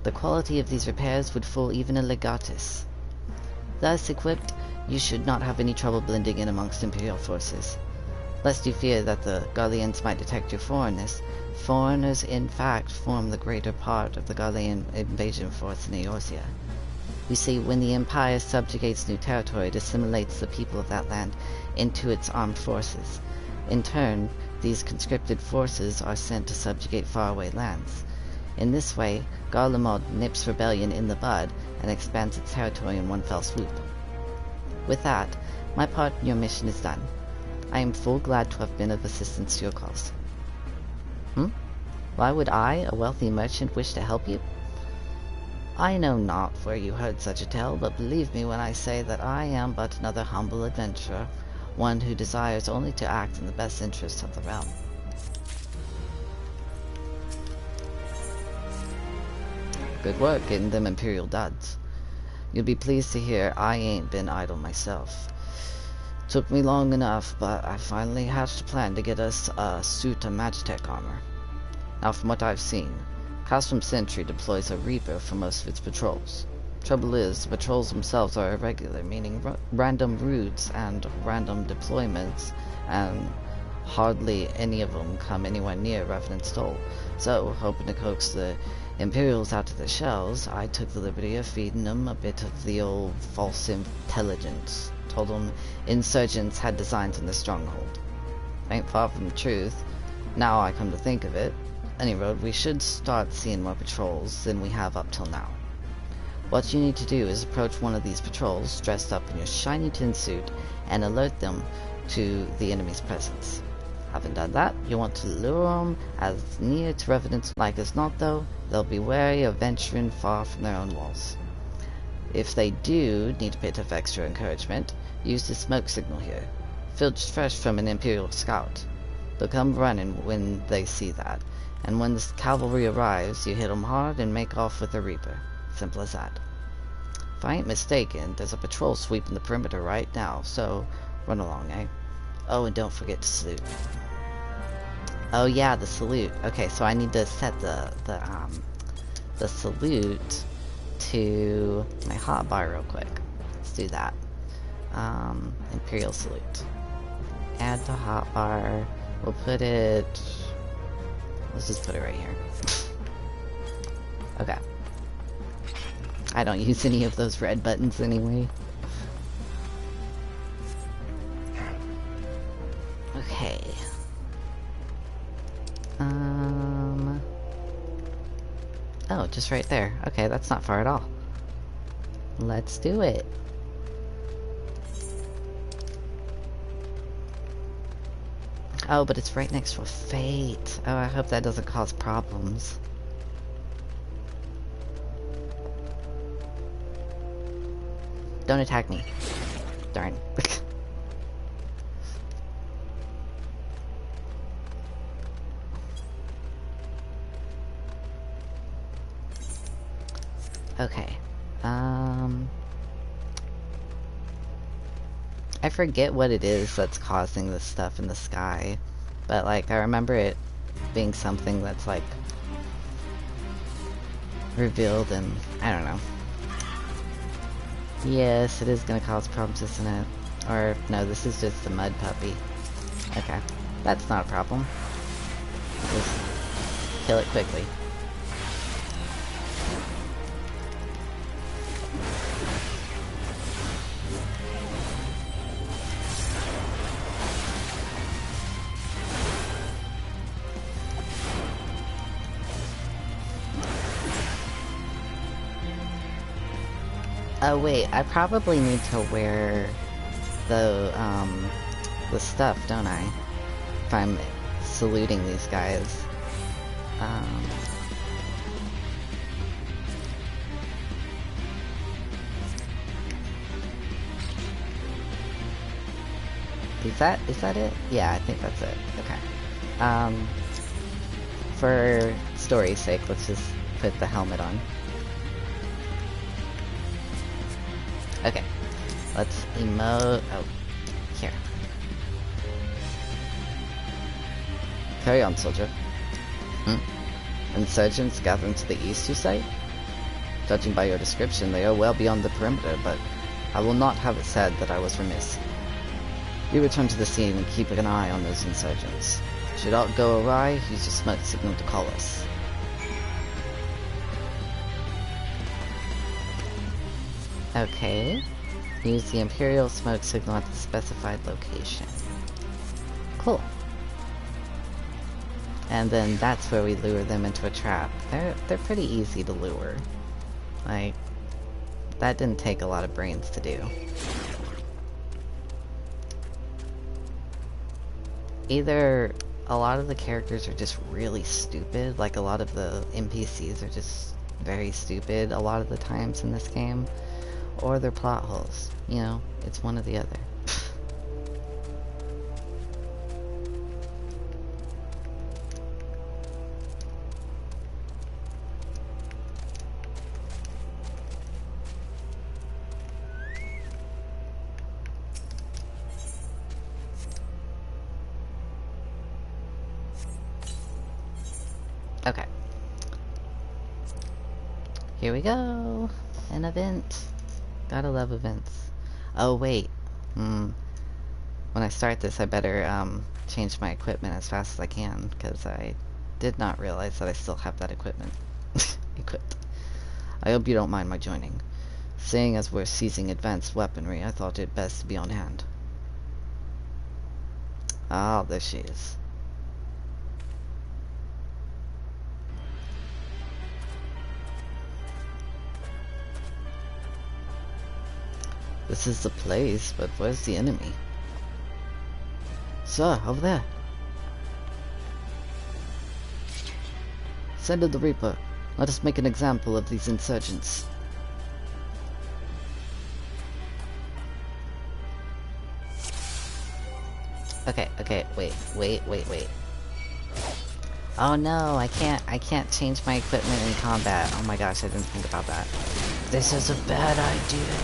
The quality of these repairs would fool even a legatus. Thus equipped, you should not have any trouble blending in amongst Imperial forces. Lest you fear that the Garleans might detect your foreignness, foreigners in fact form the greater part of the Garlean invasion force in Eorzea. You see, when the Empire subjugates new territory, it assimilates the people of that land into its armed forces. In turn, these conscripted forces are sent to subjugate faraway lands. In this way, Garlemald nips rebellion in the bud and expands its territory in one fell swoop. With that, my part in your mission is done. I am full glad to have been of assistance to your cause. Why would I, a wealthy merchant, wish to help you? I know not where you heard such a tale, but believe me when I say that I am but another humble adventurer, one who desires only to act in the best interests of the realm. Good work getting them Imperial duds. You'll be pleased to hear I ain't been idle myself. Took me long enough, but I finally hatched a plan to get us a suit of Magitech armor. Now from what I've seen, Custom Sentry deploys a Reaper for most of its patrols. Trouble is, the patrols themselves are irregular, meaning random routes and random deployments, and hardly any of them come anywhere near Revenant's Toll. So, hoping to coax the Imperials out of their shells, I took the liberty of feeding them a bit of the old false intelligence. Told them insurgents had designs in the stronghold. Ain't far from the truth, now I come to think of it. Any road, we should start seeing more patrols than we have up till now. What you need to do is approach one of these patrols dressed up in your shiny tin suit and alert them to the enemy's presence. Having done that, you want to lure them as near to Revenant's like as not though, they'll be wary of venturing far from their own walls. If they do need a bit of extra encouragement, use the smoke signal here, filched fresh from an Imperial scout. They'll come running when they see that, and when the cavalry arrives, you hit them hard and make off with the Reaper. Simple as that. If I ain't mistaken, there's a patrol sweeping the perimeter right now, so run along, eh? Oh, and don't forget to salute. Oh yeah, the salute. Okay, so I need to set the salute to my hotbar real quick. Let's do that. Imperial salute. Add to hotbar. We'll put it... Let's just put it right here. Okay. I don't use any of those red buttons anyway. Okay. Oh, just right there. Okay, that's not far at all. Let's do it. Oh, but it's right next to a fate. Oh, I hope that doesn't cause problems. Don't attack me. Darn. Okay. I forget what it is that's causing this stuff in the sky. But, like, I remember it being something that's, like, revealed and... I don't know. Yes, it is gonna cause problems, isn't it? Or, no, this is just the mud puppy. Okay. That's not a problem. Just kill it quickly. Oh wait, I probably need to wear the stuff, don't I? If I'm saluting these guys. Is that it? Yeah, I think that's it. Okay. For story's sake, let's just put the helmet on. Okay. Let's emote. Oh, here. Carry on, soldier. Insurgents gathering to the east, you say? Judging by your description, they are well beyond the perimeter, but I will not have it said that I was remiss. You return to the scene and keep an eye on those insurgents. Should aught go awry, use your smoke signal to call us. Okay. Use the Imperial smoke signal at the specified location. Cool. And then that's where we lure them into a trap. They're pretty easy to lure. Like, that didn't take a lot of brains to do. Either a lot of the characters are just really stupid, like a lot of the NPCs are just very stupid a lot of the times in this game, or they're plot holes. You know, it's one or the other. Okay. Here we go. An event. Gotta love events. Oh, wait. When I start this, I better, change my equipment as fast as I can, because I did not realize that I still have that equipment equipped. I hope you don't mind my joining. Seeing as we're seizing advanced weaponry, I thought it best to be on hand. Ah, there she is. This is the place, but where's the enemy? Sir, over there. Send in the Reaper. Let us make an example of these insurgents. Okay, wait. Oh no, I can't change my equipment in combat. Oh my gosh, I didn't think about that. This is a bad idea.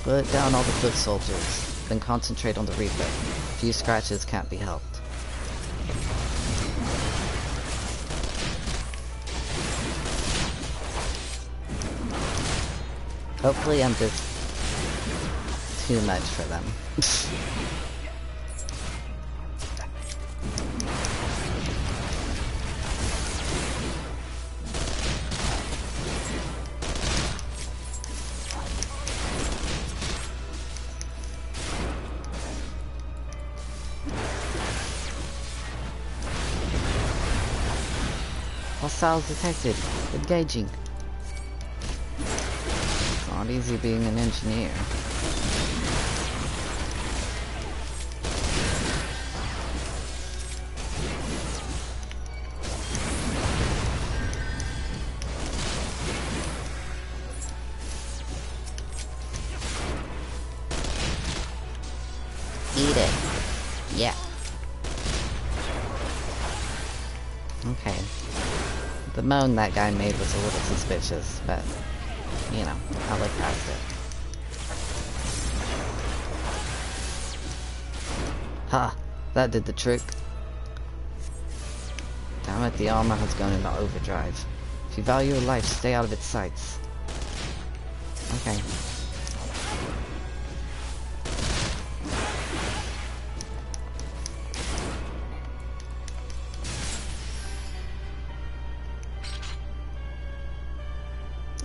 Put down all the foot soldiers, then concentrate on the Reaper. A few scratches can't be helped. Hopefully I'm just too much for them. Hostiles detected. Engaging. It's not easy being an engineer. Eat it. Yeah. Okay. The moan that guy made was a little suspicious, but, you know, I'll look past it. Ha! That did the trick. Damn it, the armor has gone into overdrive. If you value your life, stay out of its sights. Okay.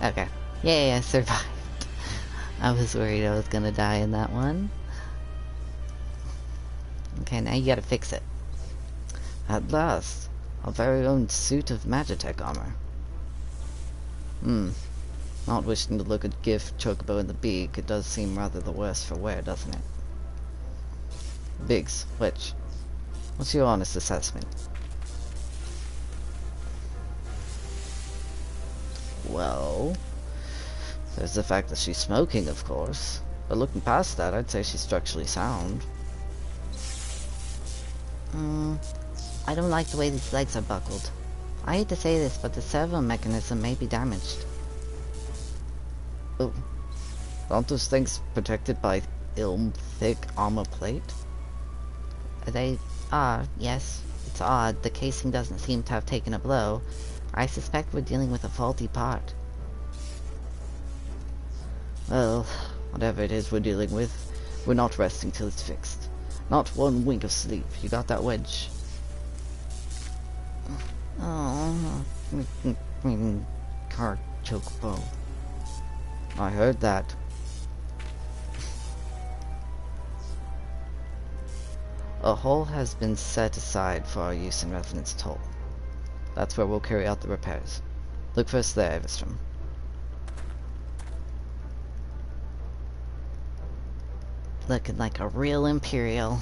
Okay. Yay, I survived. I was worried I was gonna die in that one. Okay, now you gotta fix it. At last, our very own suit of Magitech armor. Not wishing to look a gift chocobo in the beak, it does seem rather the worse for wear, doesn't it? Biggs, what's your honest assessment? Well, there's the fact that she's smoking, of course. But looking past that, I'd say she's structurally sound. I don't like the way these legs are buckled. I hate to say this, but the servo mechanism may be damaged. Oh, aren't those things protected by thick armor plate? They are, yes. It's odd, the casing doesn't seem to have taken a blow. I suspect we're dealing with a faulty part. Well, whatever it is we're dealing with, we're not resting till it's fixed. Not one wink of sleep. You got that, Wedge? Oh, Car chokepo. I heard that. A hole has been set aside for our use in Revenant's Toll. That's where we'll carry out the repairs. Look for us there, Evistrom. looking like a real Imperial.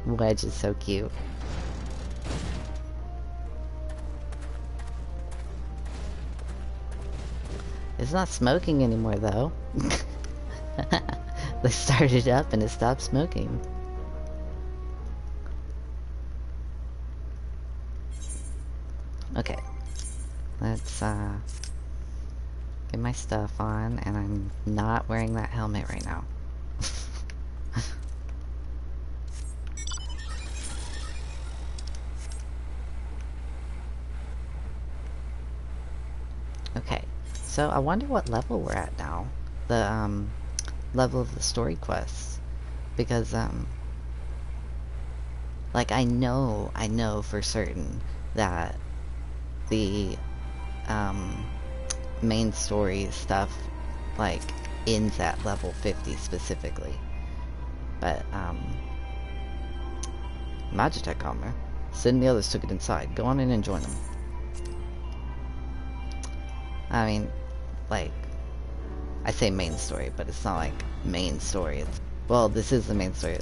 Wedge is so cute. It's not smoking anymore, though. They started up and it stopped smoking. Okay. Let's, get my stuff on, and I'm not wearing that helmet right now. Okay. So I wonder what level we're at now. The level of the story quests, because like I know for certain that the main story stuff like ends at level 50 specifically, but Magitech armor. Sid and the others took it inside. Go on in and join them. I mean, like, I say main story, but it's not like main story. It's, well, this is the main story.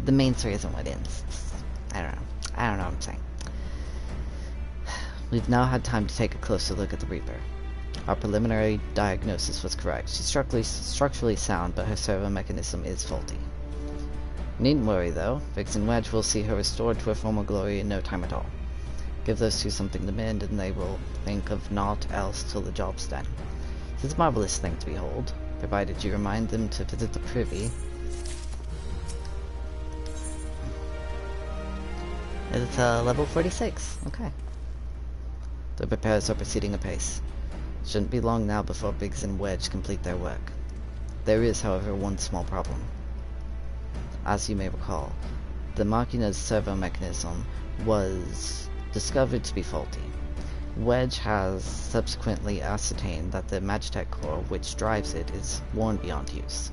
The main story isn't what ends. I don't know. I don't know what I'm saying. We've now had time to take a closer look at the Reaper. Our preliminary diagnosis was correct. She's structurally sound, but her servo mechanism is faulty. Needn't worry, though. Vix and Wedge will see her restored to her former glory in no time at all. Give those two something to mend, and they will think of naught else till the job's done. It's a marvelous thing to behold, provided you remind them to visit the privy. It's level 46. Okay. The repairs are proceeding apace. Shouldn't be long now before Biggs and Wedge complete their work. There is, however, one small problem. As you may recall, the Machina's servo mechanism was discovered to be faulty. Wedge has subsequently ascertained that the Magitech core which drives it is worn beyond use.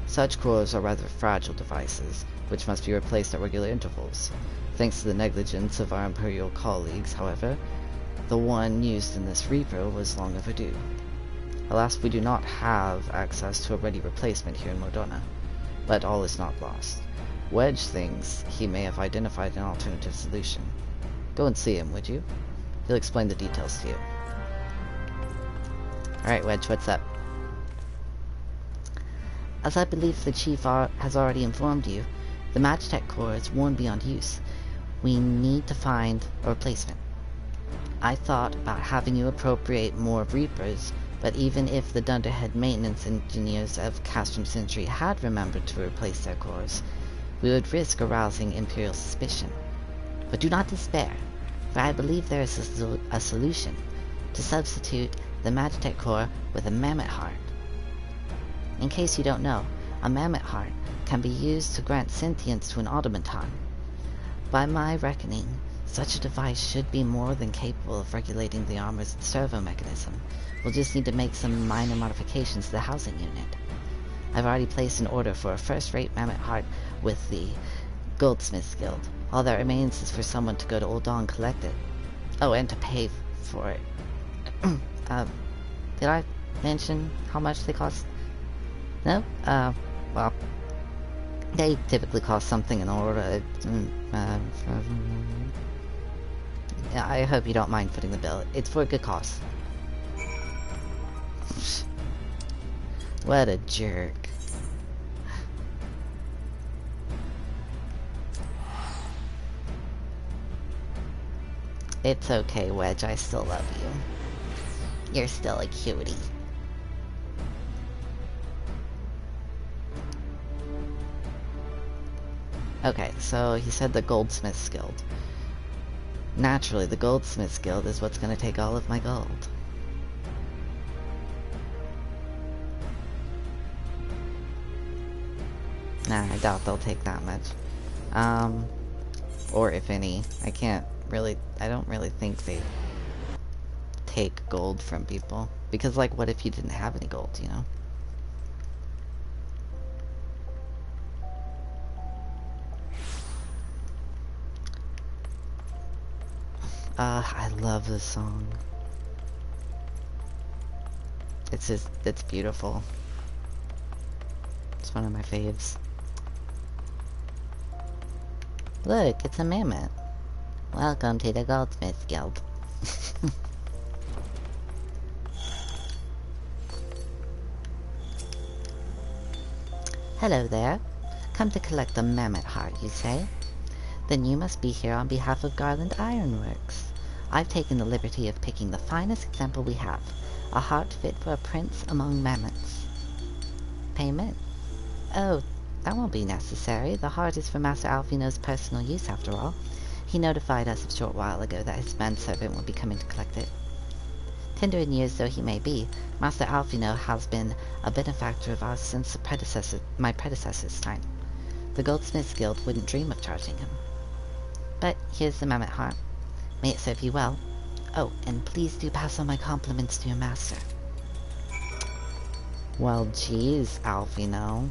Such cores are rather fragile devices, which must be replaced at regular intervals. Thanks to the negligence of our Imperial colleagues, however, the one used in this Reaper was long overdue. Alas, we do not have access to a ready replacement here in Modona, but all is not lost. Wedge thinks he may have identified an alternative solution. Go and see him, would you? He'll explain the details to you. Alright, Wedge, what's up? As I believe the Chief has already informed you, the Magitech core is worn beyond use. We need to find a replacement. I thought about having you appropriate more Reapers, but even if the Dunderhead maintenance engineers of Castrum Sentry had remembered to replace their cores, we would risk arousing Imperial suspicion. But do not despair, for I believe there is a solution: to substitute the Magitech core with a Mammoth Heart. In case you don't know, a Mammoth Heart can be used to grant sentience to an automaton. By my reckoning, such a device should be more than capable of regulating the armor's servo mechanism. We'll just need to make some minor modifications to the housing unit. I've already placed an order for a first-rate Mammoth Heart with the Goldsmiths Guild. All that remains is for someone to go to Old Dawn and collect it. Oh, and to pay for it. Did I mention how much they cost? No? Well, they typically cost something in order. I hope you don't mind footing the bill. It's for a good cause. What a jerk. It's okay, Wedge. I still love you. You're still a cutie. Okay, so he said the Goldsmith's Guild. Naturally, the Goldsmith's Guild is what's going to take all of my gold. Nah, I doubt they'll take that much. Or if any. I don't really think they take gold from people. Because, like, what if you didn't have any gold, you know? I love this song. It's beautiful. It's one of my faves. Look, it's a mammoth. Welcome to the Goldsmiths Guild. Hello there. Come to collect the mammoth heart, you say? Then you must be here on behalf of Garland Ironworks. I've taken the liberty of picking the finest example we have. A heart fit for a prince among mammoths. Payment? Oh, that won't be necessary. The heart is for Master Alfino's personal use, after all. He notified us a short while ago that his manservant would be coming to collect it. Tender in years though he may be, Master Alfino has been a benefactor of ours since my predecessor's time. The Goldsmiths Guild wouldn't dream of charging him. But here's the mammoth heart. May it serve you well. Oh, and please do pass on my compliments to your master. Well, geez, Alfino.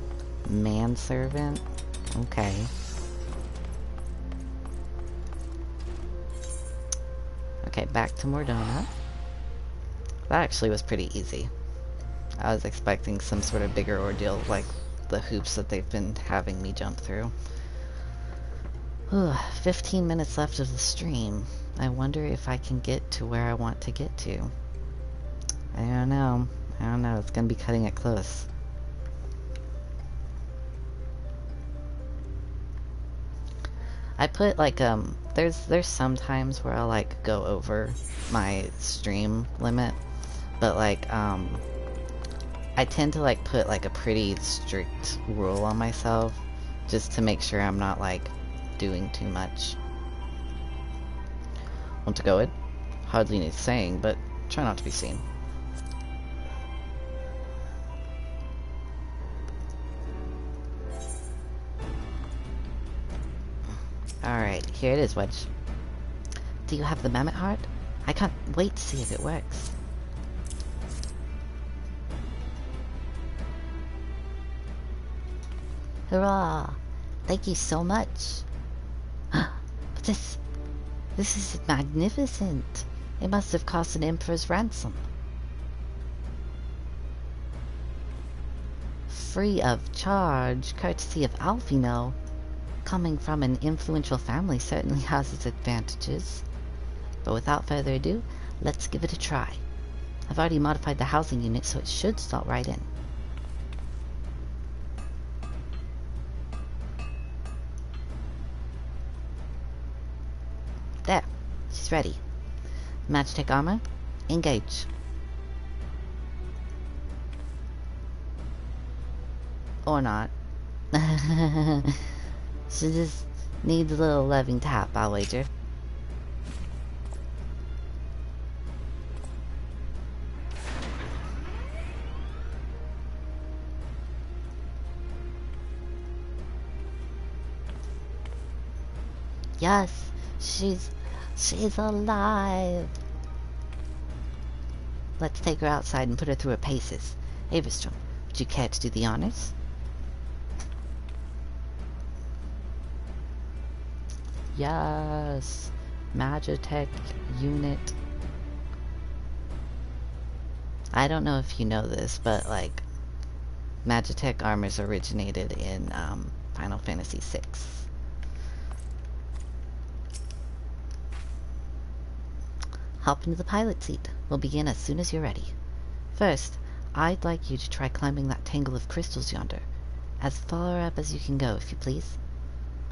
Manservant? Okay. Okay, back to Mordona. That actually was pretty easy. I was expecting some sort of bigger ordeal like the hoops that they've been having me jump through. 15 minutes left of the stream. I wonder if I can get to where I want to get to. I don't know. It's gonna be cutting it close. I put like there's some times where I'll like go over my stream limit, but like I tend to like put like a pretty strict rule on myself just to make sure I'm not like doing too much. Want to go it? Hardly needs saying, but try not to be seen. Alright, here it is, Wedge. Do you have the mammoth heart? I can't wait to see if it works. Hurrah! Thank you so much. But this is magnificent. It must have cost an emperor's ransom. Free of charge, courtesy of Alfino. Coming from an influential family certainly has its advantages. But without further ado, let's give it a try. I've already modified the housing unit, so it should slot right in. There, she's ready. Magitech armor, engage. Or not. She just needs a little loving tap, I'll wager. Yes, she's alive. Let's take her outside and put her through her paces. Averstrom, would you care to do the honors? Yes, Magitech unit. I don't know if you know this, but like Magitech armors originated in Final Fantasy VI. Hop into the pilot seat. We'll begin as soon as you're ready. First, I'd like you to try climbing that tangle of crystals yonder. As far up as you can go, if you please.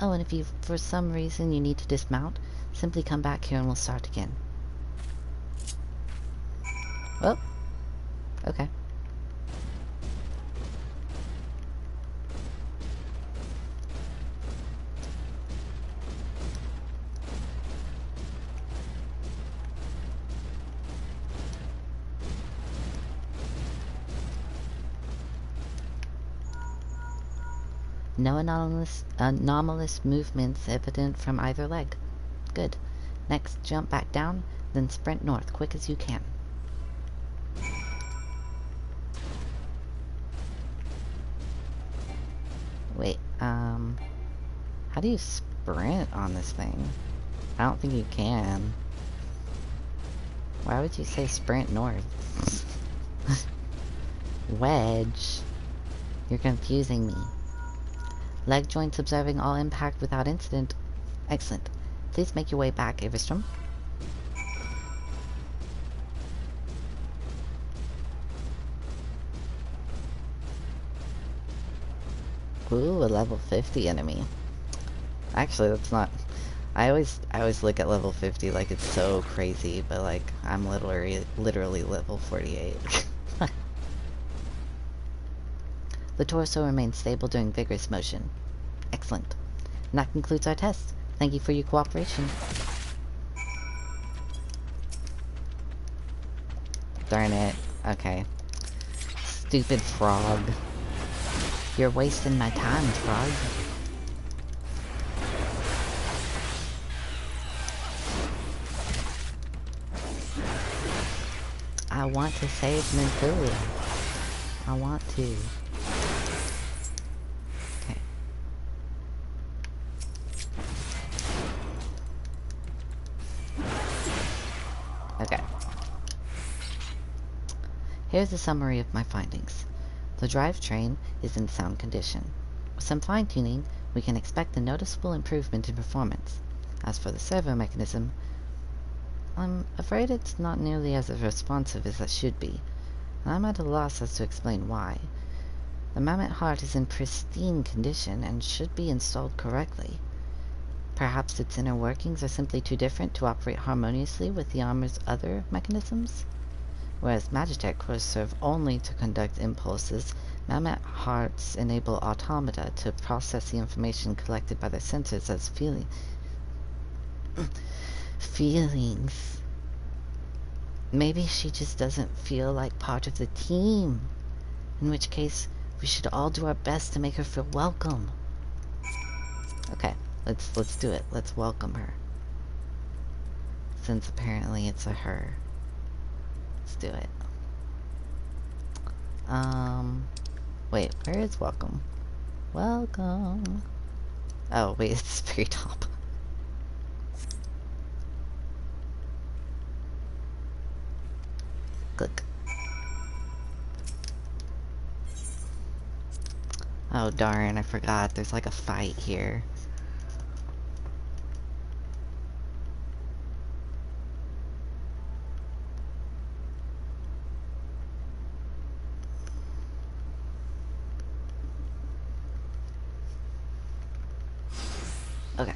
Oh, and if you, for some reason, you need to dismount, simply come back here and we'll start again. Well, okay. No anomalous movements evident from either leg. Good. Next, jump back down, then sprint north quick as you can. Wait, how do you sprint on this thing? I don't think you can. Why would you say sprint north? Wedge. You're confusing me. Leg joints observing all impact without incident. Excellent. Please make your way back, Averstrom. Ooh, a level 50 enemy. Actually, that's not... I always look at level 50 like it's so crazy, but like, I'm literally level 48. The torso remains stable during vigorous motion. Excellent. And that concludes our test. Thank you for your cooperation. Darn it. Okay. Stupid frog. You're wasting my time, frog. I want to save Imperial. I want to. Okay. Okay. Here's a summary of my findings. The drivetrain is in sound condition. With some fine-tuning, we can expect a noticeable improvement in performance. As for the servo mechanism, I'm afraid it's not nearly as responsive as it should be, and I'm at a loss as to explain why. The mammoth heart is in pristine condition and should be installed correctly. Perhaps its inner workings are simply too different to operate harmoniously with the armor's other mechanisms? Whereas Magitech cores serve only to conduct impulses, mammoth hearts enable automata to process the information collected by their sensors as feelings. Maybe she just doesn't feel like part of the team. In which case, we should all do our best to make her feel welcome. Okay, let's do it. Let's welcome her. Since apparently it's a her. Let's do it. Wait, where is welcome? Welcome. Oh, wait, it's the very top. Click. Oh darn, I forgot. There's like a fight here. Okay.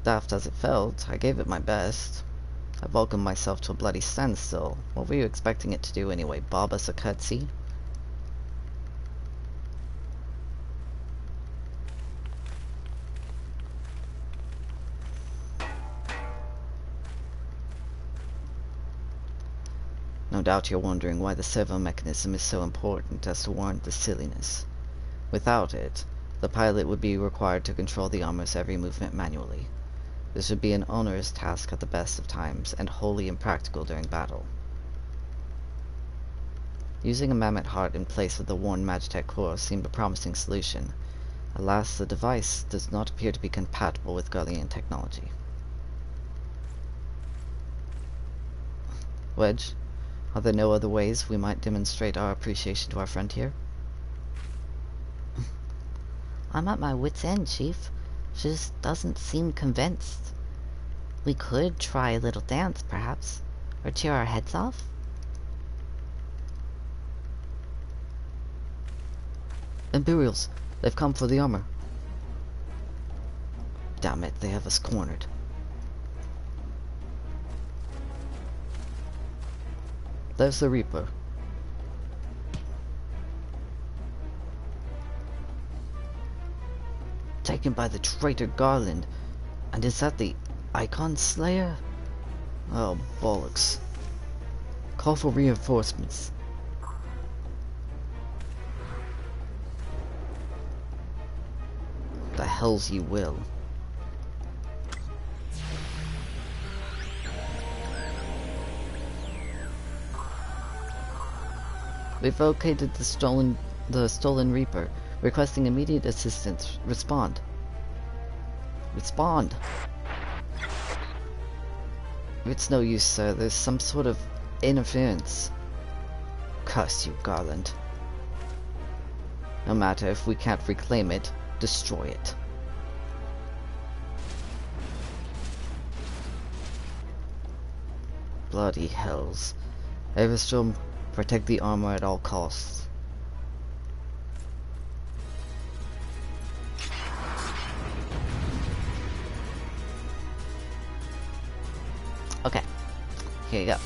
Daft as it felt, I gave it my best. I welcomed myself to a bloody standstill. What were you expecting it to do anyway? Bob us a cutscene? No doubt you're wondering why the servo mechanism is so important as to warrant this silliness. Without it, the pilot would be required to control the armor's every movement manually. This would be an onerous task at the best of times, and wholly impractical during battle. Using a mammoth heart in place of the worn Magitech core seemed a promising solution. Alas, the device does not appear to be compatible with Guardian technology. Wedge, are there no other ways we might demonstrate our appreciation to our friend here? I'm at my wit's end, Chief. She just doesn't seem convinced. We could try a little dance, perhaps. Or cheer our heads off? Imperials! They've come for the armor. Damn it, they have us cornered. There's the Reaper. Taken by the traitor Garland. And is that the Icon Slayer? Oh, bollocks. Call for reinforcements. The hells you will. We've located the stolen Reaper, requesting immediate assistance. Respond. Respond. It's no use, sir. There's some sort of interference. Curse you, Garland. No matter if we can't reclaim it, destroy it. Bloody hells. Everstrom, protect the armor at all costs. Okay. Here you go.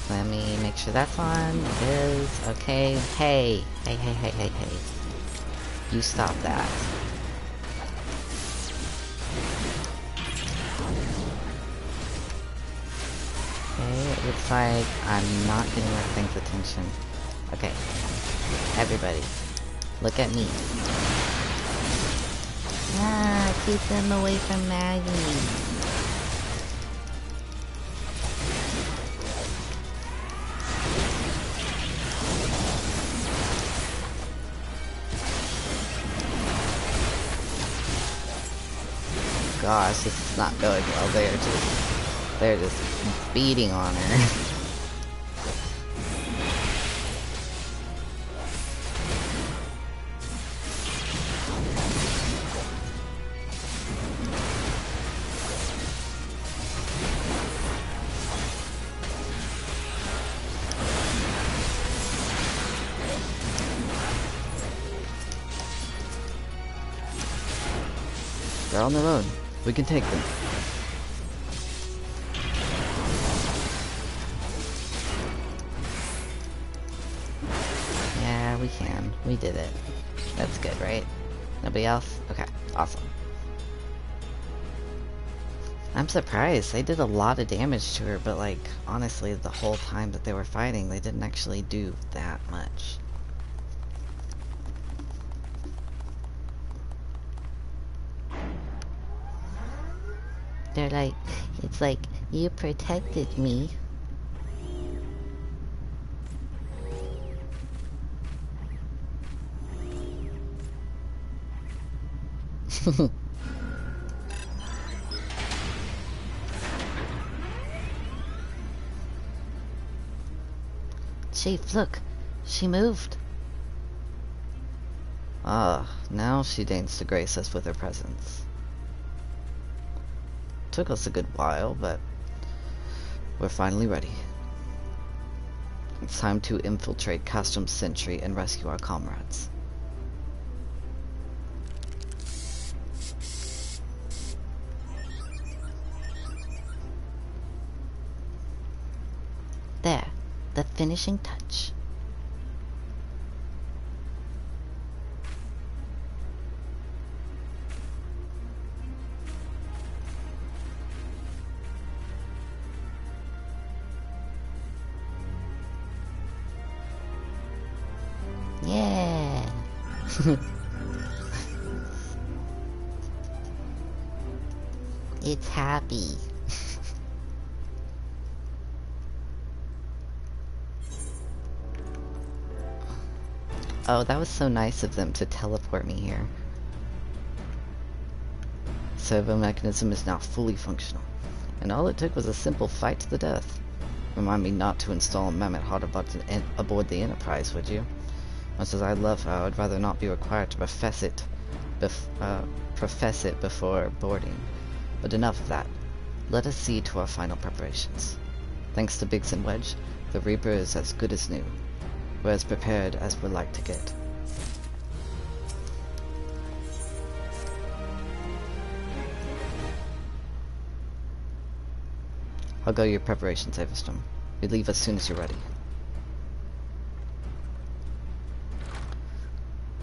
Let me make sure that's on. It is. Okay. Hey. Hey. You stop that. Okay, it looks like I'm not getting that thing's attention. Okay. Everybody, look at me. Ah, keep them away from Maggie. Gosh, this is not going well. They're just beating on her. They're on their own. We can take them. Yeah, we can. We did it. That's good, right? Nobody else? Okay, awesome. I'm surprised. They did a lot of damage to her, but like, honestly, the whole time that they were fighting, they didn't actually do that much. They're like, it's like, you protected me. Chief, look, she moved. Ah, now she deigns to grace us with her presence. Took us a good while, but we're finally ready. It's time to infiltrate Castrum Sentry and rescue our comrades. There, the finishing touch. Yeah. It's happy. Oh, that was so nice of them to teleport me here. Servo mechanism is now fully functional, and all it took was a simple fight to the death. Remind me not to install a Mammoth Heart aboard the Enterprise, would you? Much as I love her, I would rather not be required to profess it profess it before boarding. But enough of that. Let us see to our final preparations. Thanks to Biggs and Wedge, the Reaper is as good as new. We're as prepared as we're like to get. I'll go your preparations, Everstrom. We leave as soon as you're ready.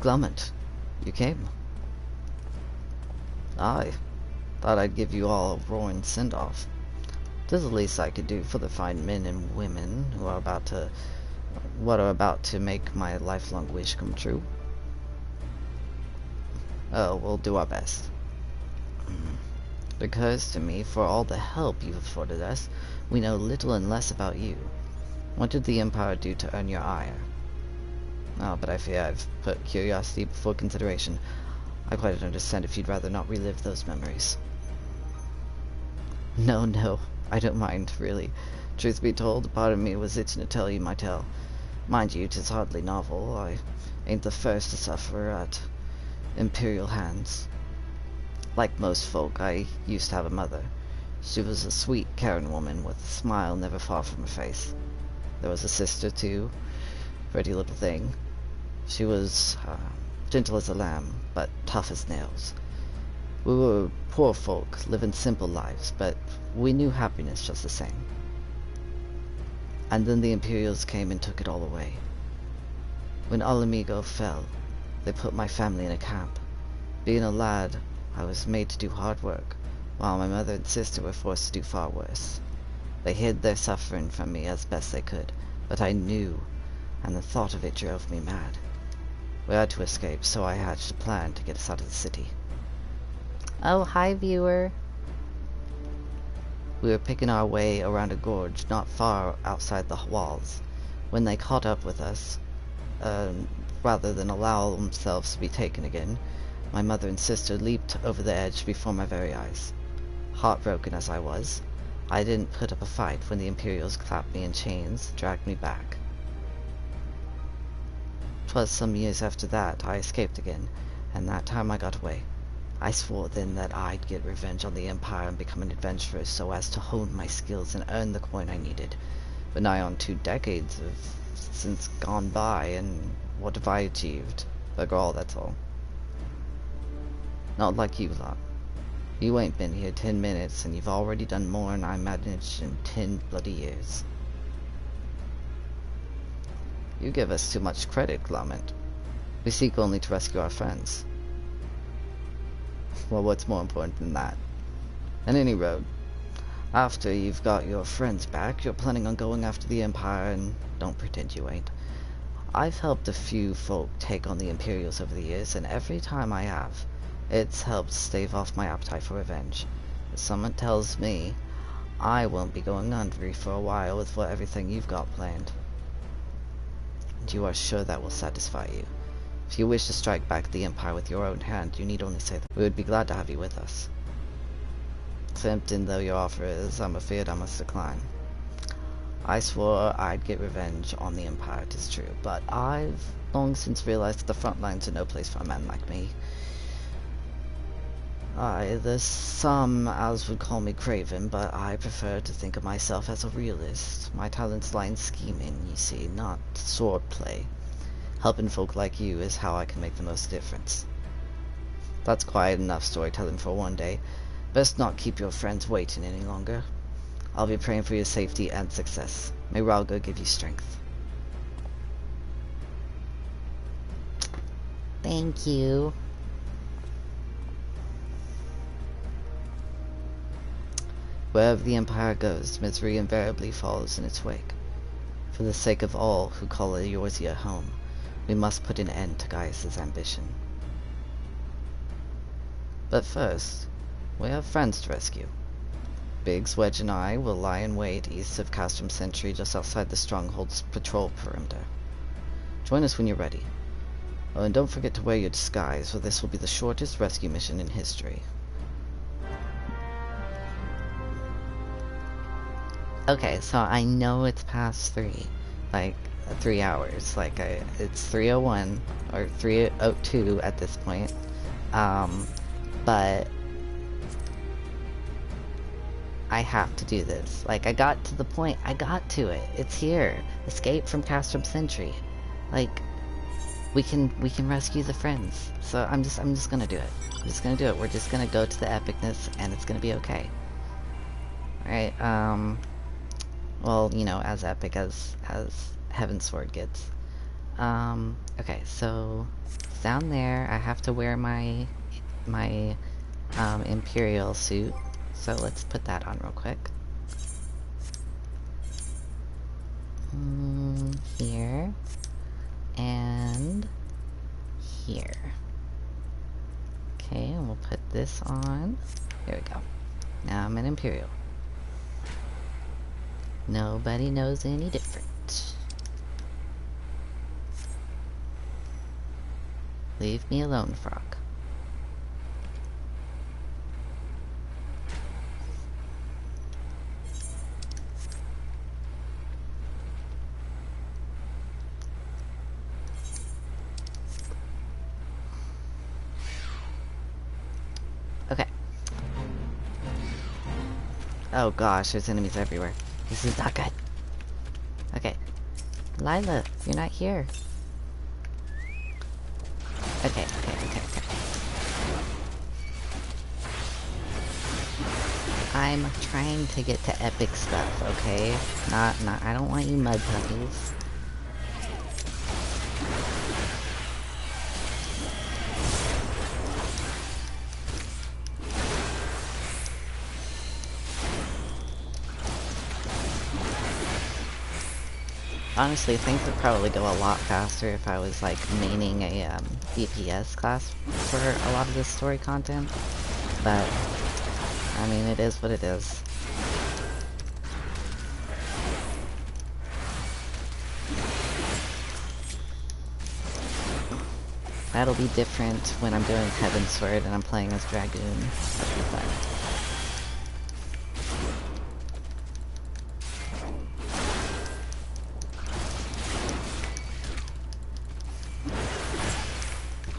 Glummit, you came. I thought I'd give you all a roaring send-off. 'Tis the least I could do for the fine men and women who are about to make my lifelong wish come true. Oh, we'll do our best. It occurs to me, for all the help you've afforded us, we know little and less about you. What did the Empire do to earn your ire? Oh, but I fear I've put curiosity before consideration. I quite understand if you'd rather not relive those memories. No, I don't mind, really. Truth be told, part of me was itching to tell you my tale. Mind you, 'tis hardly novel. I ain't the first to suffer at Imperial hands. Like most folk, I used to have a mother. She was a sweet, caring woman with a smile never far from her face. There was a sister, too. Pretty little thing. She was gentle as a lamb, but tough as nails. We were poor folk, living simple lives, but we knew happiness just the same. And then the Imperials came and took it all away. When Alamigo fell, they put my family in a camp. Being a lad, I was made to do hard work, while my mother and sister were forced to do far worse. They hid their suffering from me as best they could, but I knew, and the thought of it drove me mad. We had to escape, so I hatched a plan to get us out of the city. Oh, hi, viewer. We were picking our way around a gorge not far outside the walls, when they caught up with us. Rather than allow themselves to be taken again, my mother and sister leaped over the edge before my very eyes. Heartbroken as I was, I didn't put up a fight when the Imperials clapped me in chains, dragged me back. 'Twas some years after that I escaped again, and that time I got away. I swore then that I'd get revenge on the Empire and become an adventurer so as to hone my skills and earn the coin I needed. But nigh on 2 decades have since gone by, and what have I achieved? Bugger all, that's all. Not like you lot. You ain't been here 10 minutes, and you've already done more than I managed in 10 bloody years. You give us too much credit, Glummit. We seek only to rescue our friends. Well, what's more important than that? On any road, after you've got your friends back, you're planning on going after the Empire, and don't pretend you ain't. I've helped a few folk take on the Imperials over the years, and every time I have, it's helped stave off my appetite for revenge. But someone tells me I won't be going hungry for a while with everything you've got planned. And you are sure that will satisfy you? If you wish to strike back the Empire with your own hand, you need only say that. We would be glad to have you with us. Tempting though your offer is, I'm afraid I must decline. I swore I'd get revenge on the Empire, 'tis true, but I've long since realized that the front lines are no place for a man like me. There's some as would call me craven, but I prefer to think of myself as a realist. My talents lie in scheming, you see, not swordplay. Helping folk like you is how I can make the most difference. That's quiet enough storytelling for one day. Best not keep your friends waiting any longer. I'll be praying for your safety and success. May Ralga give you strength. Thank you. Wherever the Empire goes, misery invariably follows in its wake. For the sake of all who call Eorzea home, we must put an end to Gaius's ambition. But first, we have friends to rescue. Biggs, Wedge, and I will lie in wait east of Castrum Sentry just outside the Stronghold's patrol perimeter. Join us when you're ready. Oh, and don't forget to wear your disguise, for this will be the shortest rescue mission in history. Okay, so I know it's past 3. Like, 3 hours. Like, it's 3:01 or 3:02 at this point. But I have to do this. Like, I got to the point. I got to it. It's here. Escape from Castrum Sentry. Like, we can rescue the friends. So I'm just gonna do it. I'm just gonna do it. We're just gonna go to the epicness, and it's gonna be okay. All right. Well, you know, as epic as Heaven's Sword gets. Okay. So down there, I have to wear my Imperial suit. So let's put that on real quick. Here. And here. Okay, and we'll put this on. There we go. Now I'm an Imperial. Nobody knows any different. Leave me alone, frog. Okay. Oh gosh, there's enemies everywhere. This is not good. Okay. Lila, you're not here. Okay. I'm trying to get to epic stuff, okay? Not, I don't want you mud puppies. Honestly, things would probably go a lot faster if I was, like, maining a, DPS class for a lot of this story content. But, I mean, it is what it is. That'll be different when I'm doing Heaven's Sword and I'm playing as Dragoon. That'll be fun.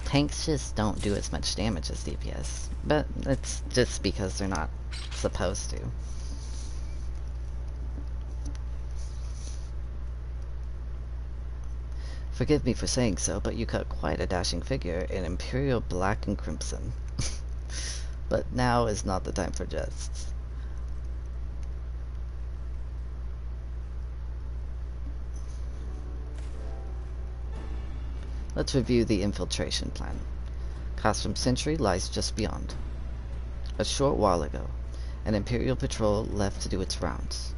Tanks just don't do as much damage as DPS, but it's just because they're not supposed to. Forgive me for saying so, but you cut quite a dashing figure in Imperial black and crimson. But now is not the time for jests. Let's review the infiltration plan. Castrum Sentry lies just beyond. A short while ago, an Imperial patrol left to do its rounds.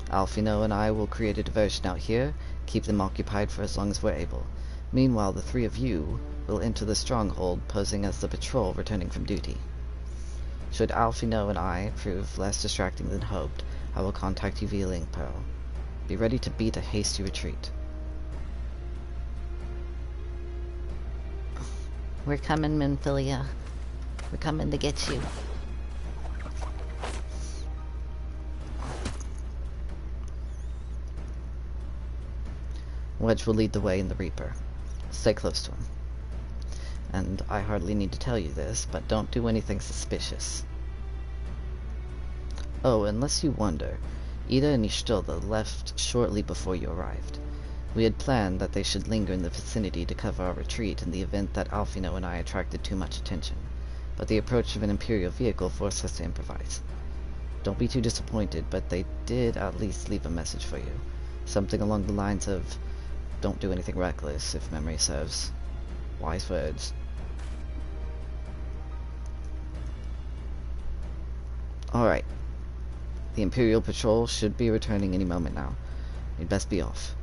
Alfino and I will create a diversion out here, keep them occupied for as long as we're able. Meanwhile, the three of you will enter the stronghold, posing as the patrol returning from duty. Should Alfino and I prove less distracting than hoped, I will contact you via link pearl. Be ready to beat a hasty retreat. We're coming, Minfilia. We're coming to get you. Wedge will lead the way in the Reaper. Stay close to him. And I hardly need to tell you this, but don't do anything suspicious. Oh, unless you wonder, Ida and Ishtilda left shortly before you arrived. We had planned that they should linger in the vicinity to cover our retreat in the event that Alfino and I attracted too much attention, but the approach of an Imperial vehicle forced us to improvise. Don't be too disappointed, but they did at least leave a message for you. Something along the lines of, don't do anything reckless, if memory serves. Wise words. Alright. The Imperial patrol should be returning any moment now. You'd best be off.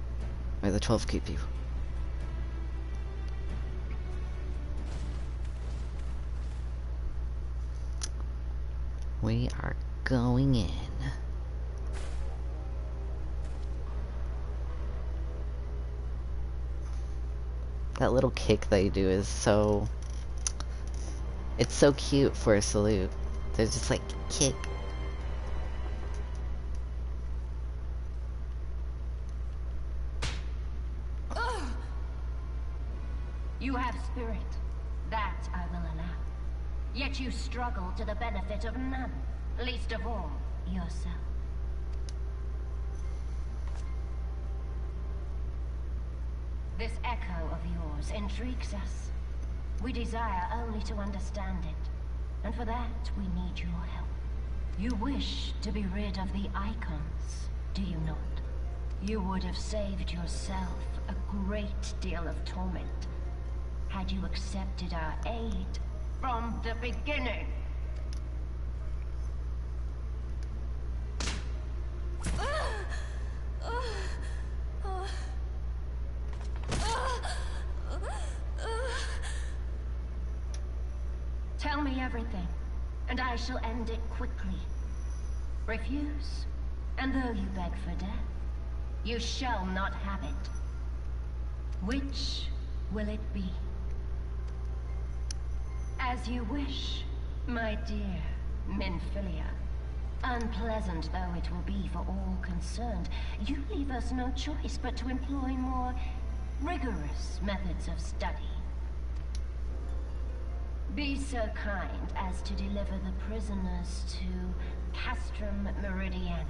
May the 12 keep you. We are going in. That little kick they do is so... It's so cute for a salute. They're just like, kick. You have have spirit. That I will allow. Yet you struggle to the benefit of none, least of all yourself. This echo of yours intrigues us. We desire only to understand it, and for that we need your help. You wish to be rid of the icons, do you not? You would have saved yourself a great deal of torment had you accepted our aid from the beginning. Tell me everything, and I shall end it quickly. Refuse, and though you beg for death, you shall not have it. Which will it be? As you wish, my dear Minfilia. Unpleasant though it will be for all concerned, you leave us no choice but to employ more rigorous methods of study. Be so kind as to deliver the prisoners to Castrum Meridianum.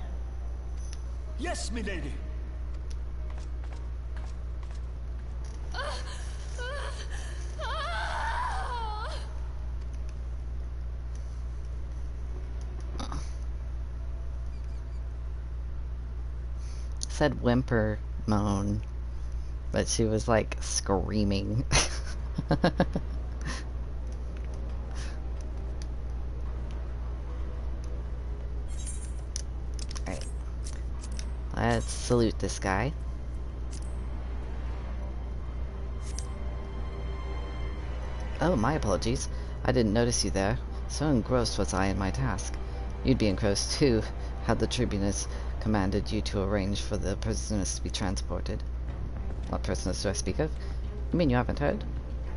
Yes, milady. Said whimper, moan, but she was like screaming. Alright. Let's salute this guy. Oh, my apologies. I didn't notice you there. So engrossed was I in my task. You'd be engrossed too, had the Tribunus commanded you to arrange for the prisoners to be transported. What prisoners do I speak of? You mean you haven't heard?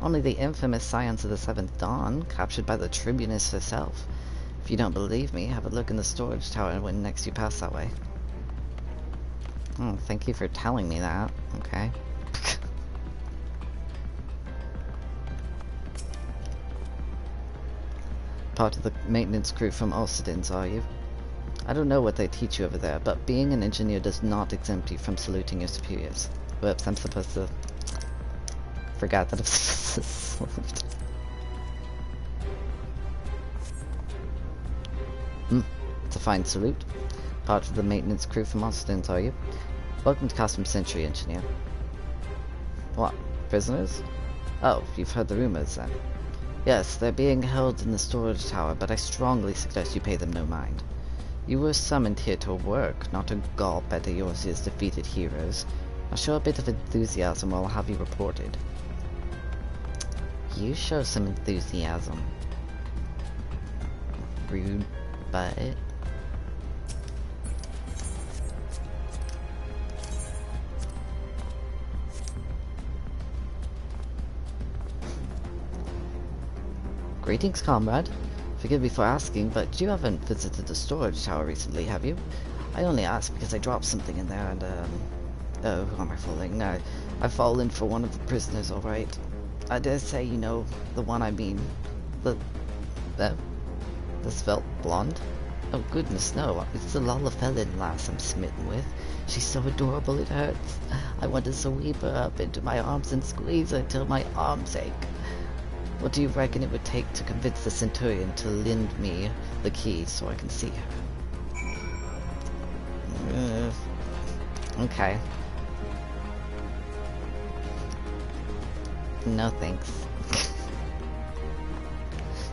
Only the infamous Scions of the Seventh Dawn, captured by the Tribunus herself. If you don't believe me, have a look in the storage tower when next you pass that way. Oh, thank you for telling me that. Okay. Part of the maintenance crew from Ulcidins, are you? I don't know what they teach you over there, but being an engineer does not exempt you from saluting your superiors. Whoops, I'm supposed to... Forgot that I'm supposed to salute. It's a fine salute. Part of the maintenance crew from Ulcidins, are you? Welcome to Custom Century, Engineer. What? Prisoners? Oh, you've heard the rumors then. Yes, they're being held in the storage tower, but I strongly suggest you pay them no mind. You were summoned here to work, not to gawp at Eorzea's defeated heroes. Now show a bit of enthusiasm or I'll have you reported. You show some enthusiasm. Rude butt. Greetings, comrade. Forgive me for asking, but you haven't visited the storage tower recently, have you? I only ask because I dropped something in there and, oh, who am I fooling? No, I've fallen for one of the prisoners, alright. I dare say you know the one I mean. The svelte blonde? Oh goodness, no, it's the Lalafelin lass I'm smitten with. She's so adorable it hurts. I want to sweep her up into my arms and squeeze her till my arms ache. What do you reckon it would take to convince the Centurion to lend me the key so I can see her? Okay. No thanks.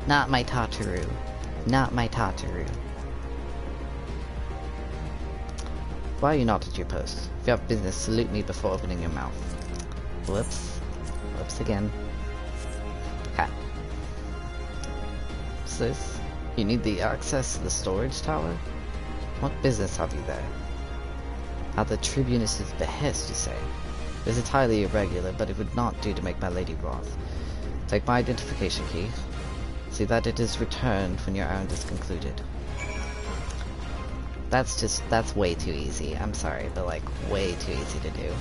Not my Tataru. Not my Tataru. Why are you not at your post? If you have business, salute me before opening your mouth. Whoops. Whoops again. Ha. What's this? You need the access to the storage tower? What business have you there? At the Tribunus' behest, you say? It is entirely irregular, but it would not do to make my lady wroth. Take my identification key. See that it is returned when your errand is concluded. That's way too easy. I'm sorry, but like, way too easy to do.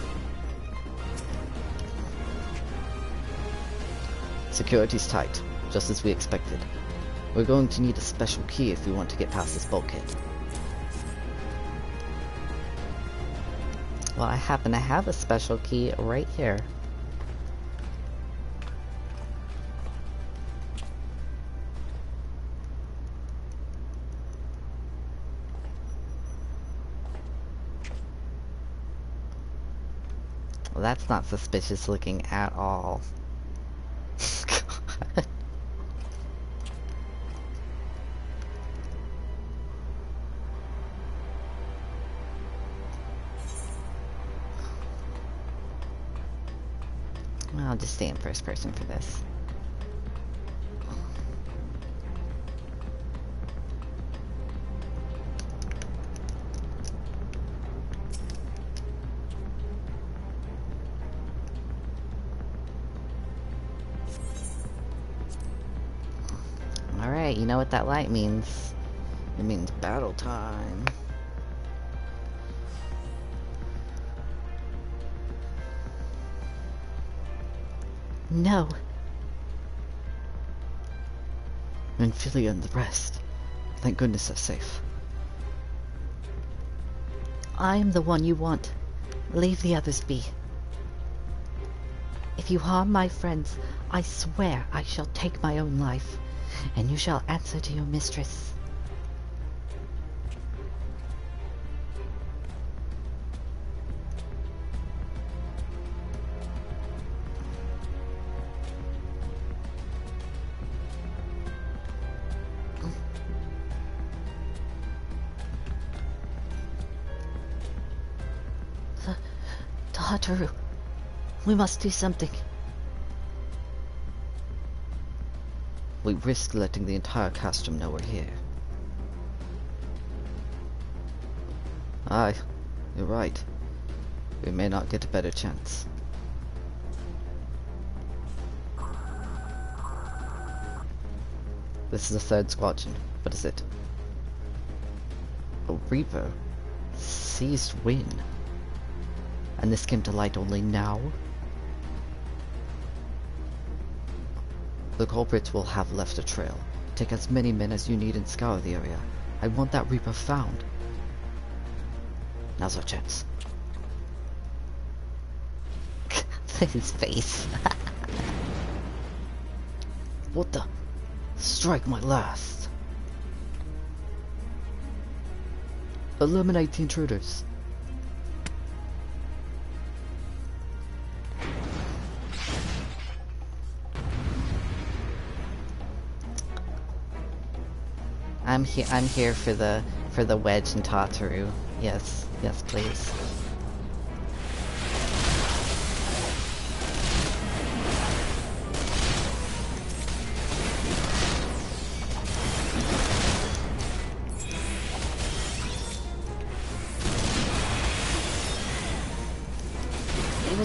Security's tight, just as we expected. We're going to need a special key if we want to get past this bulkhead. Well, I happen to have a special key right here. Well, that's not suspicious looking at all. I'll just stay in first person for this. Alright, you know what that light means. It means battle time. No. Imphilia and the rest. Thank goodness they're safe. I am the one you want. Leave the others be. If you harm my friends, I swear I shall take my own life, and you shall answer to your mistress. Taharu, we must do something. We risk letting the entire castrum know we're here. Aye, you're right. We may not get a better chance. This is the 3rd squadron. What is it? A Reaper. Seized Win. And this came to light only now? The culprits will have left a trail. Take as many men as you need and scour the area. I want that Reaper found. Now's our chance. His face. What the? Strike my last. Eliminate the intruders. I'm here for the wedge and Tataru. Yes, yes, please.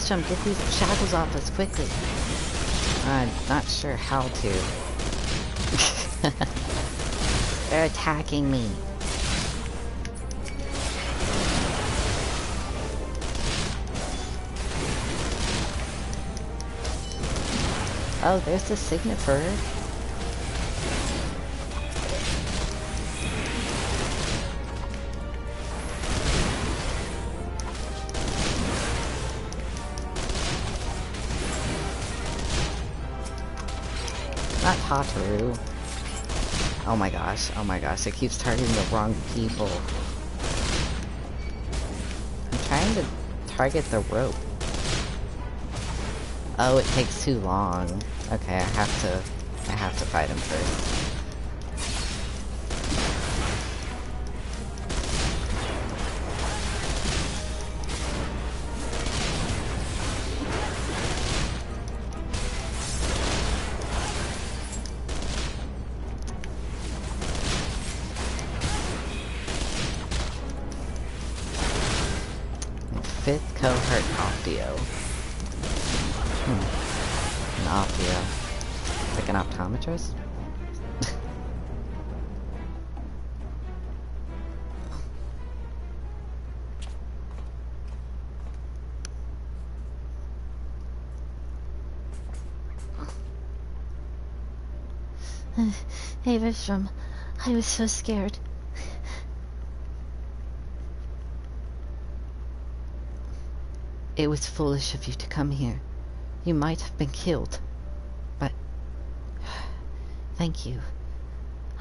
Jump, get these shackles off us quickly. I'm not sure how to. They're attacking me. Oh, there's the signet bird. Not Tataru. Oh my gosh, it keeps targeting the wrong people. I'm trying to target the rope. Oh, it takes too long. Okay, I have to fight him first. Fifth cohort Optio. An Optio. Like an optometrist? Avishram, I was so scared. It was foolish of you to come here. You might have been killed. But... Thank you.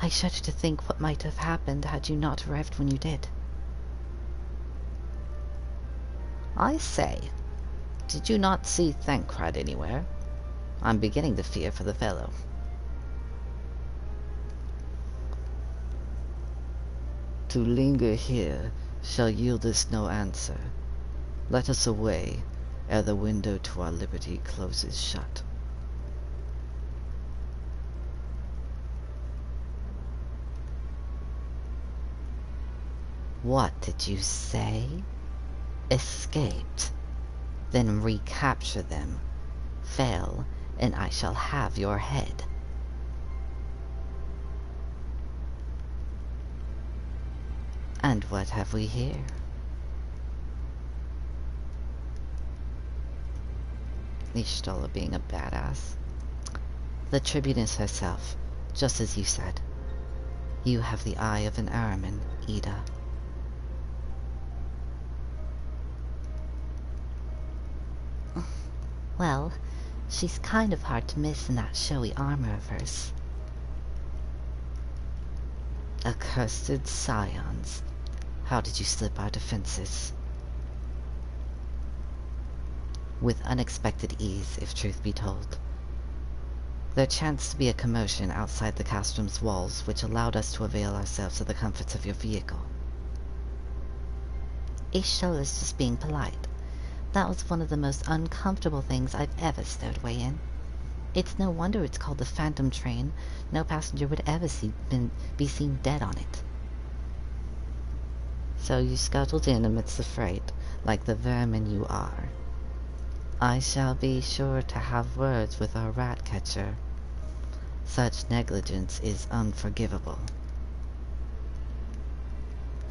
I shudder to think what might have happened had you not arrived when you did. I say, did you not see Thancred anywhere? I'm beginning to fear for the fellow. To linger here shall yield us no answer. Let us away, ere the window to our liberty closes shut. What did you say? Escaped. Then recapture them. Fail, and I shall have your head. And what have we here? Ishtala being a badass. The Tribunus herself, just as you said. You have the eye of an Araman, Ida. Well, she's kind of hard to miss in that showy armor of hers. Accursed scions. How did you slip our defenses? With unexpected ease, if truth be told. There chanced to be a commotion outside the castrum's walls, which allowed us to avail ourselves of the comforts of your vehicle. Ishtala's just being polite. That was one of the most uncomfortable things I've ever stowed away in. It's no wonder it's called the Phantom Train. No passenger would ever be seen dead on it. So you scuttled in amidst the freight, like the vermin you are. I shall be sure to have words with our rat catcher. Such negligence is unforgivable.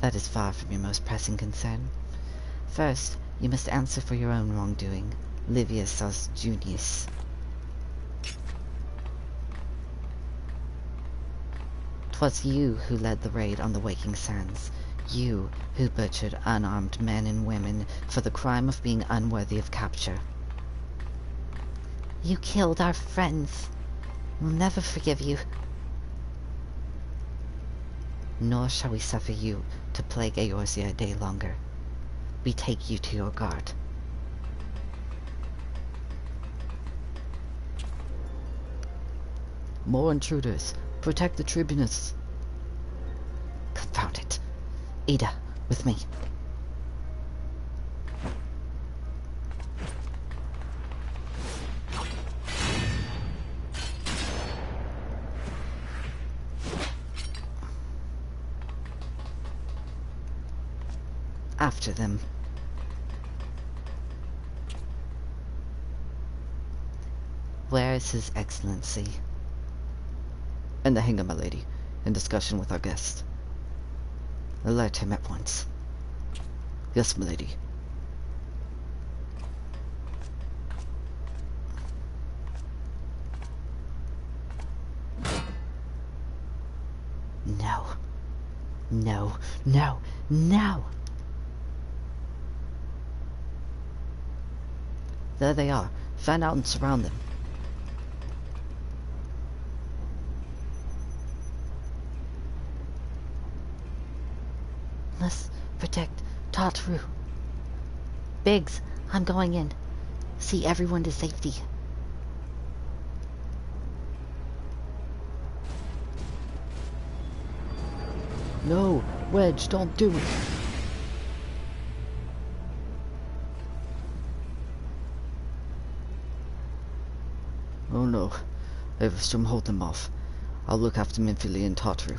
That is far from your most pressing concern. First, you must answer for your own wrongdoing. Livius us Junius. 'Twas you who led the raid on the Waking Sands. You who butchered unarmed men and women for the crime of being unworthy of capture. You killed our friends. We'll never forgive you. Nor shall we suffer you to plague Eorzea a day longer. We take you to your guard. More intruders. Protect the Tribunus. Confound it. Ida, with me. After them. Where is His Excellency? In the hangar, my lady, in discussion with our guest. Alert him at once. Yes, my lady. No. No. No. No! There they are. Fan out and surround them. Must protect Tatru. Biggs, I'm going in. See everyone to safety. No! Wedge, don't do it! Oh no. Avistrom, hold them off. I'll look after Minfili and Tatru.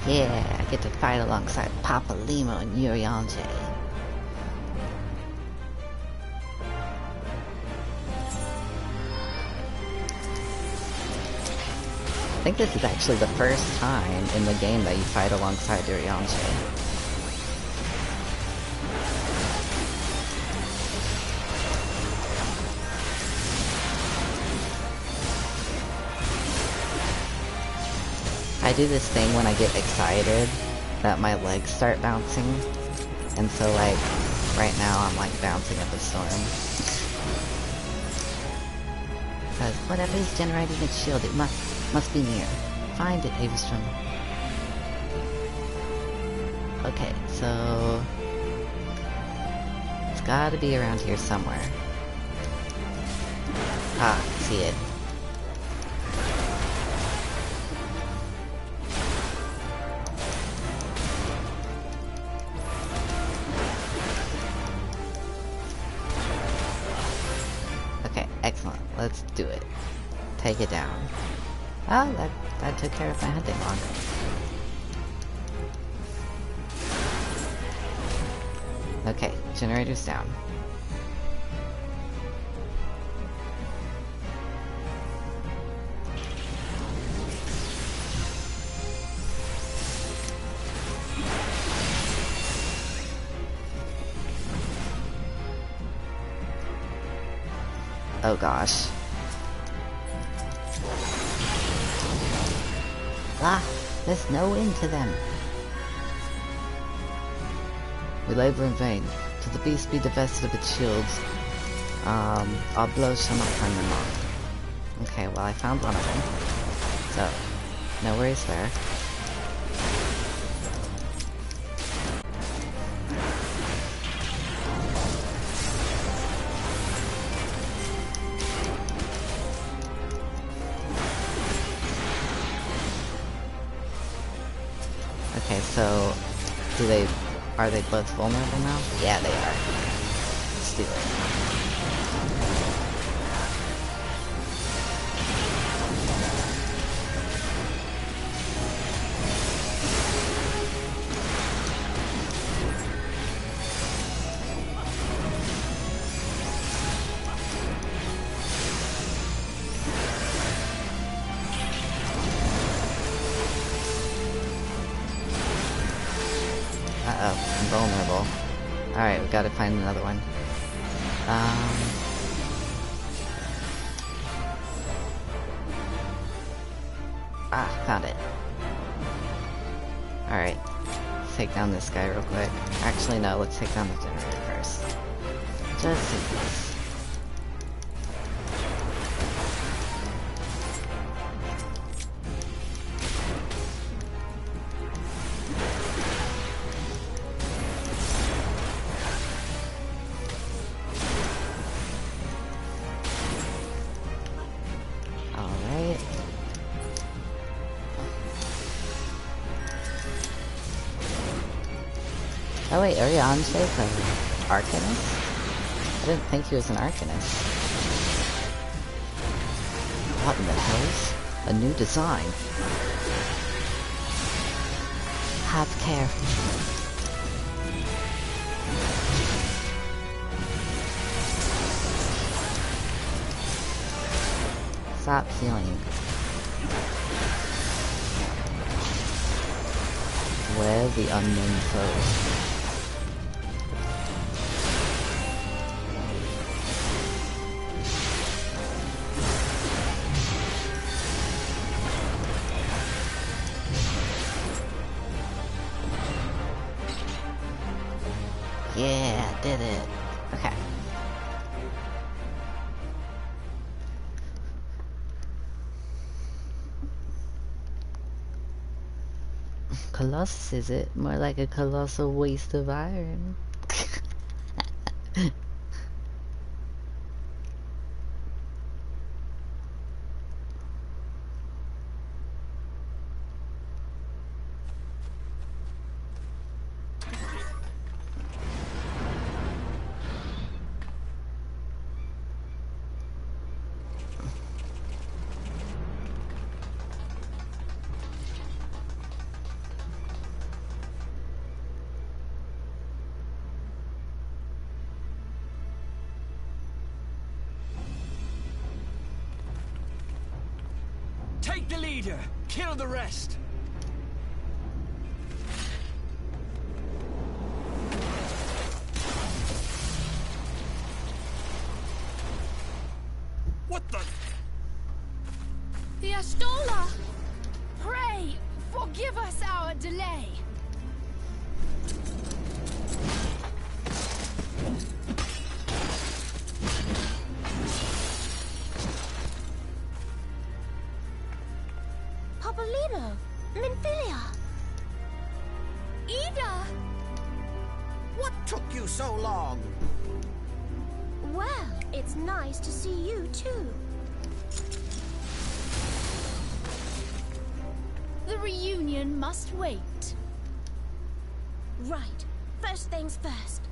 Yeah, I get to fight alongside Papa Limo and Uriange. I think this is actually the first time in the game that you fight alongside Uriange. do this thing when I get excited that my legs start bouncing. And so like, right now I'm like bouncing at the storm. Says, whatever is generating its shield, it must be near. Find it, Avistrom. Okay, so... it's gotta be around here somewhere. Ah, see it. Okay, excellent. Let's do it. Take it down. Oh, that took care of my hunting log. Okay, generator's down. Oh gosh. Ah, there's no end to them. We labor in vain. Till the beast be divested of its shields, our blows shall not find them all. Okay, well I found one of them. So, no worries there. Okay, so are they both vulnerable now? Yeah, they are. Let's do it. Uh-oh, I'm vulnerable. Alright, we gotta find another one. Found it. Alright. Let's take down this guy real quick. Actually, no, let's take down the generator first. Just in case. Oh wait, Ariane's an Arcanist? I didn't think he was an Arcanist. What in the hell's? A new design. Have care. Stop healing. Where the unknown foe? Yeah, did it. Okay. Colossus, is it? More like a colossal waste of iron. Take the leader, kill the rest. What the? The Astola! Pray Forgive us our delay. Popolino, Minfilia. Ida! What took you so long? Well, it's nice to see you too. The reunion must wait. Right. First things first.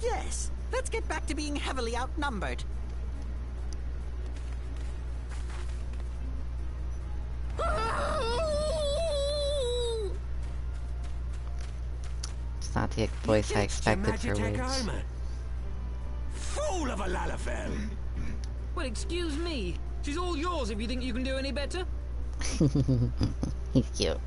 Yes, let's get back to being heavily outnumbered. It's not the voice I expected for Witch. Fool of a Lalafell! Well, excuse me. She's all yours if you think you can do any better. He's cute.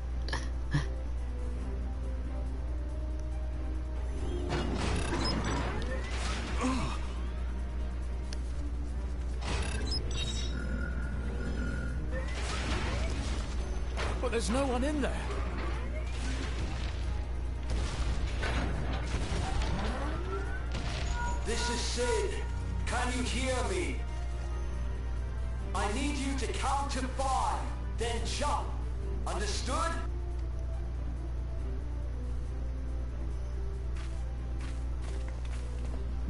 But there's no one in there. This is Sid. Can you hear me? I need you to count to 5, then jump. Understood?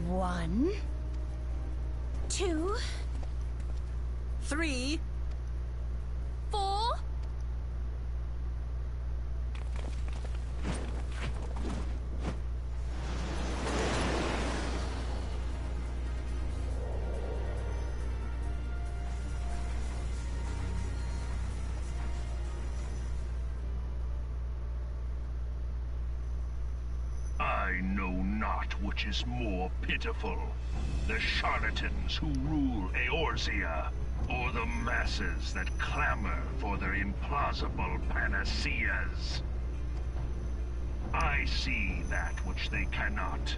One, 2, 3. 4. I know not which is more pitiful, the charlatans who rule Eorzea, or the masses that clamor for their implausible panaceas. I see that which they cannot.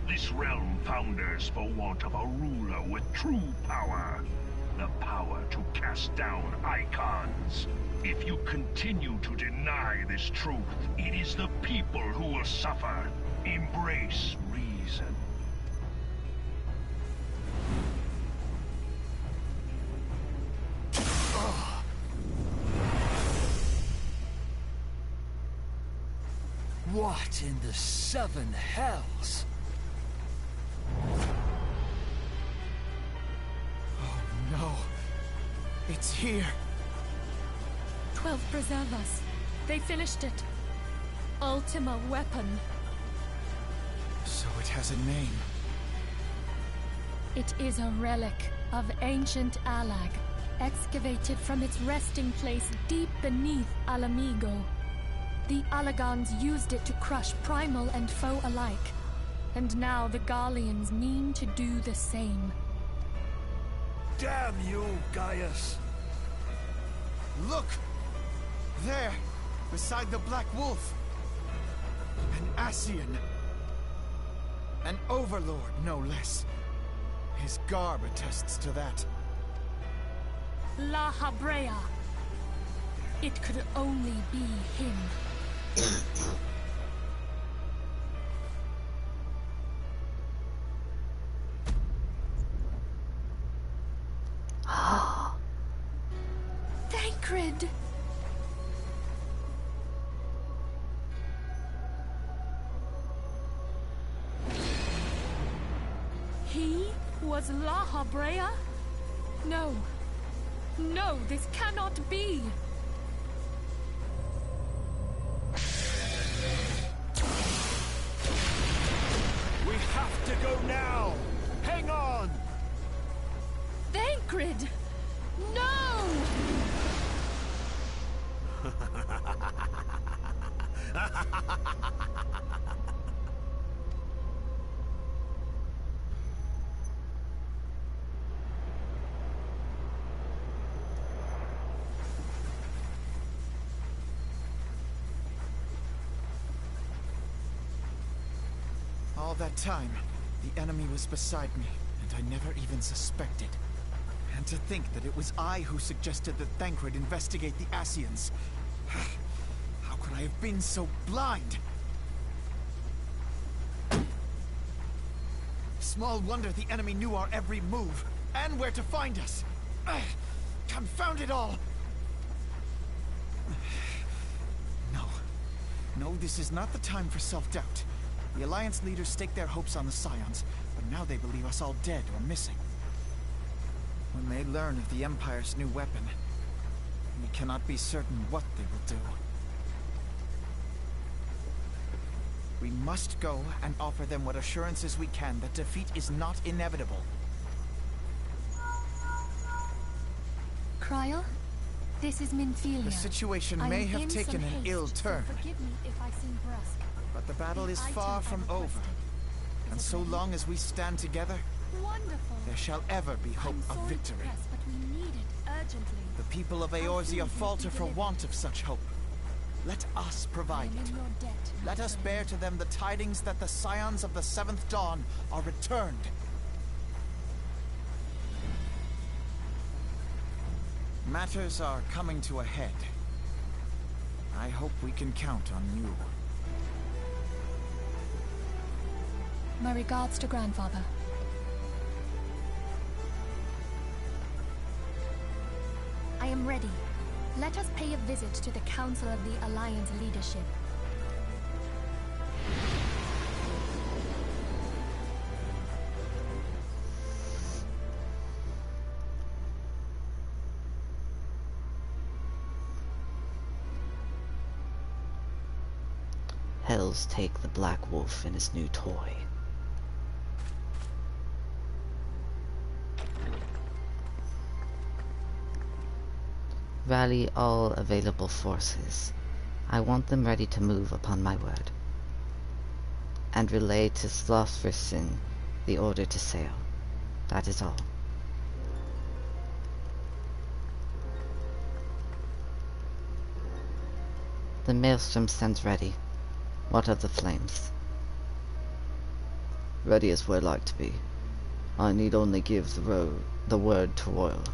This realm founders for want of a ruler with true power. The power to cast down icons. If you continue to deny this truth, it is the people who will suffer. Embrace reason. What in the 7 hells? Oh no. It's here. 12 preserve us. They finished it. Ultima weapon. So it has a name. It is a relic of ancient Alag, excavated from its resting place deep beneath Alamigo. The Alagans used it to crush primal and foe alike, and now the Garleans mean to do the same. Damn you, Gaius! Look! There, beside the Black Wolf. An Ascian. An overlord, no less. His garb attests to that. La Habrea. It could only be him. Thancred! He was La Habrea? No. No, this cannot be! We have to go now! Hang on! Thancred! No! All that time, the enemy was beside me, and I never even suspected. And to think that it was I who suggested that Thancred investigate the Ascians. How could I have been so blind? Small wonder the enemy knew our every move, and where to find us. Confound it all! No, this is not the time for self-doubt. The Alliance leaders staked their hopes on the Scions, but now they believe us all dead or missing. When they learn of the Empire's new weapon, we cannot be certain what they will do. We must go and offer them what assurances we can that defeat is not inevitable. Cryle, this is Minfilia. The situation may have taken an ill turn, Forgive me if I seem brusque. but the battle is The far item from I over. requested. Is And it so ready? long as we stand together, Wonderful. there shall ever be hope I'm of sorry victory. to press, but we need it urgently. The people of How Eorzea soon can it falter be for delivered? want of such hope. Let us I provide am it. in your debt. Let us Master. bear to them the tidings that the Scions of the Seventh Dawn are returned. Matters are coming to a head. I hope we can count on you. My regards to grandfather. I am ready. Let us pay a visit to the Council of the Alliance leadership. Hells take the Black Wolf and his new toy. Rally all available forces. I want them ready to move upon my word. And relay to Slothverson the order to sail. That is all. The Maelstrom stands ready. What of the flames? Ready as we'd like to be. I need only give the word to Royal.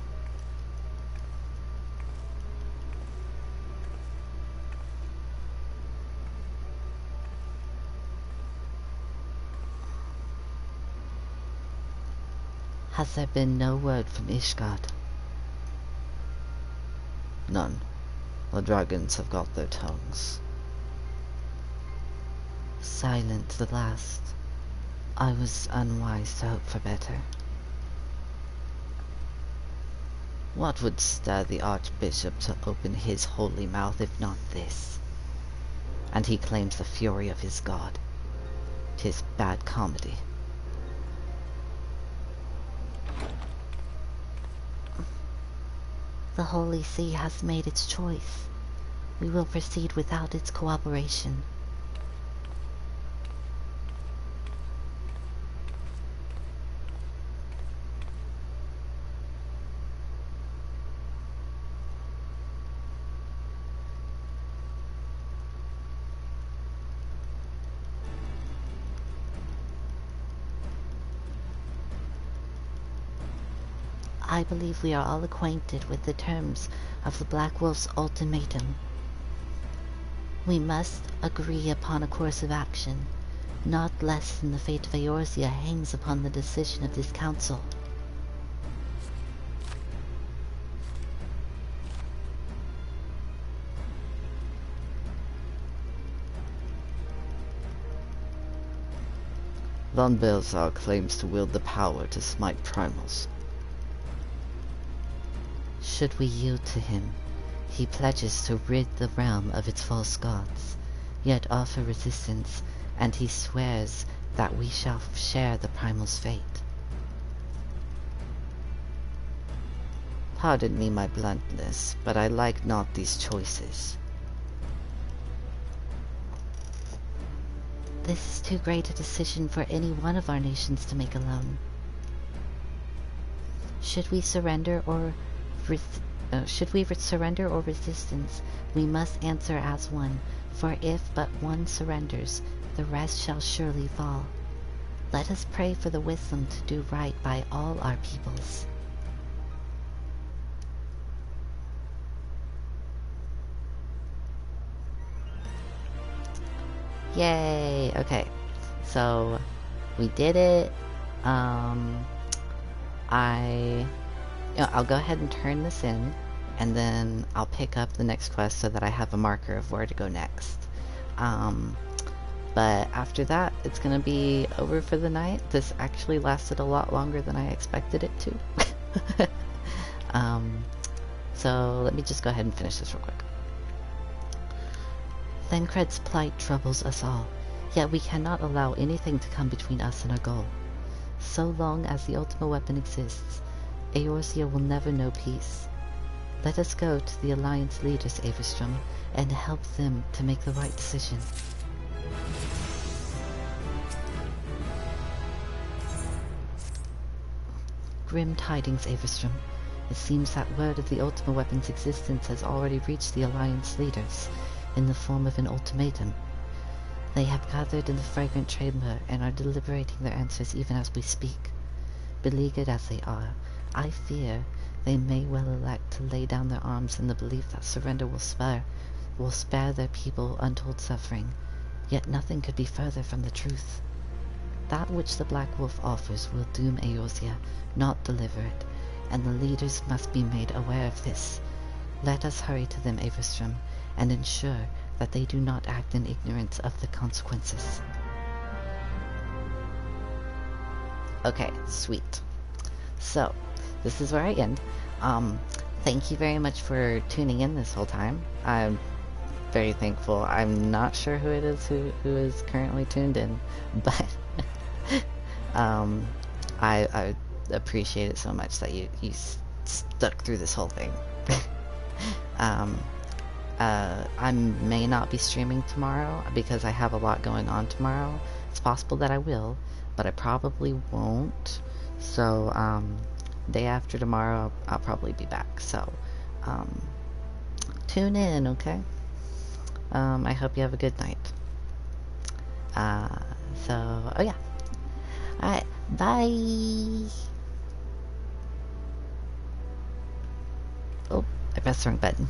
Has there been no word from Ishgard? None. The dragons have got their tongues. Silent the last. I was unwise to hope for better. What would stir the Archbishop to open his holy mouth if not this? And he claims the fury of his god. 'Tis bad comedy. The Holy See has made its choice. We will proceed without its cooperation. I believe we are all acquainted with the terms of the Black Wolf's ultimatum. We must agree upon a course of action. Not less than the fate of Eorzea hangs upon the decision of this council. Von Belzar claims to wield the power to smite primals. Should we yield to him, he pledges to rid the realm of its false gods, yet offer resistance, and he swears that we shall share the primal's fate. Pardon me my bluntness, but I like not these choices. This is too great a decision for any one of our nations to make alone. Should we surrender or resistance, we must answer as one, for if but one surrenders, the rest shall surely fall. Let us pray for the wisdom to do right by all our peoples. Yay! Okay, so we did it. I'll go ahead and turn this in, and then I'll pick up the next quest so that I have a marker of where to go next. But after that, it's gonna be over for the night. This actually lasted a lot longer than I expected it to. So let me just go ahead and finish this real quick. Thancred's plight troubles us all, yet we cannot allow anything to come between us and our goal. So long as the ultimate weapon exists, Eorzea will never know peace. Let us go to the Alliance leaders, Averstrom, and help them to make the right decision. Grim tidings, Averstrom. It seems that word of the ultimate weapon's existence has already reached the Alliance leaders, in the form of an ultimatum. They have gathered in the fragrant chamber and are deliberating their answers even as we speak. Beleaguered as they are, I fear they may well elect to lay down their arms in the belief that surrender will spare their people untold suffering, yet nothing could be further from the truth. That which the Black Wolf offers will doom Eorzea, not deliver it, and the leaders must be made aware of this. Let us hurry to them, Averstrom, and ensure that they do not act in ignorance of the consequences. Okay, sweet. So, this is where I end. Thank you very much for tuning in this whole time. I'm very thankful. I'm not sure who it is who is currently tuned in, but I appreciate it so much that you stuck through this whole thing. I may not be streaming tomorrow because I have a lot going on tomorrow. It's possible that I will, but I probably won't. So, day after tomorrow, I'll probably be back. So, tune in, okay? I hope you have a good night. Oh yeah. Alright, bye! Oh, I pressed the wrong button.